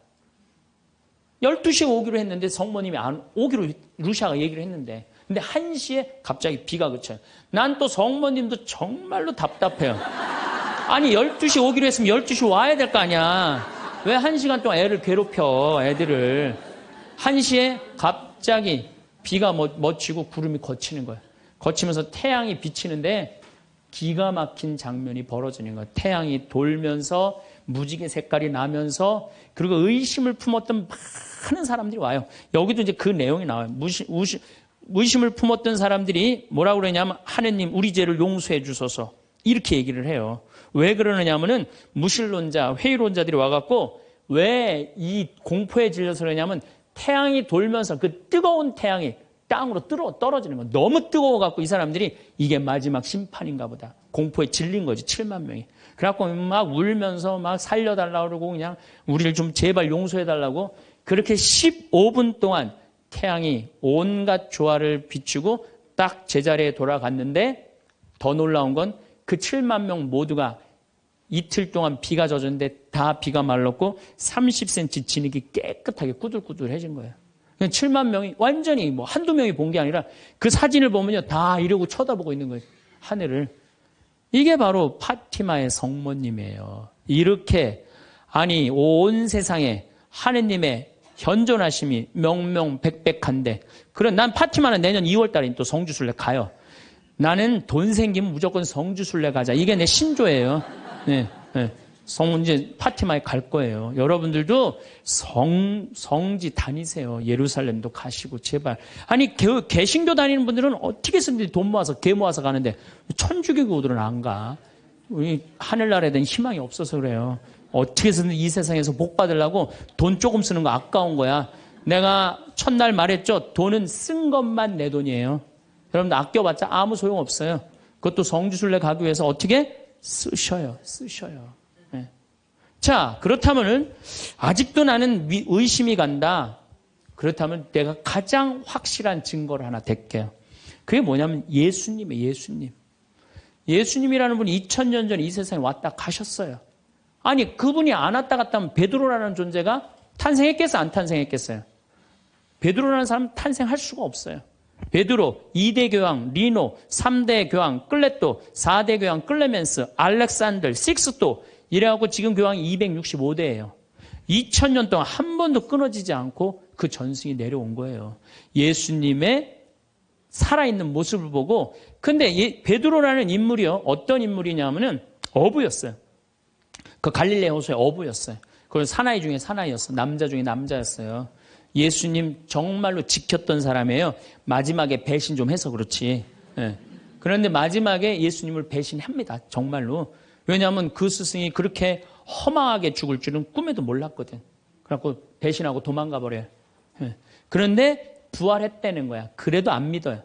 12시에 오기로 했는데 성모님이 안 오기로 루시아가 얘기를 했는데 근데 1시에 갑자기 비가 그쳐요. 난 또 성모님도 정말로 답답해요. 아니 12시에 오기로 했으면 12시 와야 될 거 아니야. 왜 1시간 동안 애를 괴롭혀 애들을. 1시에 갑자기 비가 맺히고 구름이 걷히는 거예요. 거치면서 태양이 비치는데 기가 막힌 장면이 벌어지는 거예요. 태양이 돌면서 무지개 색깔이 나면서 그리고 의심을 품었던 많은 사람들이 와요. 여기도 이제 그 내용이 나와요. 의심을 품었던 사람들이 뭐라고 그러냐면 하느님 우리 죄를 용서해 주소서 이렇게 얘기를 해요. 왜 그러느냐면은 무신론자, 회의론자들이 와갖고 왜 이 공포에 질려서 그러냐면 태양이 돌면서 그 뜨거운 태양이 땅으로 떨어지는 거. 너무 뜨거워갖고 이 사람들이 이게 마지막 심판인가 보다. 공포에 질린 거지, 7만 명이. 그래갖고 막 울면서 막 살려달라고 그러고 그냥 우리를 좀 제발 용서해달라고 그렇게 15분 동안 태양이 온갖 조화를 비추고 딱 제자리에 돌아갔는데 더 놀라운 건 그 7만 명 모두가 이틀 동안 비가 젖었는데 다 비가 말랐고 30cm 진흙이 깨끗하게 꾸들꾸들해진 거예요. 7만 명이 완전히 한두 명이 본 게 아니라 그 사진을 보면요. 다 이러고 쳐다보고 있는 거예요. 하늘을. 이게 바로 파티마의 성모님이에요. 이렇게 온 세상에 하느님의 현존하심이 명명백백한데 그런 난 파티마는 내년 2월 달에 또 성주순례 가요. 나는 돈 생기면 무조건 성주순례 가자. 이게 내 신조예요. 네. 이제 파티마에 갈 거예요. 여러분들도 성지 다니세요. 예루살렘도 가시고 제발. 아니 개신교 다니는 분들은 어떻게 해서든지 돈 모아서 개 모아서 가는데 천주교들은 안 가. 우리 하늘나라에 대한 희망이 없어서 그래요. 어떻게 해서든 이 세상에서 복 받으려고 돈 조금 쓰는 거 아까운 거야. 내가 첫날 말했죠. 돈은 쓴 것만 내 돈이에요. 여러분들 아껴봤자 아무 소용 없어요. 그것도 성주순례 가기 위해서 어떻게? 쓰셔요. 예. 자, 그렇다면은 아직도 나는 의심이 간다. 그렇다면 내가 가장 확실한 증거를 하나 댈게요. 그게 뭐냐면 예수님이에요, 예수님. 예수님이라는 분이 2000년 전에 이 세상에 왔다 가셨어요. 아니, 그분이 안 왔다 갔다 하면 베드로라는 존재가 탄생했겠어요, 안 탄생했겠어요? 베드로라는 사람은 탄생할 수가 없어요. 베드로, 2대 교황, 리노, 3대 교황, 클레토, 4대 교황, 클레멘스, 알렉산더, 식스토 이래갖고 지금 교황이 265대예요. 2000년 동안 한 번도 끊어지지 않고 그 전승이 내려온 거예요. 예수님의 살아있는 모습을 보고. 근데 베드로라는 인물이요, 어떤 인물이냐면은 어부였어요. 그 갈릴레 호수의 어부였어요. 그건 사나이 중에 사나이였어요. 남자 중에 남자였어요. 예수님 정말로 지켰던 사람이에요. 마지막에 배신 좀 해서 그렇지. 예. 그런데 마지막에 예수님을 배신합니다. 정말로. 왜냐하면 그 스승이 그렇게 허망하게 죽을 줄은 꿈에도 몰랐거든. 그래갖고 배신하고 도망가 버려요. 예. 그런데 부활했다는 거야. 그래도 안 믿어요.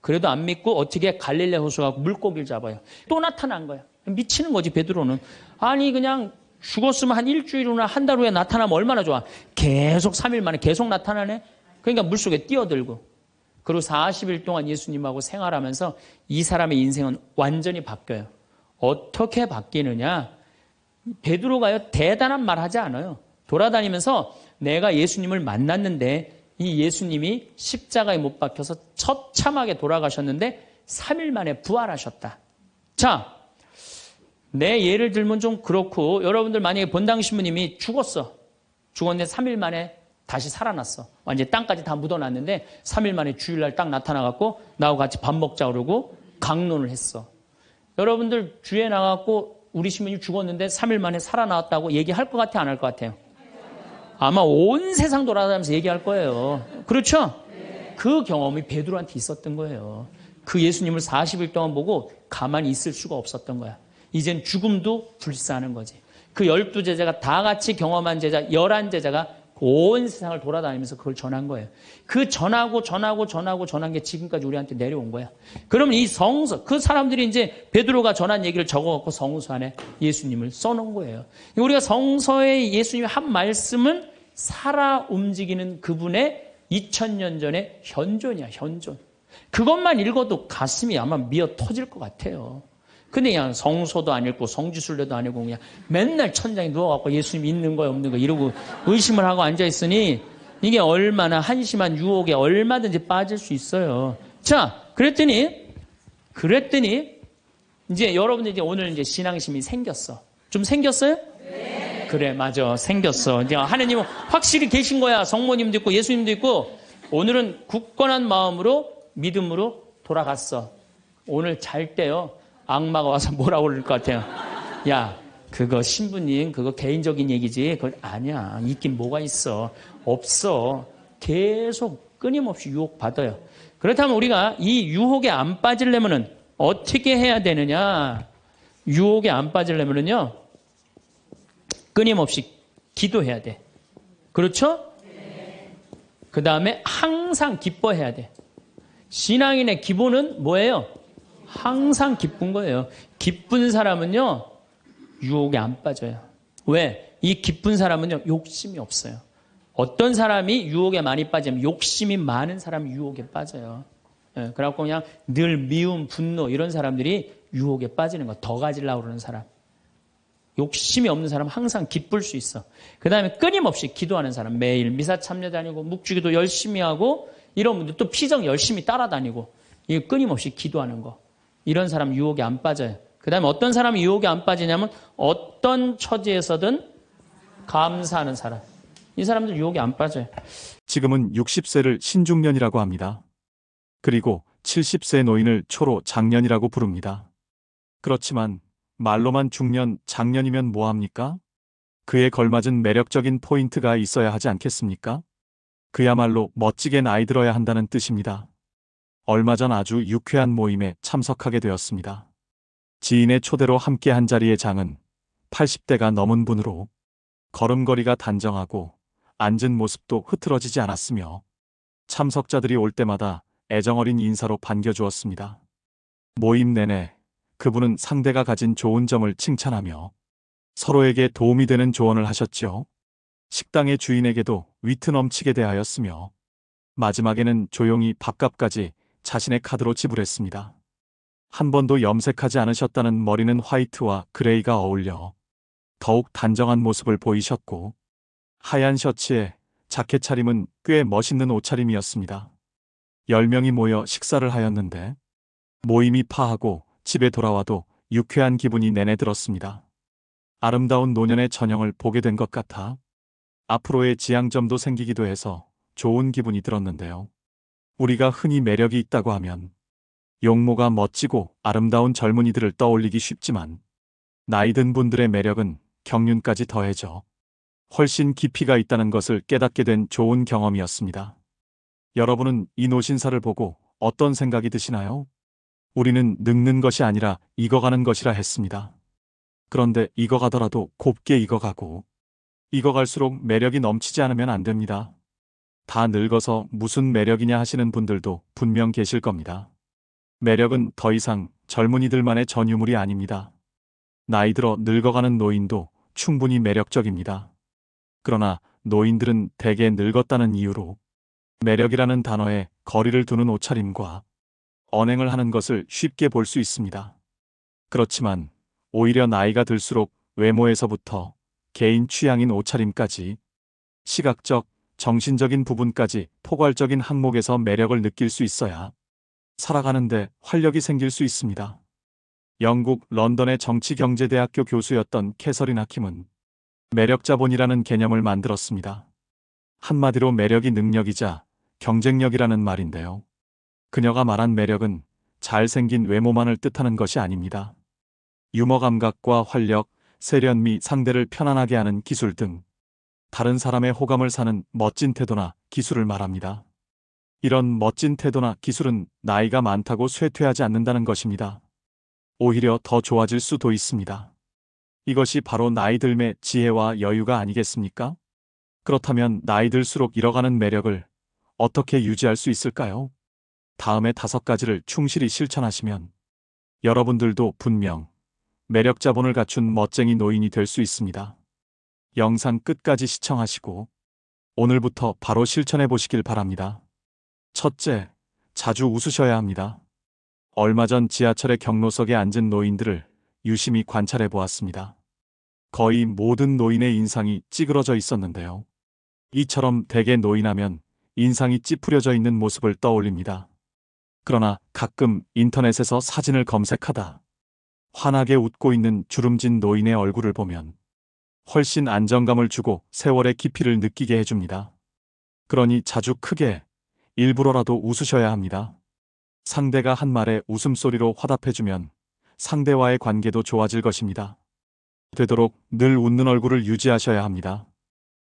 그래도 안 믿고 어떻게 갈릴레 호수 가고 물고기를 잡아요. 또 나타난 거야. 미치는 거지, 베드로는. 아니, 그냥 죽었으면 한 일주일이나 한 달 후에 나타나면 얼마나 좋아. 계속 3일 만에 계속 나타나네. 그러니까 물속에 뛰어들고. 그리고 40일 동안 예수님하고 생활하면서 이 사람의 인생은 완전히 바뀌어요. 어떻게 바뀌느냐. 베드로가요, 대단한 말 하지 않아요. 돌아다니면서 내가 예수님을 만났는데 이 예수님이 십자가에 못 박혀서 처참하게 돌아가셨는데 3일 만에 부활하셨다. 자, 내 예를 들면 좀 그렇고, 여러분들 만약에 본당 신부님이 죽었는데 3일 만에 다시 살아났어. 완전히 땅까지 다 묻어놨는데 3일 만에 주일날 딱 나타나갖고 나하고 같이 밥 먹자 그러고 강론을 했어. 여러분들 주에 나가고 우리 신부님 죽었는데 3일 만에 살아나왔다고 얘기할 것 같아요, 안 할 것 같아요? 아마 온 세상 돌아다니면서 얘기할 거예요. 그렇죠? 그 경험이 베드로한테 있었던 거예요. 그 예수님을 40일 동안 보고 가만히 있을 수가 없었던 거야. 이젠 죽음도 불사하는 거지. 그 12제자가 다 같이 경험한 제자, 11제자가 온 세상을 돌아다니면서 그걸 전한 거예요. 그 전한 게 지금까지 우리한테 내려온 거야. 그러면 이 성서, 그 사람들이 이제 베드로가 전한 얘기를 적어갖고 성서 안에 예수님을 써놓은 거예요. 우리가 성서에 예수님이 한 말씀은 살아 움직이는 그분의 2000년 전의 현존이야, 현존. 그것만 읽어도 가슴이 아마 미어 터질 것 같아요. 근데 그냥 성서도 안 읽고 성지순례도 안 읽고 그냥 맨날 천장에 누워갖고 예수님 있는 거야 없는 거 이러고 의심을 하고 앉아있으니 이게 얼마나 한심한 유혹에 얼마든지 빠질 수 있어요. 자, 그랬더니 이제 여러분들 이제 오늘 이제 신앙심이 생겼어. 좀 생겼어요? 네. 그래, 맞아. 생겼어. 이제 하나님은 확실히 계신 거야. 성모님도 있고 예수님도 있고. 오늘은 굳건한 마음으로 믿음으로 돌아갔어. 오늘 잘 때요. 악마가 와서 뭐라고 그럴 것 같아요. 야, 그거 신부님 그거 개인적인 얘기지. 그건 아니야. 있긴 뭐가 있어. 없어. 계속 끊임없이 유혹받아요. 그렇다면 우리가 이 유혹에 안 빠지려면은 어떻게 해야 되느냐. 유혹에 안 빠지려면은요. 끊임없이 기도해야 돼. 그렇죠? 그 다음에 항상 기뻐해야 돼. 신앙인의 기본은 뭐예요? 항상 기쁜 거예요. 기쁜 사람은요, 유혹에 안 빠져요. 왜? 이 기쁜 사람은요, 욕심이 없어요. 어떤 사람이 유혹에 많이 빠지면 욕심이 많은 사람이 유혹에 빠져요. 예, 그래갖고 그냥 늘 미움, 분노 이런 사람들이 유혹에 빠지는 거. 더 가지려고 그러는 사람. 욕심이 없는 사람은 항상 기쁠 수 있어. 그 다음에 끊임없이 기도하는 사람. 매일 미사 참여 다니고 묵주기도 열심히 하고 이런 분들 또 피정 열심히 따라다니고 이게 끊임없이 기도하는 거. 이런 사람 유혹에 안 빠져요. 그 다음에 어떤 사람이 유혹에 안 빠지냐면 어떤 처지에서든 감사하는 사람. 이 사람들 유혹에 안 빠져요. 지금은 60세를 신중년이라고 합니다. 그리고 70세 노인을 초로 장년이라고 부릅니다. 그렇지만 말로만 중년, 장년이면 뭐합니까? 그에 걸맞은 매력적인 포인트가 있어야 하지 않겠습니까? 그야말로 멋지게 나이 들어야 한다는 뜻입니다. 얼마 전 아주 유쾌한 모임에 참석하게 되었습니다. 지인의 초대로 함께 한 자리의 장은 80대가 넘은 분으로 걸음걸이가 단정하고 앉은 모습도 흐트러지지 않았으며 참석자들이 올 때마다 애정어린 인사로 반겨주었습니다. 모임 내내 그분은 상대가 가진 좋은 점을 칭찬하며 서로에게 도움이 되는 조언을 하셨지요. 식당의 주인에게도 위트 넘치게 대하였으며 마지막에는 조용히 밥값까지 자신의 카드로 지불했습니다. 한 번도 염색하지 않으셨다는 머리는 화이트와 그레이가 어울려 더욱 단정한 모습을 보이셨고 하얀 셔츠에 자켓 차림은 꽤 멋있는 옷차림이었습니다. 10명이 모여 식사를 하였는데 모임이 파하고 집에 돌아와도 유쾌한 기분이 내내 들었습니다. 아름다운 노년의 전형을 보게 된 것 같아 앞으로의 지향점도 생기기도 해서 좋은 기분이 들었는데요. 우리가 흔히 매력이 있다고 하면 용모가 멋지고 아름다운 젊은이들을 떠올리기 쉽지만 나이든 분들의 매력은 경륜까지 더해져 훨씬 깊이가 있다는 것을 깨닫게 된 좋은 경험이었습니다. 여러분은 이 노신사를 보고 어떤 생각이 드시나요? 우리는 늙는 것이 아니라 익어가는 것이라 했습니다. 그런데 익어가더라도 곱게 익어가고 익어갈수록 매력이 넘치지 않으면 안 됩니다. 다 늙어서 무슨 매력이냐 하시는 분들도 분명 계실 겁니다. 매력은 더 이상 젊은이들만의 전유물이 아닙니다. 나이 들어 늙어가는 노인도 충분히 매력적입니다. 그러나 노인들은 대개 늙었다는 이유로 매력이라는 단어에 거리를 두는 옷차림과 언행을 하는 것을 쉽게 볼 수 있습니다. 그렇지만 오히려 나이가 들수록 외모에서부터 개인 취향인 옷차림까지 시각적, 정신적인 부분까지 포괄적인 항목에서 매력을 느낄 수 있어야 살아가는데 활력이 생길 수 있습니다. 영국 런던의 정치경제대학교 교수였던 캐서린 하킴은 매력자본이라는 개념을 만들었습니다. 한마디로 매력이 능력이자 경쟁력이라는 말인데요. 그녀가 말한 매력은 잘생긴 외모만을 뜻하는 것이 아닙니다. 유머 감각과 활력, 세련미, 상대를 편안하게 하는 기술 등 다른 사람의 호감을 사는 멋진 태도나 기술을 말합니다. 이런 멋진 태도나 기술은 나이가 많다고 쇠퇴하지 않는다는 것입니다. 오히려 더 좋아질 수도 있습니다. 이것이 바로 나이 들매 지혜와 여유가 아니겠습니까? 그렇다면 나이 들수록 잃어가는 매력을 어떻게 유지할 수 있을까요? 다음에 5가지를 충실히 실천하시면 여러분들도 분명 매력 자본을 갖춘 멋쟁이 노인이 될 수 있습니다. 영상 끝까지 시청하시고 오늘부터 바로 실천해 보시길 바랍니다. 첫째, 자주 웃으셔야 합니다. 얼마 전 지하철의 경로석에 앉은 노인들을 유심히 관찰해 보았습니다. 거의 모든 노인의 인상이 찌그러져 있었는데요. 이처럼 대개 노인하면 인상이 찌푸려져 있는 모습을 떠올립니다. 그러나 가끔 인터넷에서 사진을 검색하다 환하게 웃고 있는 주름진 노인의 얼굴을 보면 훨씬 안정감을 주고 세월의 깊이를 느끼게 해줍니다. 그러니 자주 크게 일부러라도 웃으셔야 합니다. 상대가 한 말에 웃음소리로 화답해주면 상대와의 관계도 좋아질 것입니다. 되도록 늘 웃는 얼굴을 유지하셔야 합니다.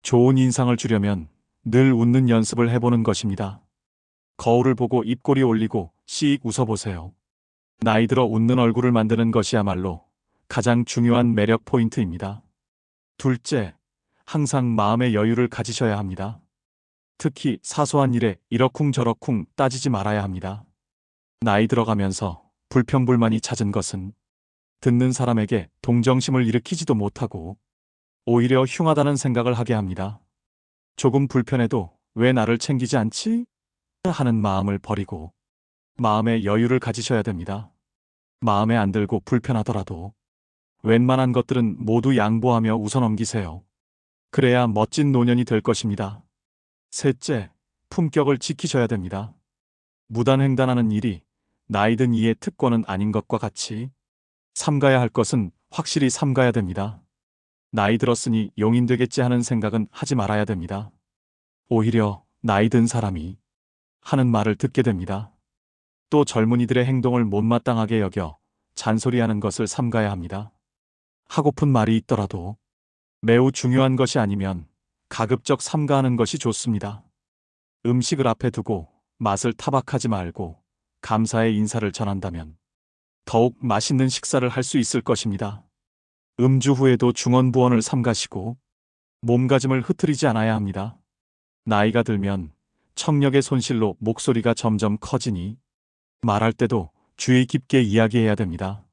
좋은 인상을 주려면 늘 웃는 연습을 해보는 것입니다. 거울을 보고 입꼬리 올리고 씩 웃어보세요. 나이 들어 웃는 얼굴을 만드는 것이야말로 가장 중요한 매력 포인트입니다. 둘째, 항상 마음의 여유를 가지셔야 합니다. 특히 사소한 일에 이러쿵저러쿵 따지지 말아야 합니다. 나이 들어가면서 불평불만이 잦은 것은 듣는 사람에게 동정심을 일으키지도 못하고 오히려 흉하다는 생각을 하게 합니다. 조금 불편해도 왜 나를 챙기지 않지? 하는 마음을 버리고 마음의 여유를 가지셔야 됩니다. 마음에 안 들고 불편하더라도 웬만한 것들은 모두 양보하며 웃어넘기세요. 그래야 멋진 노년이 될 것입니다. 셋째, 품격을 지키셔야 됩니다. 무단횡단하는 일이 나이든 이의 특권은 아닌 것과 같이 삼가야 할 것은 확실히 삼가야 됩니다. 나이 들었으니 용인 되겠지 하는 생각은 하지 말아야 됩니다. 오히려 나이 든 사람이 하는 말을 듣게 됩니다. 또 젊은이들의 행동을 못마땅하게 여겨 잔소리하는 것을 삼가야 합니다. 하고픈 말이 있더라도 매우 중요한 것이 아니면 가급적 삼가하는 것이 좋습니다. 음식을 앞에 두고 맛을 타박하지 말고 감사의 인사를 전한다면 더욱 맛있는 식사를 할 수 있을 것입니다. 음주 후에도 중언부언을 삼가시고 몸가짐을 흐트리지 않아야 합니다. 나이가 들면 청력의 손실로 목소리가 점점 커지니 말할 때도 주의 깊게 이야기해야 됩니다.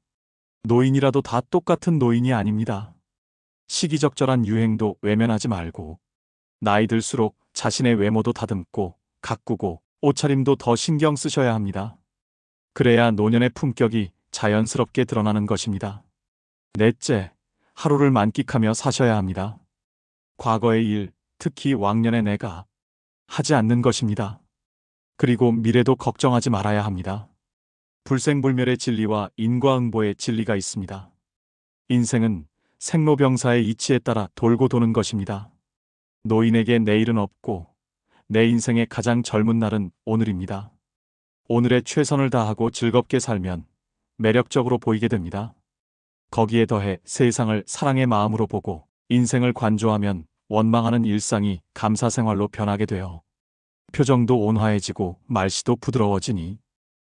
노인이라도 다 똑같은 노인이 아닙니다. 시기적절한 유행도 외면하지 말고 나이 들수록 자신의 외모도 다듬고 가꾸고 옷차림도 더 신경 쓰셔야 합니다. 그래야 노년의 품격이 자연스럽게 드러나는 것입니다. 넷째, 하루를 만끽하며 사셔야 합니다. 과거의 일, 특히 왕년의 내가 하지 않는 것입니다. 그리고 미래도 걱정하지 말아야 합니다. 불생불멸의 진리와 인과응보의 진리가 있습니다. 인생은 생로병사의 이치에 따라 돌고 도는 것입니다. 노인에게 내일은 없고 내 인생의 가장 젊은 날은 오늘입니다. 오늘의 최선을 다하고 즐겁게 살면 매력적으로 보이게 됩니다. 거기에 더해 세상을 사랑의 마음으로 보고 인생을 관조하면 원망하는 일상이 감사생활로 변하게 되어 표정도 온화해지고 말씨도 부드러워지니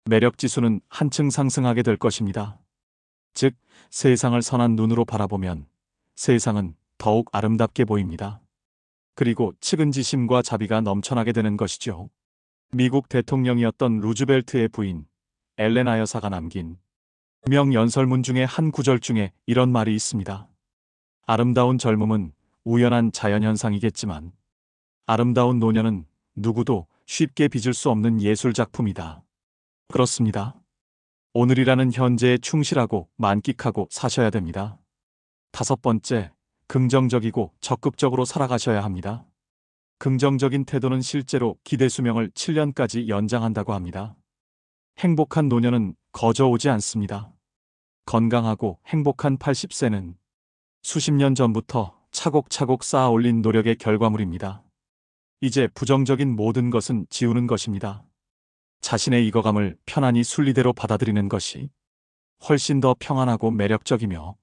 매력지수는 한층 상승하게 될 것입니다. 즉, 세상을 선한 눈으로 바라보면 세상은 더욱 아름답게 보입니다. 그리고 측은지심과 자비가 넘쳐나게 되는 것이죠. 미국 대통령이었던 루즈벨트의 부인 엘레나 여사가 남긴 명연설문 중에 한 구절 중에 이런 말이 있습니다. 아름다운 젊음은 우연한 자연현상이겠지만 아름다운 노년은 누구도 쉽게 빚을 수 없는 예술작품이다. 그렇습니다. 오늘이라는 현재에 충실하고 만끽하고 사셔야 됩니다. 다섯 번째, 긍정적이고 적극적으로 살아가셔야 합니다. 긍정적인 태도는 실제로 기대 수명을 7년까지 연장한다고 합니다. 행복한 노년은 거저 오지 않습니다. 건강하고 행복한 80세는 수십 년 전부터 차곡차곡 쌓아 올린 노력의 결과물입니다. 이제 부정적인 모든 것은 지우는 것입니다. 자신의 익어감을 편안히 순리대로 받아들이는 것이 훨씬 더 평안하고 매력적이며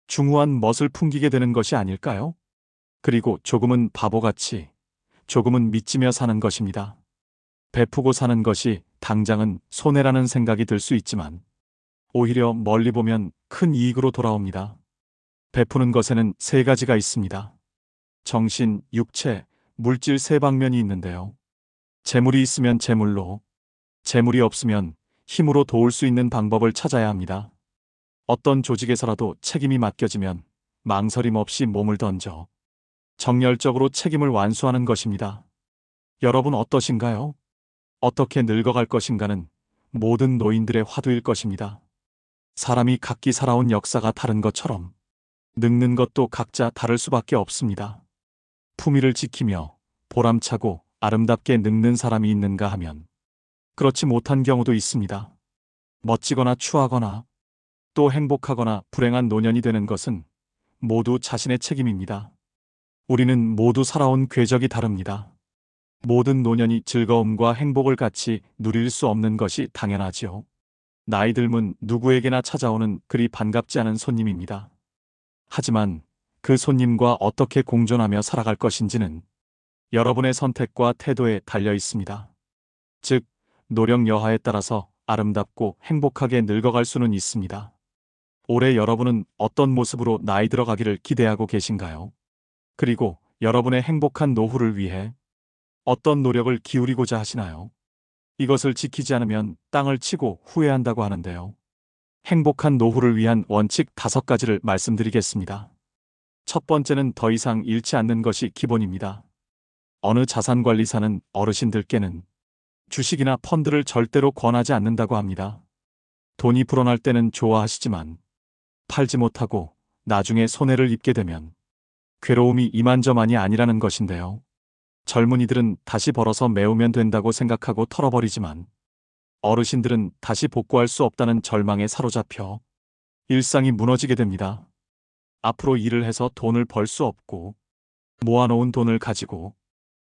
중후한 멋을 풍기게 되는 것이 아닐까요? 그리고 조금은 바보같이, 조금은 미치며 사는 것입니다. 베푸고 사는 것이 당장은 손해라는 생각이 들 수 있지만 오히려 멀리 보면 큰 이익으로 돌아옵니다. 베푸는 것에는 세 가지가 있습니다. 정신, 육체, 물질 세 방면이 있는데요. 재물이 있으면 재물로, 재물이 없으면 힘으로 도울 수 있는 방법을 찾아야 합니다. 어떤 조직에서라도 책임이 맡겨지면 망설임 없이 몸을 던져 정열적으로 책임을 완수하는 것입니다. 여러분 어떠신가요? 어떻게 늙어갈 것인가는 모든 노인들의 화두일 것입니다. 사람이 각기 살아온 역사가 다른 것처럼 늙는 것도 각자 다를 수밖에 없습니다. 품위를 지키며 보람차고 아름답게 늙는 사람이 있는가 하면 그렇지 못한 경우도 있습니다. 멋지거나 추하거나 또 행복하거나 불행한 노년이 되는 것은 모두 자신의 책임입니다. 우리는 모두 살아온 궤적이 다릅니다. 모든 노년이 즐거움과 행복을 같이 누릴 수 없는 것이 당연하지요. 나이 들면 누구에게나 찾아오는 그리 반갑지 않은 손님입니다. 하지만 그 손님과 어떻게 공존하며 살아갈 것인지는 여러분의 선택과 태도에 달려 있습니다. 즉, 노력 여하에 따라서 아름답고 행복하게 늙어갈 수는 있습니다. 올해 여러분은 어떤 모습으로 나이 들어가기를 기대하고 계신가요? 그리고 여러분의 행복한 노후를 위해 어떤 노력을 기울이고자 하시나요? 이것을 지키지 않으면 땅을 치고 후회한다고 하는데요. 행복한 노후를 위한 원칙 5가지를 말씀드리겠습니다. 첫 번째는 더 이상 잃지 않는 것이 기본입니다. 어느 자산관리사는 어르신들께는 주식이나 펀드를 절대로 권하지 않는다고 합니다. 돈이 불어날 때는 좋아하시지만 팔지 못하고 나중에 손해를 입게 되면 괴로움이 이만저만이 아니라는 것인데요. 젊은이들은 다시 벌어서 메우면 된다고 생각하고 털어버리지만 어르신들은 다시 복구할 수 없다는 절망에 사로잡혀 일상이 무너지게 됩니다. 앞으로 일을 해서 돈을 벌 수 없고 모아놓은 돈을 가지고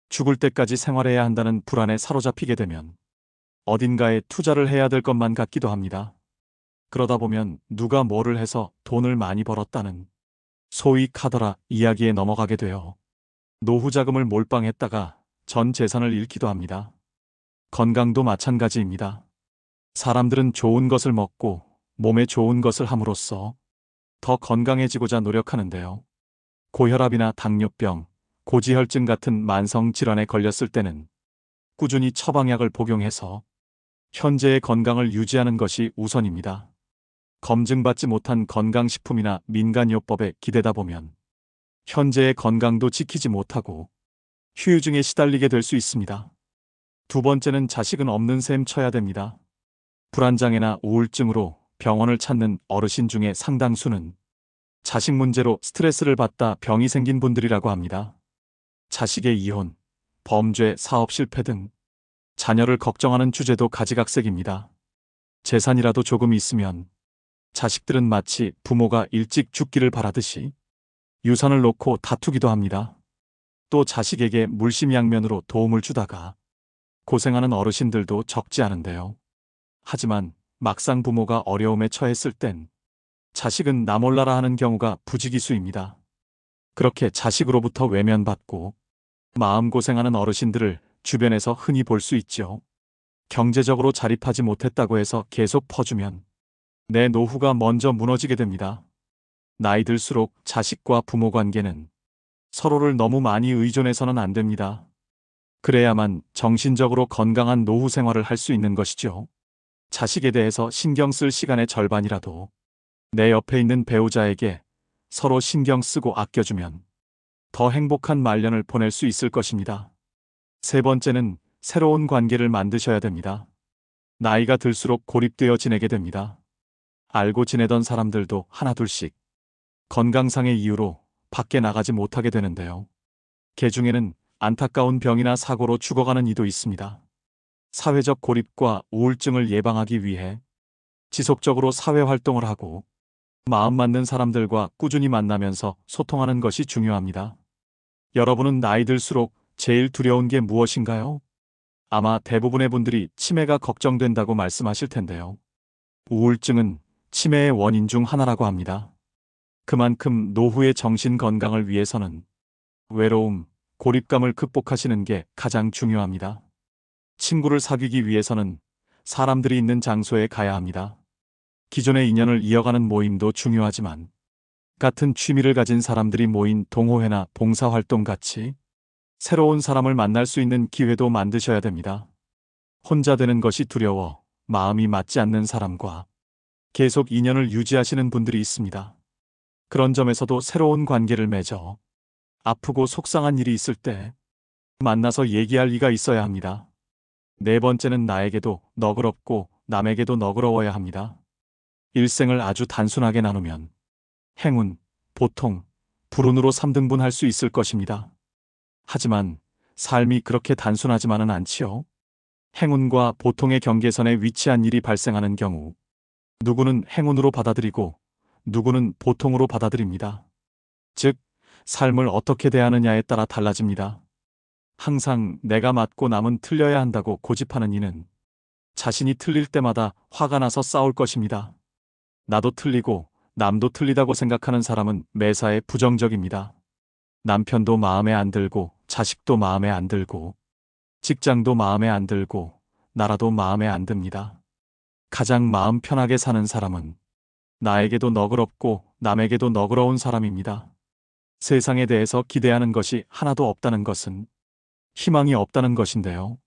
죽을 때까지 생활해야 한다는 불안에 사로잡히게 되면 어딘가에 투자를 해야 될 것만 같기도 합니다. 그러다 보면 누가 뭐를 해서 돈을 많이 벌었다는 소위 카더라 이야기에 넘어가게 되어 노후 자금을 몰빵했다가 전 재산을 잃기도 합니다. 건강도 마찬가지입니다. 사람들은 좋은 것을 먹고 몸에 좋은 것을 함으로써 더 건강해지고자 노력하는데요. 고혈압이나 당뇨병, 고지혈증 같은 만성 질환에 걸렸을 때는 꾸준히 처방약을 복용해서 현재의 건강을 유지하는 것이 우선입니다. 검증받지 못한 건강식품이나 민간요법에 기대다 보면 현재의 건강도 지키지 못하고 후유증에 시달리게 될 수 있습니다. 두 번째는 자식은 없는 셈 쳐야 됩니다. 불안장애나 우울증으로 병원을 찾는 어르신 중에 상당수는 자식 문제로 스트레스를 받다 병이 생긴 분들이라고 합니다. 자식의 이혼, 범죄, 사업 실패 등 자녀를 걱정하는 주제도 가지각색입니다. 재산이라도 조금 있으면 자식들은 마치 부모가 일찍 죽기를 바라듯이 유산을 놓고 다투기도 합니다. 또 자식에게 물심양면으로 도움을 주다가 고생하는 어르신들도 적지 않은데요. 하지만 막상 부모가 어려움에 처했을 땐 자식은 나 몰라라 하는 경우가 부지기수입니다. 그렇게 자식으로부터 외면받고 마음고생하는 어르신들을 주변에서 흔히 볼 수 있죠. 경제적으로 자립하지 못했다고 해서 계속 퍼주면 내 노후가 먼저 무너지게 됩니다. 나이 들수록 자식과 부모 관계는 서로를 너무 많이 의존해서는 안 됩니다. 그래야만 정신적으로 건강한 노후 생활을 할 수 있는 것이죠. 자식에 대해서 신경 쓸 시간의 절반이라도 내 옆에 있는 배우자에게 서로 신경 쓰고 아껴주면 더 행복한 말년을 보낼 수 있을 것입니다. 세 번째는 새로운 관계를 만드셔야 됩니다. 나이가 들수록 고립되어 지내게 됩니다. 알고 지내던 사람들도 하나둘씩 건강상의 이유로 밖에 나가지 못하게 되는데요. 개 중에는 안타까운 병이나 사고로 죽어가는 이도 있습니다. 사회적 고립과 우울증을 예방하기 위해 지속적으로 사회활동을 하고 마음 맞는 사람들과 꾸준히 만나면서 소통하는 것이 중요합니다. 여러분은 나이 들수록 제일 두려운 게 무엇인가요? 아마 대부분의 분들이 치매가 걱정된다고 말씀하실 텐데요. 우울증은 치매의 원인 중 하나라고 합니다. 그만큼 노후의 정신 건강을 위해서는 외로움, 고립감을 극복하시는 게 가장 중요합니다. 친구를 사귀기 위해서는 사람들이 있는 장소에 가야 합니다. 기존의 인연을 이어가는 모임도 중요하지만 같은 취미를 가진 사람들이 모인 동호회나 봉사활동 같이 새로운 사람을 만날 수 있는 기회도 만드셔야 됩니다. 혼자 되는 것이 두려워 마음이 맞지 않는 사람과 계속 인연을 유지하시는 분들이 있습니다. 그런 점에서도 새로운 관계를 맺어 아프고 속상한 일이 있을 때 만나서 얘기할 리가 있어야 합니다. 네 번째는 나에게도 너그럽고 남에게도 너그러워야 합니다. 일생을 아주 단순하게 나누면 행운, 보통, 불운으로 3등분할 수 있을 것입니다. 하지만 삶이 그렇게 단순하지만은 않지요. 행운과 보통의 경계선에 위치한 일이 발생하는 경우 누구는 행운으로 받아들이고 누구는 보통으로 받아들입니다. 즉, 삶을 어떻게 대하느냐에 따라 달라집니다. 항상 내가 맞고 남은 틀려야 한다고 고집하는 이는 자신이 틀릴 때마다 화가 나서 싸울 것입니다. 나도 틀리고 남도 틀리다고 생각하는 사람은 매사에 부정적입니다. 남편도 마음에 안 들고 자식도 마음에 안 들고 직장도 마음에 안 들고 나라도 마음에 안 듭니다. 가장 마음 편하게 사는 사람은 나에게도 너그럽고 남에게도 너그러운 사람입니다. 세상에 대해서 기대하는 것이 하나도 없다는 것은 희망이 없다는 것인데요.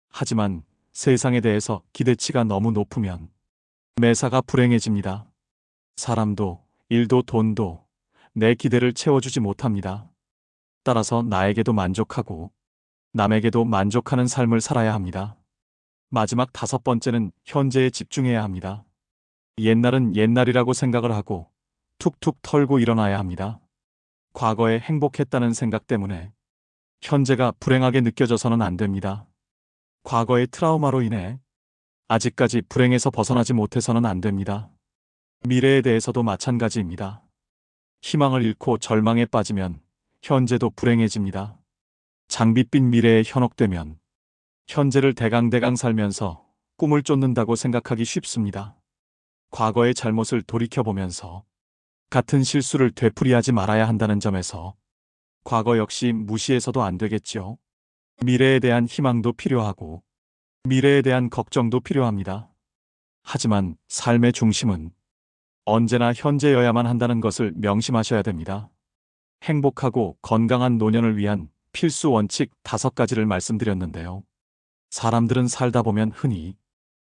하지만 세상에 대해서 기대치가 너무 높으면 매사가 불행해집니다. 사람도 일도 돈도 내 기대를 채워주지 못합니다. 따라서 나에게도 만족하고 남에게도 만족하는 삶을 살아야 합니다. 마지막 다섯 번째는 현재에 집중해야 합니다. 옛날은 옛날이라고 생각을 하고 툭툭 털고 일어나야 합니다. 과거에 행복했다는 생각 때문에 현재가 불행하게 느껴져서는 안 됩니다. 과거의 트라우마로 인해 아직까지 불행에서 벗어나지 못해서는 안 됩니다. 미래에 대해서도 마찬가지입니다. 희망을 잃고 절망에 빠지면 현재도 불행해집니다. 장밋빛 미래에 현혹되면 현재를 대강대강 살면서 꿈을 쫓는다고 생각하기 쉽습니다. 과거의 잘못을 돌이켜보면서 같은 실수를 되풀이하지 말아야 한다는 점에서 과거 역시 무시해서도 안 되겠죠. 미래에 대한 희망도 필요하고 미래에 대한 걱정도 필요합니다. 하지만 삶의 중심은 언제나 현재여야만 한다는 것을 명심하셔야 됩니다. 행복하고 건강한 노년을 위한 필수 원칙 5가지를 말씀드렸는데요. 사람들은 살다 보면 흔히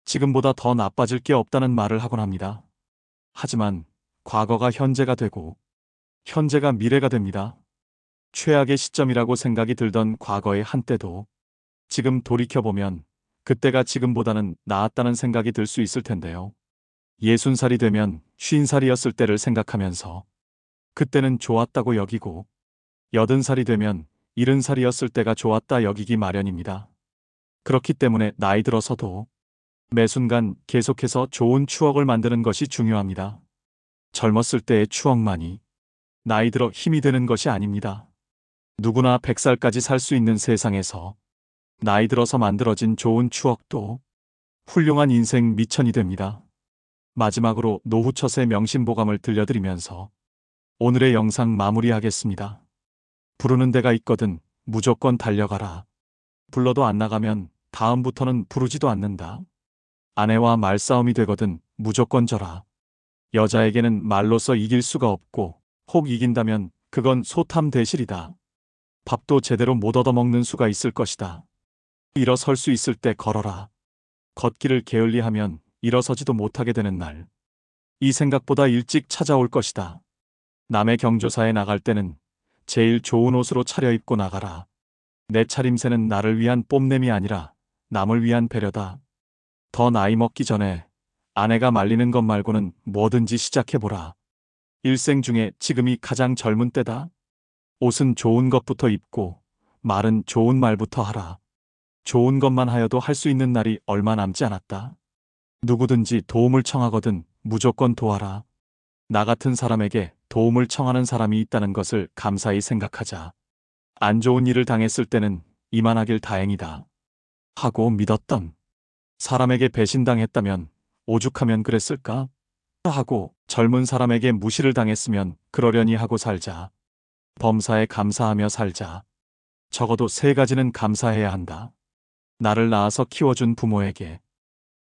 지금보다 더 나빠질 게 없다는 말을 하곤 합니다. 하지만 과거가 현재가 되고 현재가 미래가 됩니다. 최악의 시점이라고 생각이 들던 과거의 한때도 지금 돌이켜보면 그때가 지금보다는 나았다는 생각이 들 수 있을 텐데요. 60살이 되면 50살이었을 때를 생각하면서 그때는 좋았다고 여기고 80살이 되면 70살이었을 때가 좋았다 여기기 마련입니다. 그렇기 때문에 나이 들어서도 매 순간 계속해서 좋은 추억을 만드는 것이 중요합니다. 젊었을 때의 추억만이 나이 들어 힘이 되는 것이 아닙니다. 누구나 100살까지 살 수 있는 세상에서 나이 들어서 만들어진 좋은 추억도 훌륭한 인생 미천이 됩니다. 마지막으로 노후처세 명심보감을 들려드리면서 오늘의 영상 마무리하겠습니다. 부르는 데가 있거든 무조건 달려가라. 불러도 안 나가면 다음부터는 부르지도 않는다. 아내와 말싸움이 되거든 무조건 져라. 여자에게는 말로써 이길 수가 없고 혹 이긴다면 그건 소탐대실이다. 밥도 제대로 못 얻어먹는 수가 있을 것이다. 일어설 수 있을 때 걸어라. 걷기를 게을리하면 일어서지도 못하게 되는 날. 이 생각보다 일찍 찾아올 것이다. 남의 경조사에 나갈 때는 제일 좋은 옷으로 차려입고 나가라. 내 차림새는 나를 위한 뽐냄이 아니라 남을 위한 배려다. 더 나이 먹기 전에 아내가 말리는 것 말고는 뭐든지 시작해보라. 일생 중에 지금이 가장 젊은 때다. 옷은 좋은 것부터 입고 말은 좋은 말부터 하라. 좋은 것만 하여도 할 수 있는 날이 얼마 남지 않았다. 누구든지 도움을 청하거든 무조건 도와라. 나 같은 사람에게 도움을 청하는 사람이 있다는 것을 감사히 생각하자. 안 좋은 일을 당했을 때는 이만하길 다행이다 하고 믿었던 사람에게 배신당했다면 오죽하면 그랬을까? 하고 젊은 사람에게 무시를 당했으면 그러려니 하고 살자. 범사에 감사하며 살자. 적어도 3가지는 감사해야 한다. 나를 낳아서 키워준 부모에게,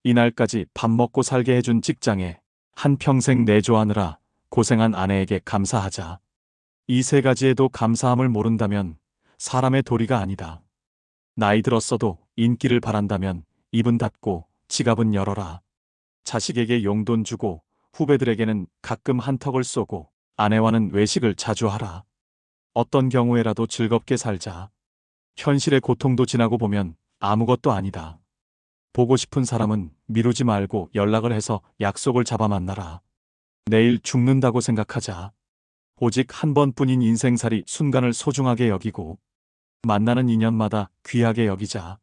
이날까지 밥 먹고 살게 해준 직장에, 한평생 내조하느라 고생한 아내에게 감사하자. 이 3가지에도 감사함을 모른다면 사람의 도리가 아니다. 나이 들었어도 인기를 바란다면 입은 닫고 지갑은 열어라. 자식에게 용돈 주고 후배들에게는 가끔 한턱을 쏘고 아내와는 외식을 자주 하라. 어떤 경우에라도 즐겁게 살자. 현실의 고통도 지나고 보면 아무것도 아니다. 보고 싶은 사람은 미루지 말고 연락을 해서 약속을 잡아 만나라. 내일 죽는다고 생각하자. 오직 한 번뿐인 인생살이 순간을 소중하게 여기고 만나는 인연마다 귀하게 여기자.